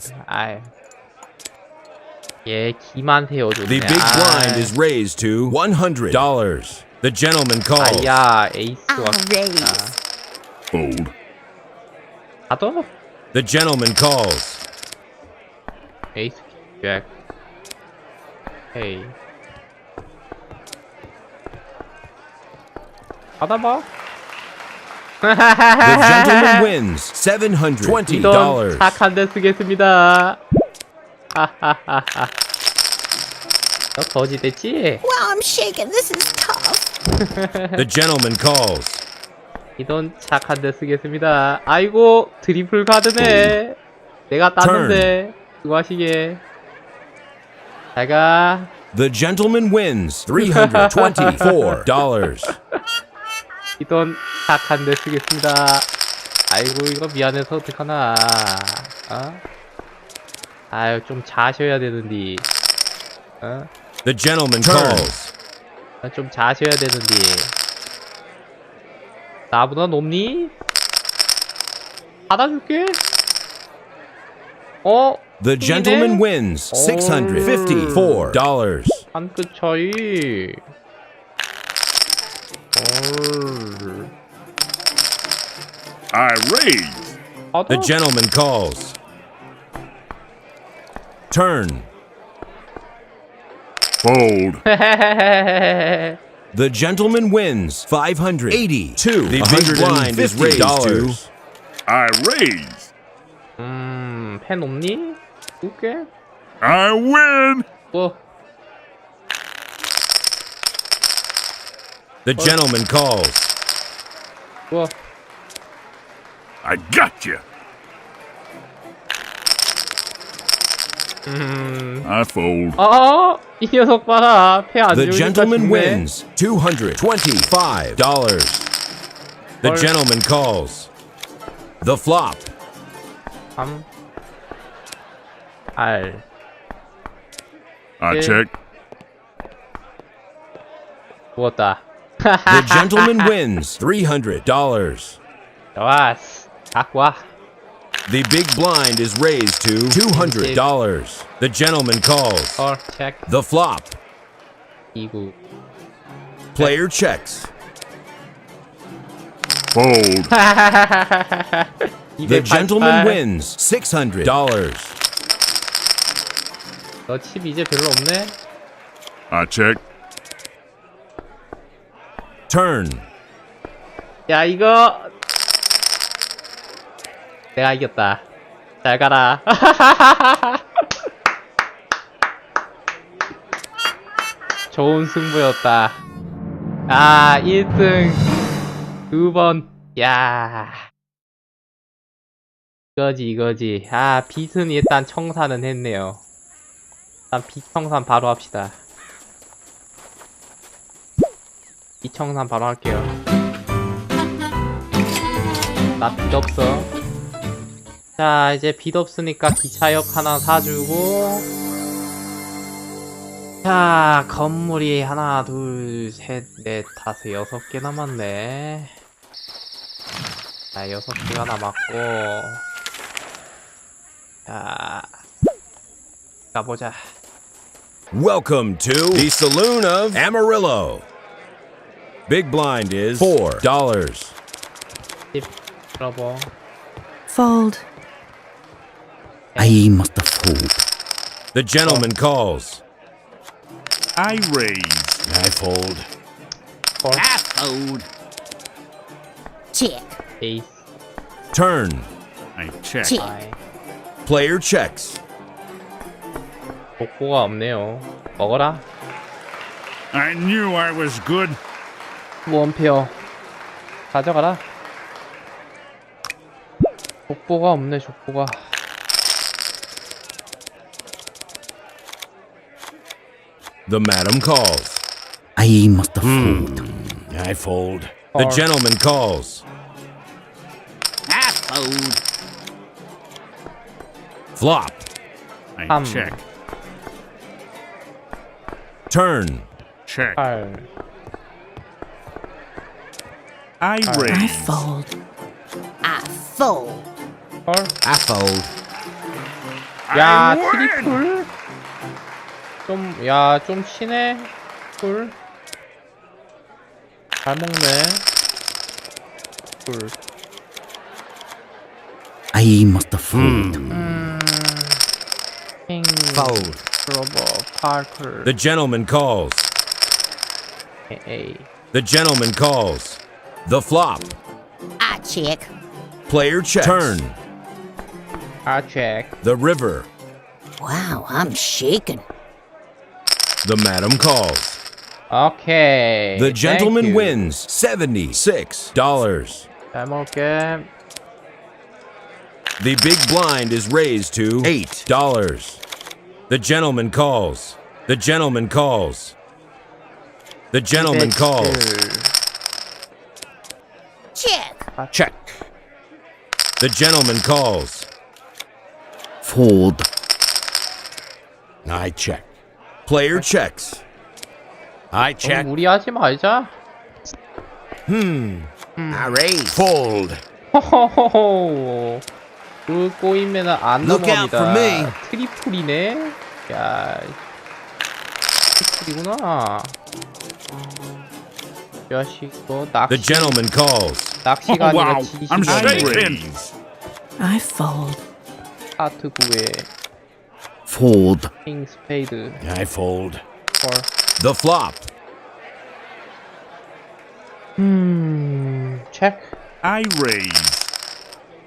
얘 기만 세워줬네. The big blind is raised to $100. The gentleman calls. 에이스 I 왔다. raise. Fold. 가도? The gentleman calls. 에이스 잭. 헤이. 받아봐. The gentleman wins 이돈 $720. 착한 데 쓰겠습니다. 너 거지 됐지? Well, I'm shaking. This is tough. The gentleman calls. 이돈 착한 데 쓰겠습니다. 아이고 트리플 카드네. 내가 땄는데 수고하시게. 잘가. The gentleman wins $324. 이돈 착한 데 쓰겠습니다. 아이고 이거 미안해서 어떡하나. 아유 좀 자셔야 되는데. The gentleman calls. 좀 자셔야 되는데. 나보다 높니? 받아줄게. The gentleman wins $654. 한 끗 차이. I raise. The gentleman calls. Turn. Fold. The gentleman wins $582. The big blind is raised to I raise. 펜 없니? 줄게. I win. The gentleman calls. I got you. I fold. 이 녀석 봐라. 패 안 The 좋으니까 gentleman 죽네. wins $225. The gentleman calls. The flop. 3 R I Yeah. check. 죽었다. The gentleman wins $300. 좋았어. 갖고 와. The big blind is raised to $200. The gentleman calls. 체크. The flop. 29. Player checks. Fold. The gentleman wins $600. 너 칩 이제 별로 없네? I check. Turn. 야 이거 내가 이겼다. 잘 가라. 좋은 승부였다. 1등 2번. 야. 이거지. 아, 빚은 일단 청산은 했네요. 일단 빚 청산 바로 합시다. 빚 청산 바로 할게요. 나 빚 없어. 자, 이제 빚 없으니까 기차역 하나 사주고. 자, 건물이 하나, 둘, 셋, 넷, 다섯, 6개 남았네. 자, 6개가 남았고. 자, 가보자. Welcome to the Saloon of Amarillo. Big blind is $4. 10, 들어보. Fold. I must have fooled. The gentleman calls. I raise. I fold. 콜, I fold. Check. 에이스, Turn. I check. Check. 아이. Player checks. 복고가 없네요. 먹어라. I knew I was good. 원페어. 가져가라. 족보가 없네, 족보가. The madam calls. I must have fooled. I fold. The 헐. gentleman calls. I fold. Flop. I Ham. check. Turn. Check. 8. I I raise. fold. I fold. 헐. I fold. 야, I win. 트리플? 좀 치네? 풀? 잘 먹네. 풀. I must have fooled. 킹. Fold. 트러버, 파클. The gentleman calls. 에이. The gentleman calls. The flop. I check. Player checks. Turn. 아, 체크. The river. Wow, I'm shaking. The madam calls. 오케이. The gentleman Thank you. wins $76. 잘 먹을게. The big blind is raised to $8. The gentleman calls. The gentleman calls. The gentleman calls. Check. Check. The gentleman calls. Fold. I check. Player checks. I 너무 check. 무리하지 말자. I raise. Fold. 호호호호. 그 꼬이면은 안 Look out 넘어갑니다. for me. 트리플이네. 야, 트리플이구나. 야식, 너 The 낚시, gentleman calls. 낚시가 아니라 Wow. I'm 지시가 shaking. 있네. I fold. 하트 9에 Fold. 킹 스페이드. I fold. 헐. The flop. 체크. I raise.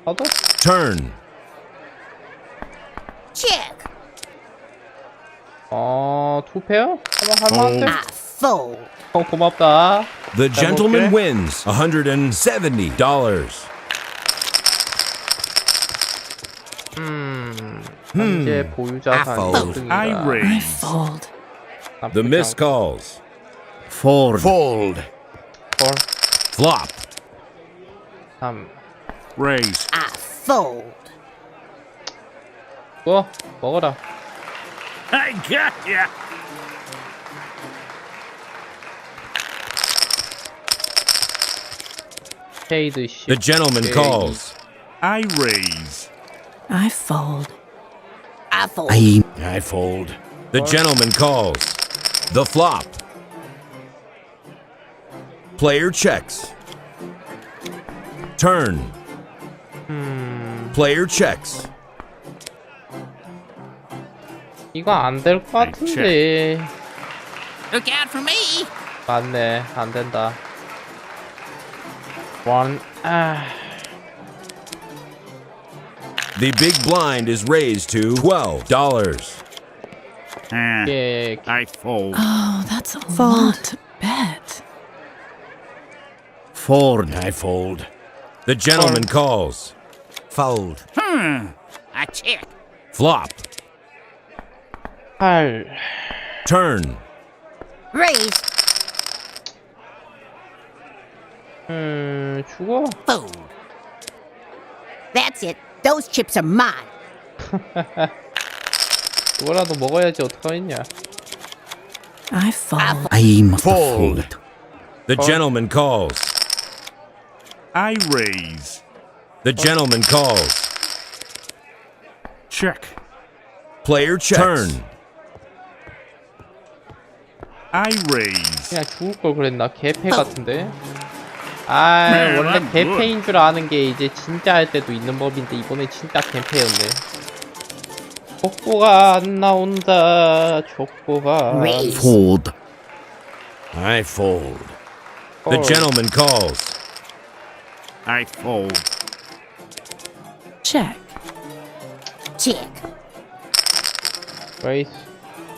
얻어? Turn. Check. 투페어? 할만한데? I fold. 고맙다. The gentleman okay. wins $170. 현재 보유자산 fold. 1등이다. I I raise. fold. The miss calls. Fold. Fold. 헐. Flop. 3. Raise. I fold. 먹어라. I got ya. 스페이드 10. The gentleman calls. I raise. I fold. I fold. I fold. The gentleman calls. The flop. Player checks. Turn. Player checks. 이거 안 될 것 같은데. Look out for me. 맞네, 안 된다. The big blind is raised to $12. 예, I fold. Oh, that's a lot to bet. Fold. I fold. The gentleman calls. Fold. A check. Flop. 8. Turn. Raise. 죽어. Fold. That's it. Those chips are mine. 그거라도 먹어야지 어떡하겠냐. I fold. I must have Fold. folded. The gentleman calls. I raise. The gentleman calls. Check. Player checks. Turn. I raise. 그냥 죽을 걸 그랬나? 개패 같은데. 아, 원래 개패인 줄 아는 게 이제 진짜 할 때도 있는 법인데 이번에 진짜 개패였네. 족보가 안 나온다. 족보가. Raise. Fold. I fold. The gentleman calls. I fold. Check. Check. Raise.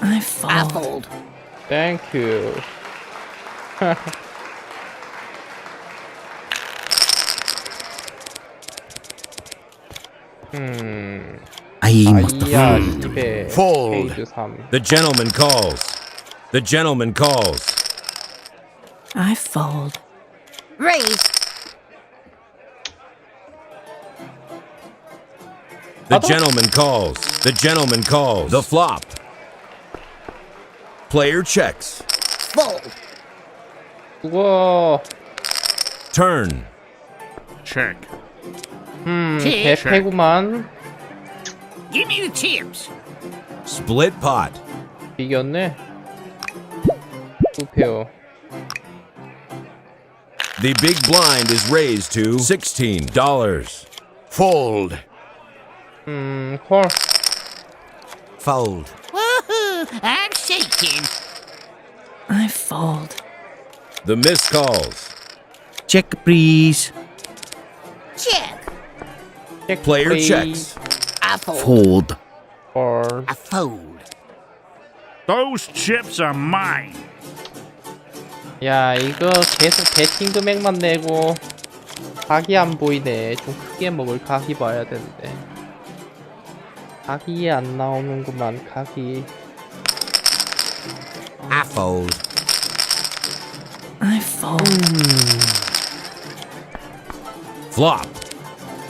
I I fold. fold. Thank you. I must have 아이야, folded. 집에 Fold. 페이지 3. The gentleman calls. The gentleman calls. I fold. Raise. The gentleman calls. The gentleman calls. The flop. Player checks. Fold. 죽어. Turn. Check. Check. 개패구만. Give me the chips. Split pot. 이겼네. 두 페어. The big blind is raised to $16. Fold. 콜. Fold. Woohoo! I'm shaking. I fold. The miss calls. Check, please. Check. 체크 Player 플레이. checks. I fold. Fold. 콜. I fold. Those chips are mine. 야, 이거 계속 배팅 금액만 내고 각이 안 보이네. 좀 크게 먹을 각이 봐야 되는데. 각이 안 나오는구만. 각이. I fold. I fold. Flop.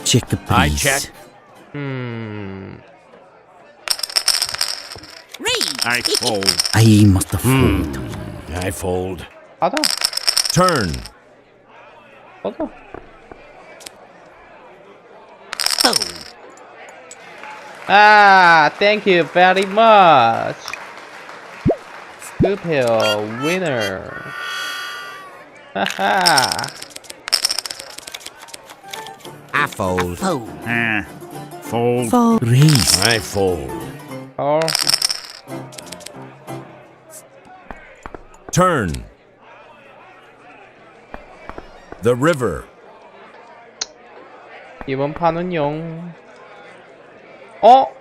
Check, please. I check. Raise. I fold. I must have folded. I fold. 받아. Turn. 받아. Fold. 아, thank you very much. 스크페어 winner. 하하. I fold. Fold. Fold. Fold. Raise. I fold. 콜. Turn. The river. 이번 판은 0.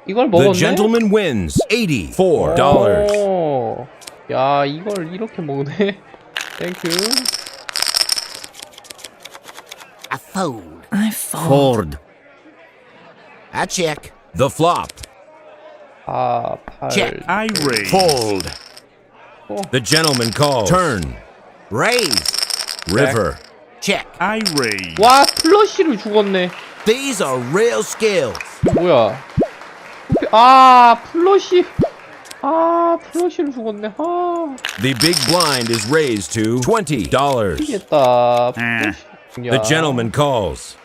이걸 The 먹었네? gentleman wins $84. 오, 야, 이걸 이렇게 먹네. 땡큐. I fold. I fold. Fold. I check. The flop. 4, 8. Check. I raise. Fold. The gentleman calls. Turn. Raise. River. Check. I raise. 와, 플러시를 죽었네. These are real skills. 뭐야? 아, 플러시. 아, 플러시를 죽었네. 아, The big blind is raised to $20. 미치겠다. The gentleman calls.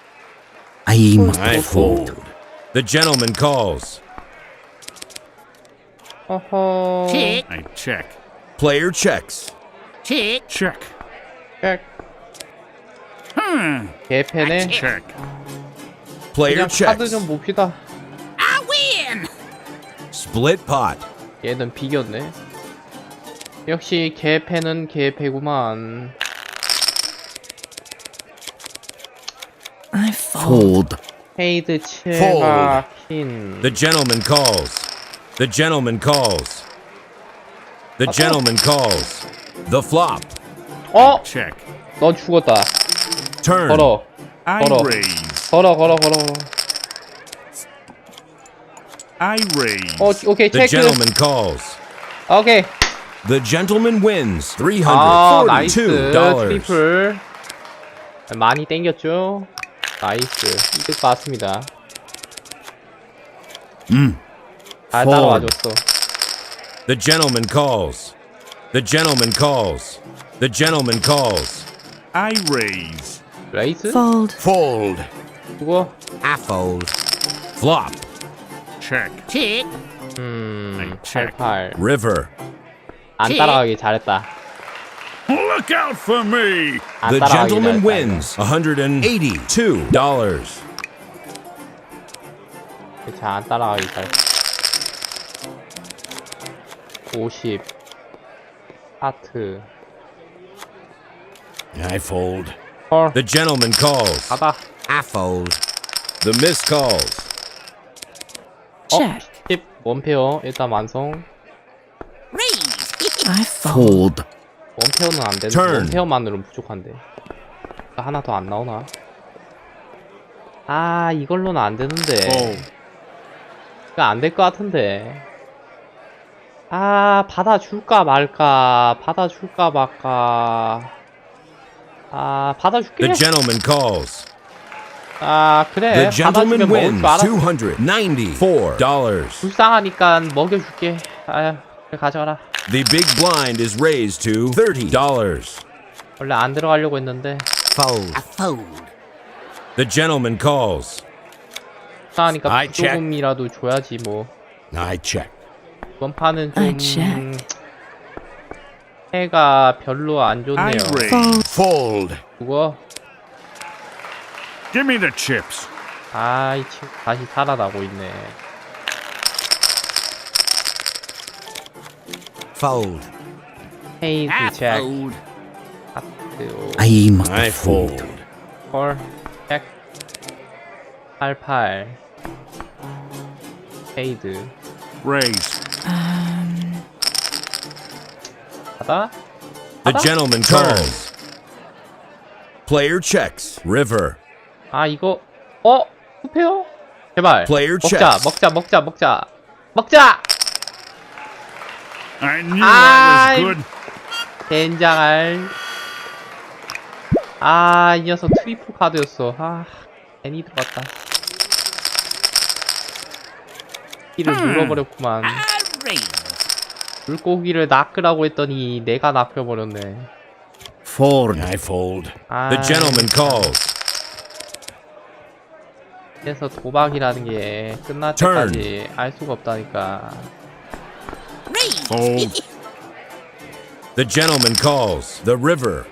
I must I have folded. fold. The gentleman calls. 어허. Check. I check. Player checks. Check. Check. 백. 개패네. Check. Player 그냥 카드 checks. 좀 봅시다. I win. Split pot. 얘는 비겼네. 역시 개패는 개패구만. I fold. Fold. 헤이드 칠과 퀸. The gentleman calls. The gentleman calls. The gentleman calls. The flop. Check. 넌 죽었다. Turn. 걸어. I 걸어. raise. 걸어. I raise. 오케이, The 체크. gentleman calls. 오케이. The gentleman wins 아, 나이스. $342. 트리플. 많이 땡겼죠? 나이스. 이득 봤습니다. 잘 따라와줬어. The gentleman calls. The gentleman calls. The gentleman calls. I raise. 레이스? Fold. Fold. 그거? I fold. Flop. Check. Check. check. 88. River. 안 따라가기 잘했다. Look out for me. 안 The 따라가기 gentleman 잘했다. wins $182. 자, 안 따라가기 잘했다. 50. 하트. I fold. 헐. The gentleman calls. 가다. I fold. The miss calls. Check. 10. 원페어. 일단 완성. Raise. I fold. Fold. 원페어는 안 되는데. Turn. 원페어만으로는 부족한데. 하나 더 안 나오나? 아, 이걸로는 안 되는데. 이거 안 될 것 같은데. 아, 받아줄까 말까. 받아줄까 말까. 아, 받아줄게. The gentleman calls. 아, 그래. The gentleman 받아주면 먹을 wins 줄 알았어. $294. 불쌍하니까 먹여줄게. 아유, 그래, 가져가라. The big blind is raised to $30. 원래 안 들어가려고 했는데. Fold. I fold. The gentleman calls. 불쌍하니까 I check. 조금이라도 줘야지 뭐. I check. 이번 판은 I 좀 check. 해가 별로 안 I 좋네요. raise. Fold. Fold. 그거 Give me the chips. 아이 친구 다시 살아나고 있네. Fold. 헤이즈 I 잭 fold. 하트 I must I fold. 콜 잭 88 헤이드 Raise. 가다. The gentleman calls. Player checks. River. 아 이거 투페어? 제발 Player 먹자 checks. 먹자. I knew I- I was good. 젠장할. 아, 이 녀석 트리플 카드였어. 아, 괜히 들어갔다. 키를 눌러버렸구만. I raise. 물고기를 낚으라고 했더니 내가 낚여버렸네. Fold. I fold. 아, The gentleman calls. 그래서 도박이라는 게 끝날 때까지 알 수가 없다니까. Raise. Fold. The gentleman calls. The river.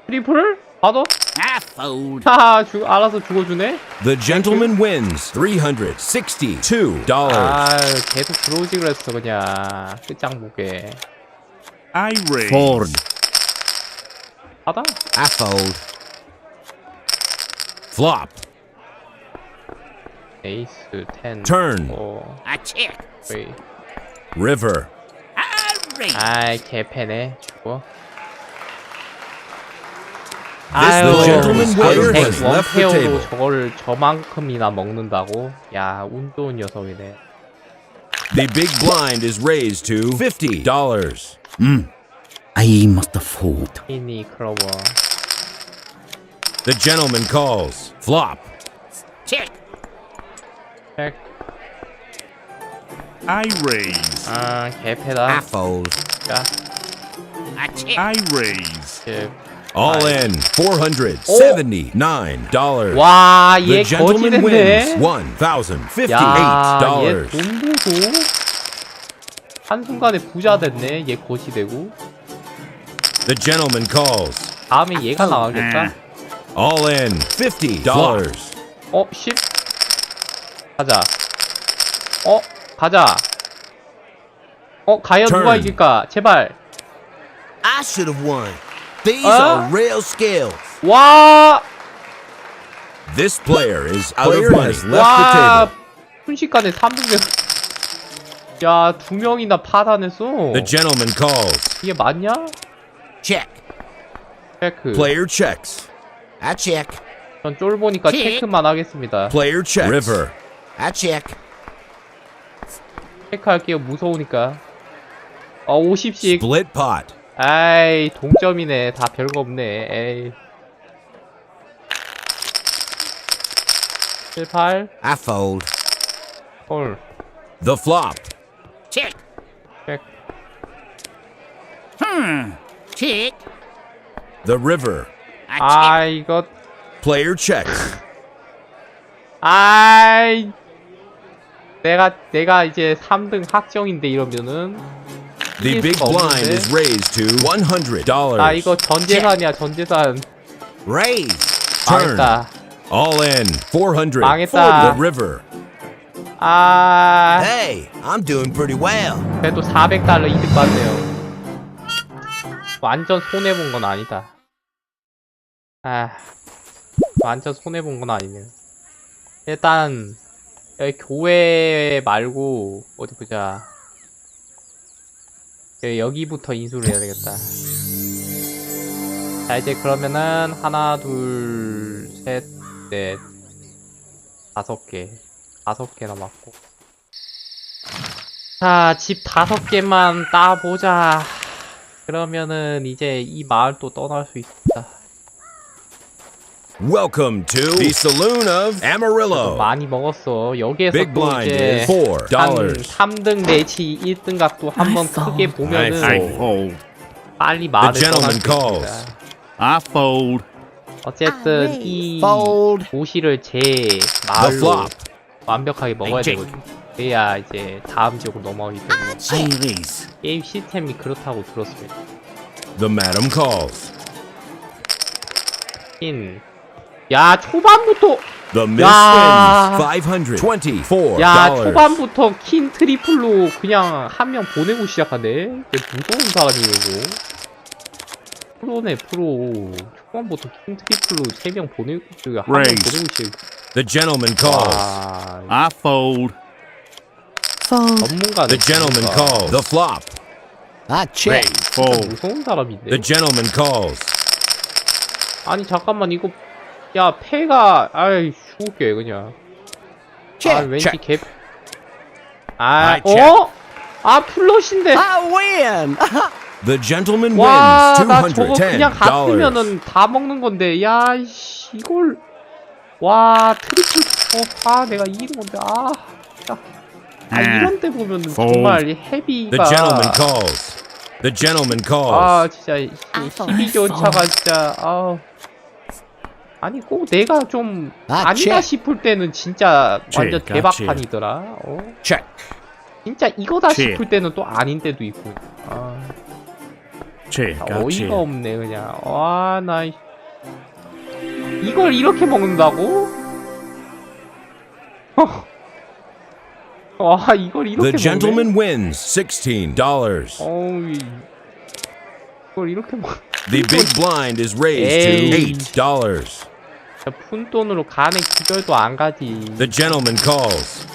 트리플? 봐도? I fold. 하하, 알아서 죽어주네? The gentleman wins $362. 아유, 계속 들어오지 그랬어, 그냥. 끝장보게. I raise. Fold. I 받아? fold. Flop. 에이스, 10. Turn. I check. 웨이. River. I raise. 아이, 개패네. 죽어. The gentleman player has left the 원페어로 table. 저걸 저만큼이나 먹는다고? 야, 운 좋은 녀석이네. The big blind is raised to $50. I must fold. 피니 클로버. The gentleman calls. Flop. Check. 책. I raise. 아, I 개패다. fold. 자, I check. I raise. 책. All in $479. 와, The 얘 gentleman wins 거지됐네. 야, 얘 $1,058. 돈 보고 한순간에 부자 됐네. 얘 거지되고. The gentleman calls. 다음에 얘가 나가겠다. All in $50. 10? 가자. 가자. 과연 누가 Turn. 이길까? 제발. I should have won. These Huh? are real skills. 와! This player is out of money. Left the 와! table. 순식간에 300명. 야, 2명이나 파산했어. The gentleman calls. 이게 맞냐? Check. 체크. Player checks. I check. 전 쫄보니까 킥. 체크만 하겠습니다. Player checks. River. I check. 체크할게요. 무서우니까. 50씩. Split pot. 아이, 동점이네. 다 별거 없네. 에이. 7, 8. I fold. 홀. The flop. Check. 백. Check. The river. 아, 이거. Player checks. 아이. 내가 이제 3등 확정인데 이러면은. The 이길 big 수가 blind 없는데. is raised to $100. 아, 이거 전재산이야, 전재산. Raise. Turn. 망했다. All in. 400. 망했다. The river. 아, Hey, I'm doing pretty well. 그래도 400달러 이득 받네요. 완전 손해본 건 아니다. 아, 완전 손해본 건 아니네요. 일단, 여기 교회 말고, 어디 보자. 여기부터 인수를 해야 되겠다. 자, 이제 그러면은, 하나, 둘, 셋, 넷, 5개. 5개 남았고. 자, 집 5개만 따보자. 그러면은, 이제 이 마을 또 떠날 수 있다. Welcome to the Saloon of Amarillo. 많이 먹었어. 여기에서 Big 또 blind 이제 is $4. 한 3등 내지 1등 각도 한번 크게 I 보면은 fold. 빨리 말을 The 떠날 gentleman 수 calls. 있습니다. I fold. 어쨌든 이 Fold. 도시를 제 The 마을로 flop. 완벽하게 먹어야 되거든. 그래야 이제 다음 지역으로 넘어가기 때문에 Ladies. 게임 시스템이 그렇다고 들었습니다. The madam calls. 야, 초반부터 The miss 야. wins $524. 야, 초반부터 킨 트리플로 그냥 한 명 보내고 시작하네. 무서운 사람이고. 프로네, 프로. 초반부터 킨 트리플로 3명 보내고, 한 명 Raise. 보내고 시작. The gentleman calls. 와, I fold. Fold. 전문가네. The gentleman 전문가. calls. The flop. I check. 진짜 Fold. 무서운 사람인데. The gentleman calls. 아니, 잠깐만, 이거. 야, 패가, 아이, 죽을게, 그냥. 아, 왠지 개. 아, 어? 아, 플롯인데. I win. The gentleman 와, wins 나 저거 그냥 $210. 갔으면은 다 먹는 건데, 야, 씨, 이걸, 와, 트리플, 아, 내가 이기는 건데, 아, 진짜. 아, 이런 때 보면은 정말 이 The 헤비가, gentleman calls. The gentleman calls. 아, 진짜, 12조차가 진짜, 아우. 아니, 꼭 내가 좀, 아니다 싶을 때는 진짜 완전 check, 대박판이더라, 어? Check. 진짜 이거다 check. 싶을 때는 또 아닌 때도 있고, 아. Check. I 어이가 check. 없네 그냥. 와, 나 이걸 이렇게 먹는다고? 와, 이걸 이렇게 The 먹네? gentleman wins $16. 어우, 이걸 이렇게 먹. The big blind is raised Hey. to $8. 푼돈으로 간의 기별도 안 가지. The gentleman calls.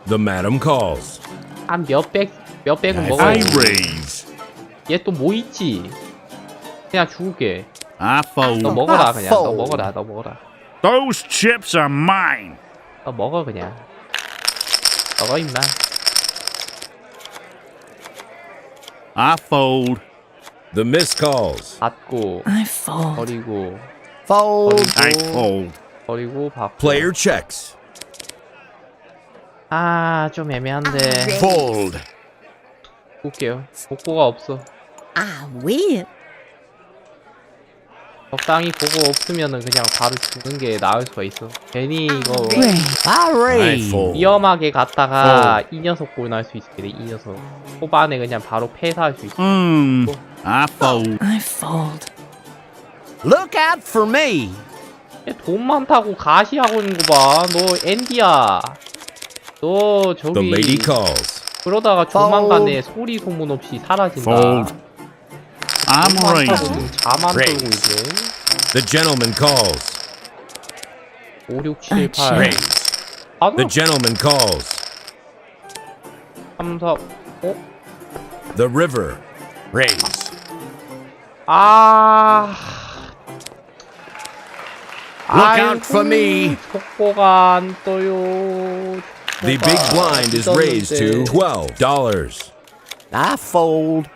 The madam calls. 한 몇백은 먹어. I raise. 얘 또 뭐 있지? 그냥 죽을게. I 너 fold. 먹어라 그냥. 너 fold. 먹어라. 너 먹어라. Those chips are mine. 너 먹어 그냥. 먹어 임마. I fold. The miss calls. 받고 I fold. 버리고 Fold. I fold. 버리고 받고. Player checks. 아, 좀 애매한데. Fold. 볼게요. 복고가 없어. I win. 적당히 보고 없으면은 그냥 바로 죽는 게 나을 수가 있어. 괜히 이거 Raise. I I raise. fold. 위험하게 갔다가 이 녀석 골 날 수 있게 돼. 이 녀석 초반에 그냥 바로 패사할 수 있어. I fold. I fold. Look out for me. 얘돈 많다고 가시하고 있는 거 봐. 너 앤디야. 너 The lady 저기 calls. 그러다가 조만간에 소리 소문 없이 사라진다. Fold. I'm 돈 많다고 raising. 지금 자만 Raise. 떨고 이제 The gentleman calls. 5, 6, 7, 8 Raise. 아, The gentleman calls. 3, 4 어? The river. Raise. 아... Look out for me. 족보가 안 떠요. The big blind is raised to $12. I fold.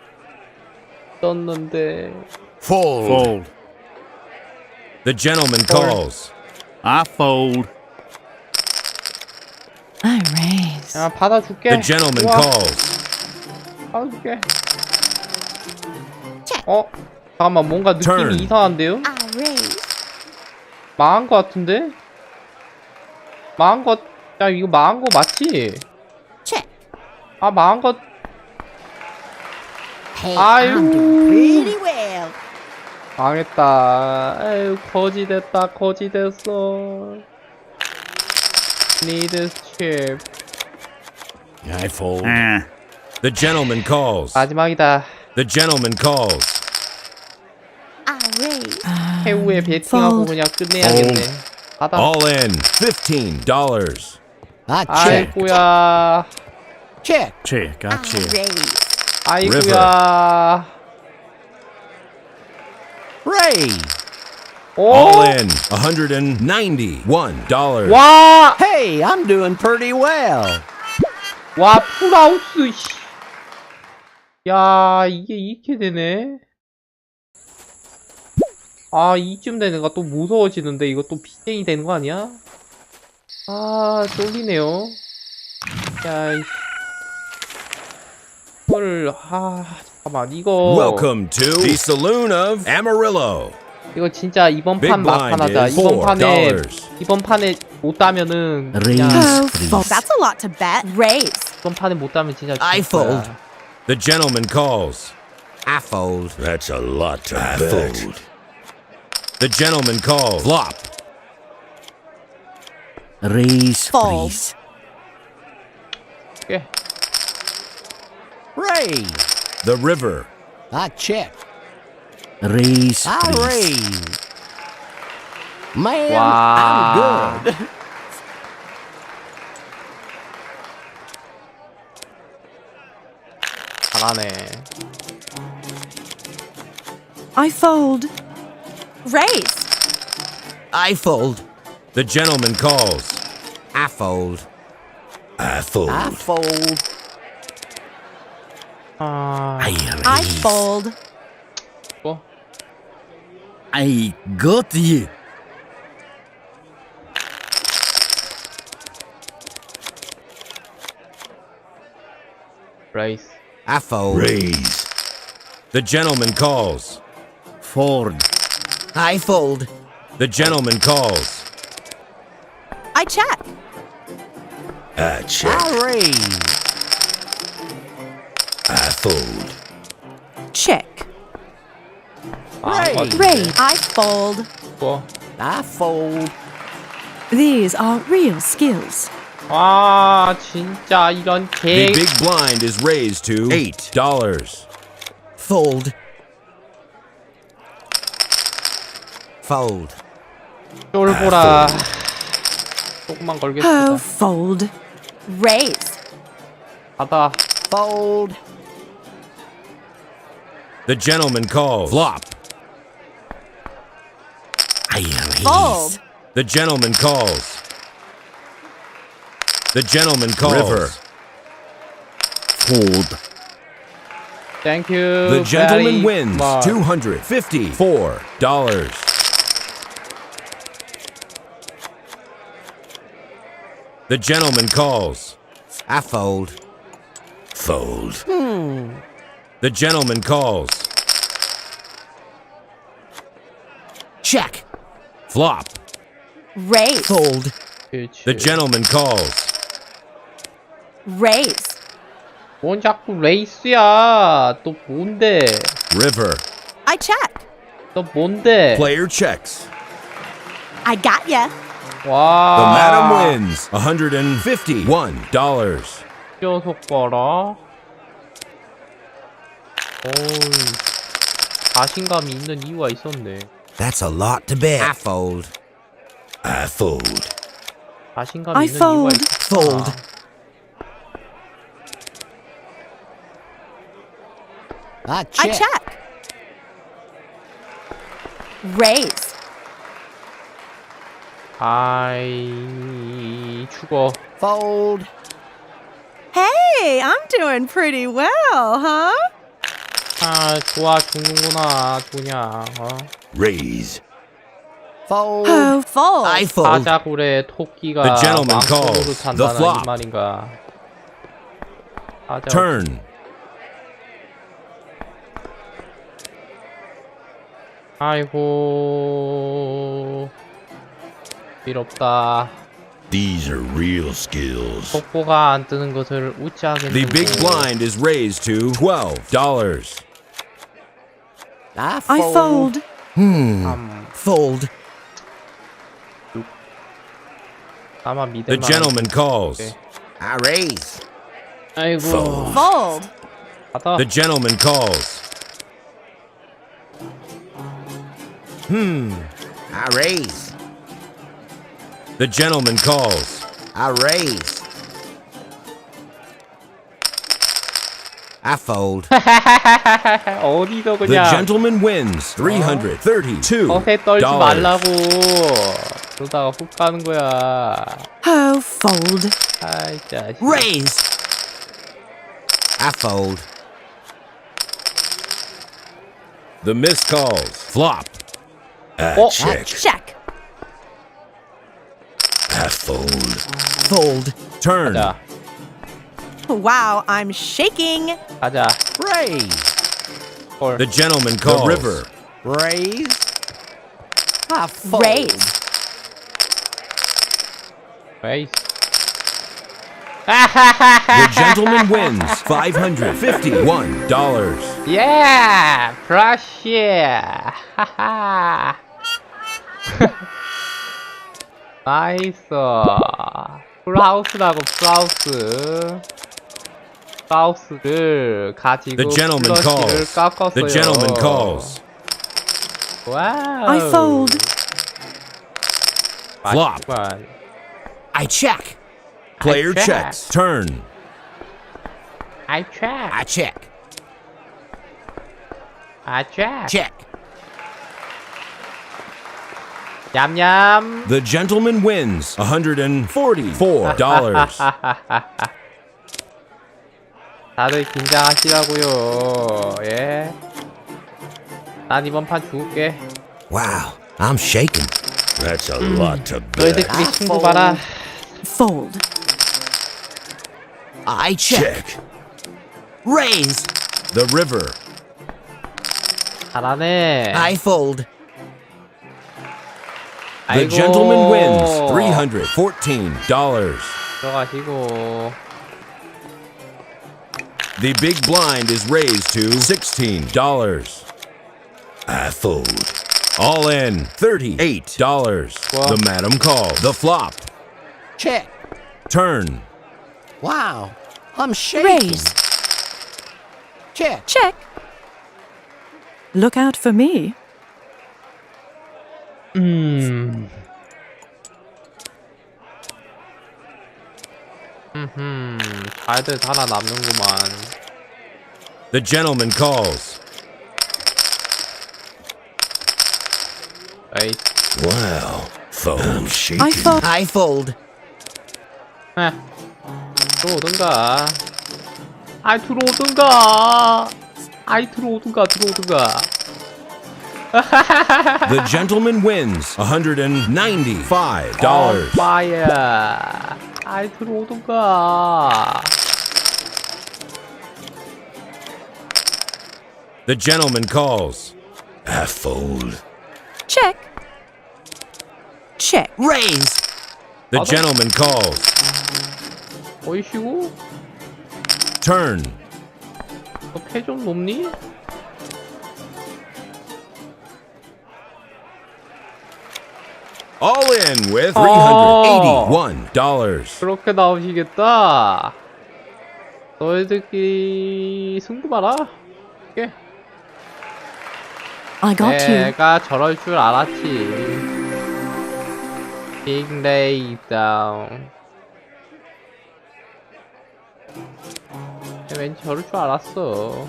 떴는데. Fold. Fold. The gentleman calls. I fold. I raise. 야, 받아줄게. The gentleman 우와, calls. 받아줄게. 잠깐만, 뭔가 느낌이 Turn. 이상한데요? I raise. 망한 거 같은데? 망한 거, 야, 이거 망한 거 맞지? Check. 아, 망한 거, Hey, 아유. I'm doing pretty well. 망했다. 에휴, 거지 됐다, 거지 됐어. Need chip. I fold. The gentleman calls. 마지막이다. The gentleman calls. I raise. 해우에 베팅하고 그냥 끝내야겠네. 받아. All in $15. I check. 아이고야. Check. Check. I I check. raise. 아이고야. Raise. 오. All in $191. 와. Hey, I'm doing pretty well. 와, 풀하우스. 씨. 야, 이게 이렇게 되네. 아, 이쯤 되는 거 또 무서워지는데 이거 또 빚쟁이 되는 거 아니야? 아, 쫄리네요. 야, 이씨. 이거를, 잠깐만, 이거. Welcome to the Saloon of Amarillo. 이거 진짜 이번 Big 판 blind 막판하자. is 이번 판에 못 따면은 그냥 Oh, fold. That's a lot to bet. Raise. 이번 판에 못 따면 진짜 I 죽을 거야. fold. The gentleman calls. I fold. That's a lot to I bet. fold. The gentleman calls. Flop. Raise, Fold. please. 오케이. Raise. The river. I check. Raise, I please. raise. Man, Wow. I'm good. 잘하네. I fold. Raise. I fold. The gentleman calls. I fold. I fold. I fold. 아, I fold. 뭐? I got you. 라이스. I fold. Raise. The gentleman calls. Fold. I fold. The gentleman calls. I check. I check. I raise. I fold. Check. Raise. Raise. I fold. 뭐? I fold. These are real skills. 아, 진짜 이런 The 개. big blind is raised to $8. Fold. Fold. 쫄보라. 조금만 Oh, 걸겠습니다. fold. Raise. 받아. Fold. The gentleman calls. Flop. I raise. Fold. The gentleman calls. The gentleman calls. River. Fold. Thank you. The gentleman very wins much. $254. The gentleman calls. I fold. Fold. The gentleman calls. Check. Flop. Raise. Fold. 그렇지. The gentleman calls. Raise. 뭔 자꾸 레이스야. 또 뭔데? River. I check. 너 뭔데? Player checks. I got ya. The 와. madam wins $151. 녀석 봐라. 어이. 자신감이 있는 이유가 있었네. That's a lot to bet. I fold. I fold. 자신감이 I 있는 이유가 fold. 있었어. Fold. I I check. check. Raise. 아이 죽어. Fold. Hey, I'm doing pretty well, huh? 아 좋아 죽는구나 좋냐. Raise. Fold. Oh, fold. I fold. 사자굴에 토끼가 The gentleman 왕손으로 calls. The 탄다는 flop. 이 말인가. 사자. Turn. 아이고 필요없다. These are real skills. 속보가 안 뜨는 것을 웃지 The 않겠는고. big blind is raised to $12. I I fold. fold. Fold. 아마 The 믿을만. gentleman calls. 오케이. I raise. 아이고. Fold. 받아. The gentleman calls. I raise. The gentleman calls. I raise. I fold. 어디서 The 그냥 gentleman wins $332. 허세 떨지 말라고. 그러다가 훅 가는 거야. Oh, fold. 아이 자식. Raise. I fold. The miss calls. Flop. Check. Check. I fold. Fold. Turn. 가자. Wow, I'm shaking. 가자. Raise. 헐. The gentleman calls. The river. Raise. I fold. Raise. 에이. The gentleman wins $551. 예! 브러쉬! 하하! 나이스! 풀하우스라고, 풀하우스. 풀하우스를 가지고 The gentleman 플러시를 calls. 깎았어요. The gentleman calls. 와우! I fold. Flop. 맛있구만. I check. Player check. checks. Turn. I check. I check. I check. Check. 냠냠. The gentleman wins $144. 다들 긴장하시라고요. 예. 난 이번 판 죽을게. Wow. I'm shaking. That's a lot to bet. 너희들끼리 승부 봐라. Fold. I check. Raise. The river. 잘하네. I fold. The 아이고. gentleman wins $314. 들어가시고. The big blind is raised to $16. I fold. All in $38. Well. The madam calls. The flop. Check. Turn. Wow. I'm shaking. Raise. Check. Check. Look out for me. 잘들 살아남는구만. The gentleman calls. 에이, Wow. I'm shaking. I fold. I fold. 에. 들어오든가. 아이, 들어오든가. 아이, 들어오든가. The gentleman wins $195. 파이어. 아이, 들어오든가. The gentleman calls. I fold. Check. Check. Raise. The gentleman calls. 어이씨고? Turn. 너 패 좀 높니? All in with $381. 그렇게 나오시겠다. 너희들끼리 승부 봐라. 오케이. I got you. 내가 저럴 줄 알았지. Big lay down. 왠지 저럴 줄 알았어.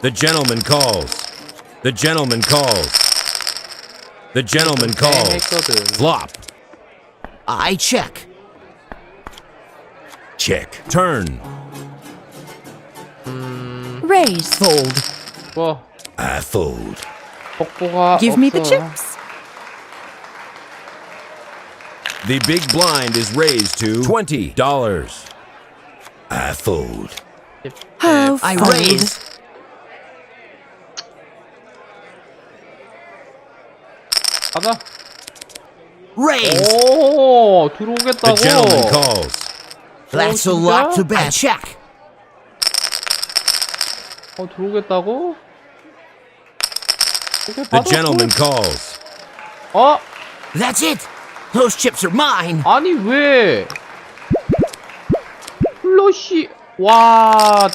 The gentleman calls. The gentleman calls. The gentleman calls. 했거든. Flop. I check. Check. Turn. Raise. Fold. 뭐 I fold. 복보가 Give me the 없어. chips. The big blind is raised to $20. I fold. Oh, I fold. raise. 가자. Raise. 오 The 들어오겠다고. gentleman calls. That's a 진짜? lot to bet. I check. 들어오겠다고? 오케이, The 받았고. gentleman calls. That's it. Those chips are mine. 아니 왜 플러시 와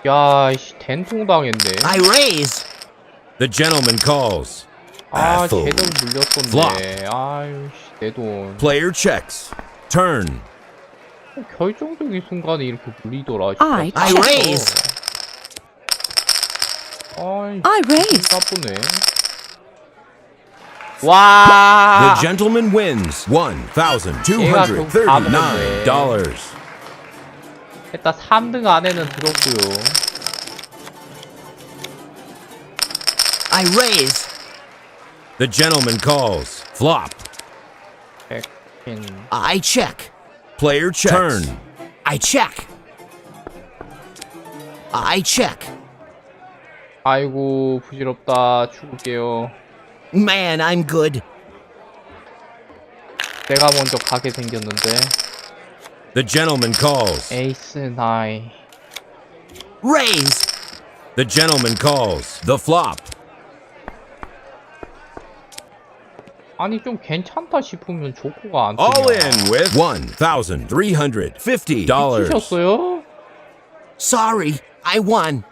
야씨 된통당했네. I raise. The gentleman calls. 아 I fold. 제대로 물렸었네. Flop. 아유 씨 내 돈. Player checks. Turn. 결정적인 순간에 이렇게 물리더라. I I check. raise. 아이 I raise. 나쁘네. 와. The gentleman wins $1,239. 일단 3등 안에는 들었고요. I raise. The gentleman calls. Flop. 백핀. I check. Player checks. Turn. I check. I check. 아이고 부질없다. 죽을게요. Man, I'm good. 내가 먼저 가게 생겼는데. The gentleman calls. 에이스 나이. Raise. The gentleman calls. The flop. 아니 좀 괜찮다 싶으면 조커가 안 All 뜨냐. in with $1,350. 치셨어요? Sorry, I won.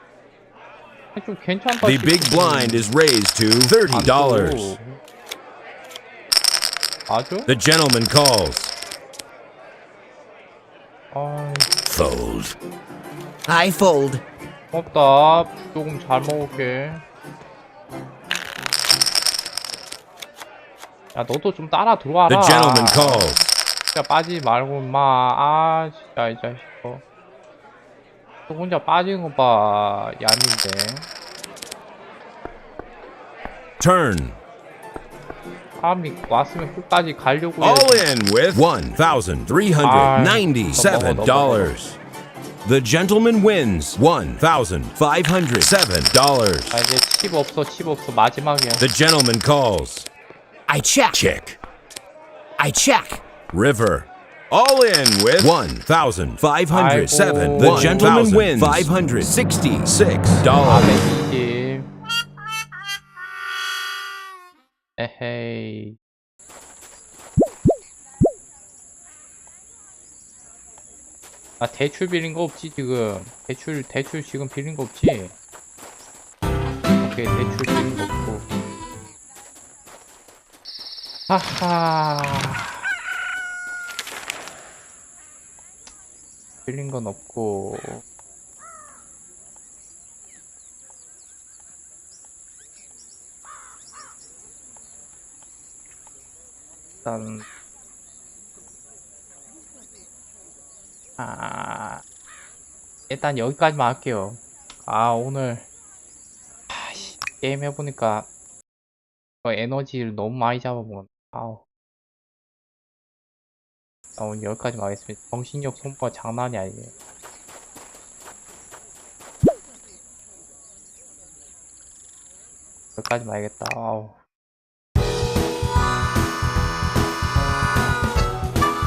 좀 괜찮다 The big 싶으면 blind is raised to $30. 맞아? The gentleman calls. 아 Fold. I fold. 고맙다. 조금 잘 먹을게. 야 너도 좀 따라 들어와라. The gentleman calls. 진짜 빠지지 말고 임마. 아 진짜 이 자식 너 혼자 빠지는 거 봐. 얌인데. Turn. 사람이 왔으면 끝까지 가려고 All 해야지. in with $1,397. The gentleman wins $1,507. 아 이제 칩 없어 마지막이야. The gentleman calls. I check. Check. I check. River. All in with $1,507. 아이고. The gentleman wins $566. 아메이지. 에헤이. 아 대출 빌린 거 없지 지금. 대출 지금 빌린 거 없지. 오케이 대출 빌린 거 없고. 하하. 빌린 건 없고. 일단 일단 여기까지만 할게요. 오늘 게임 해보니까 에너지를 너무 많이 잡아먹었네. 오늘 여기까지만 하겠습니다. 정신력 소모가 장난이 아니에요. 여기까지만 해야겠다.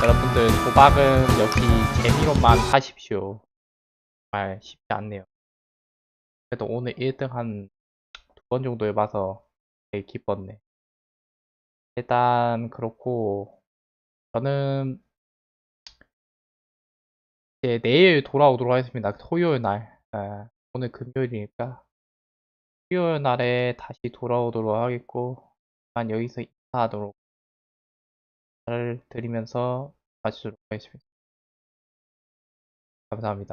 여러분들 도박은 역시 재미로만 하십시오. 정말 쉽지 않네요. 그래도 오늘 1등 한 2번 정도 해봐서 되게 기뻤네. 일단 그렇고 저는 이제 내일 돌아오도록 하겠습니다. 토요일 날. 오늘 금요일이니까 토요일 날에 다시 돌아오도록 하겠고 여기서 인사하도록 잘 드리면서 마치도록 하겠습니다. 감사합니다.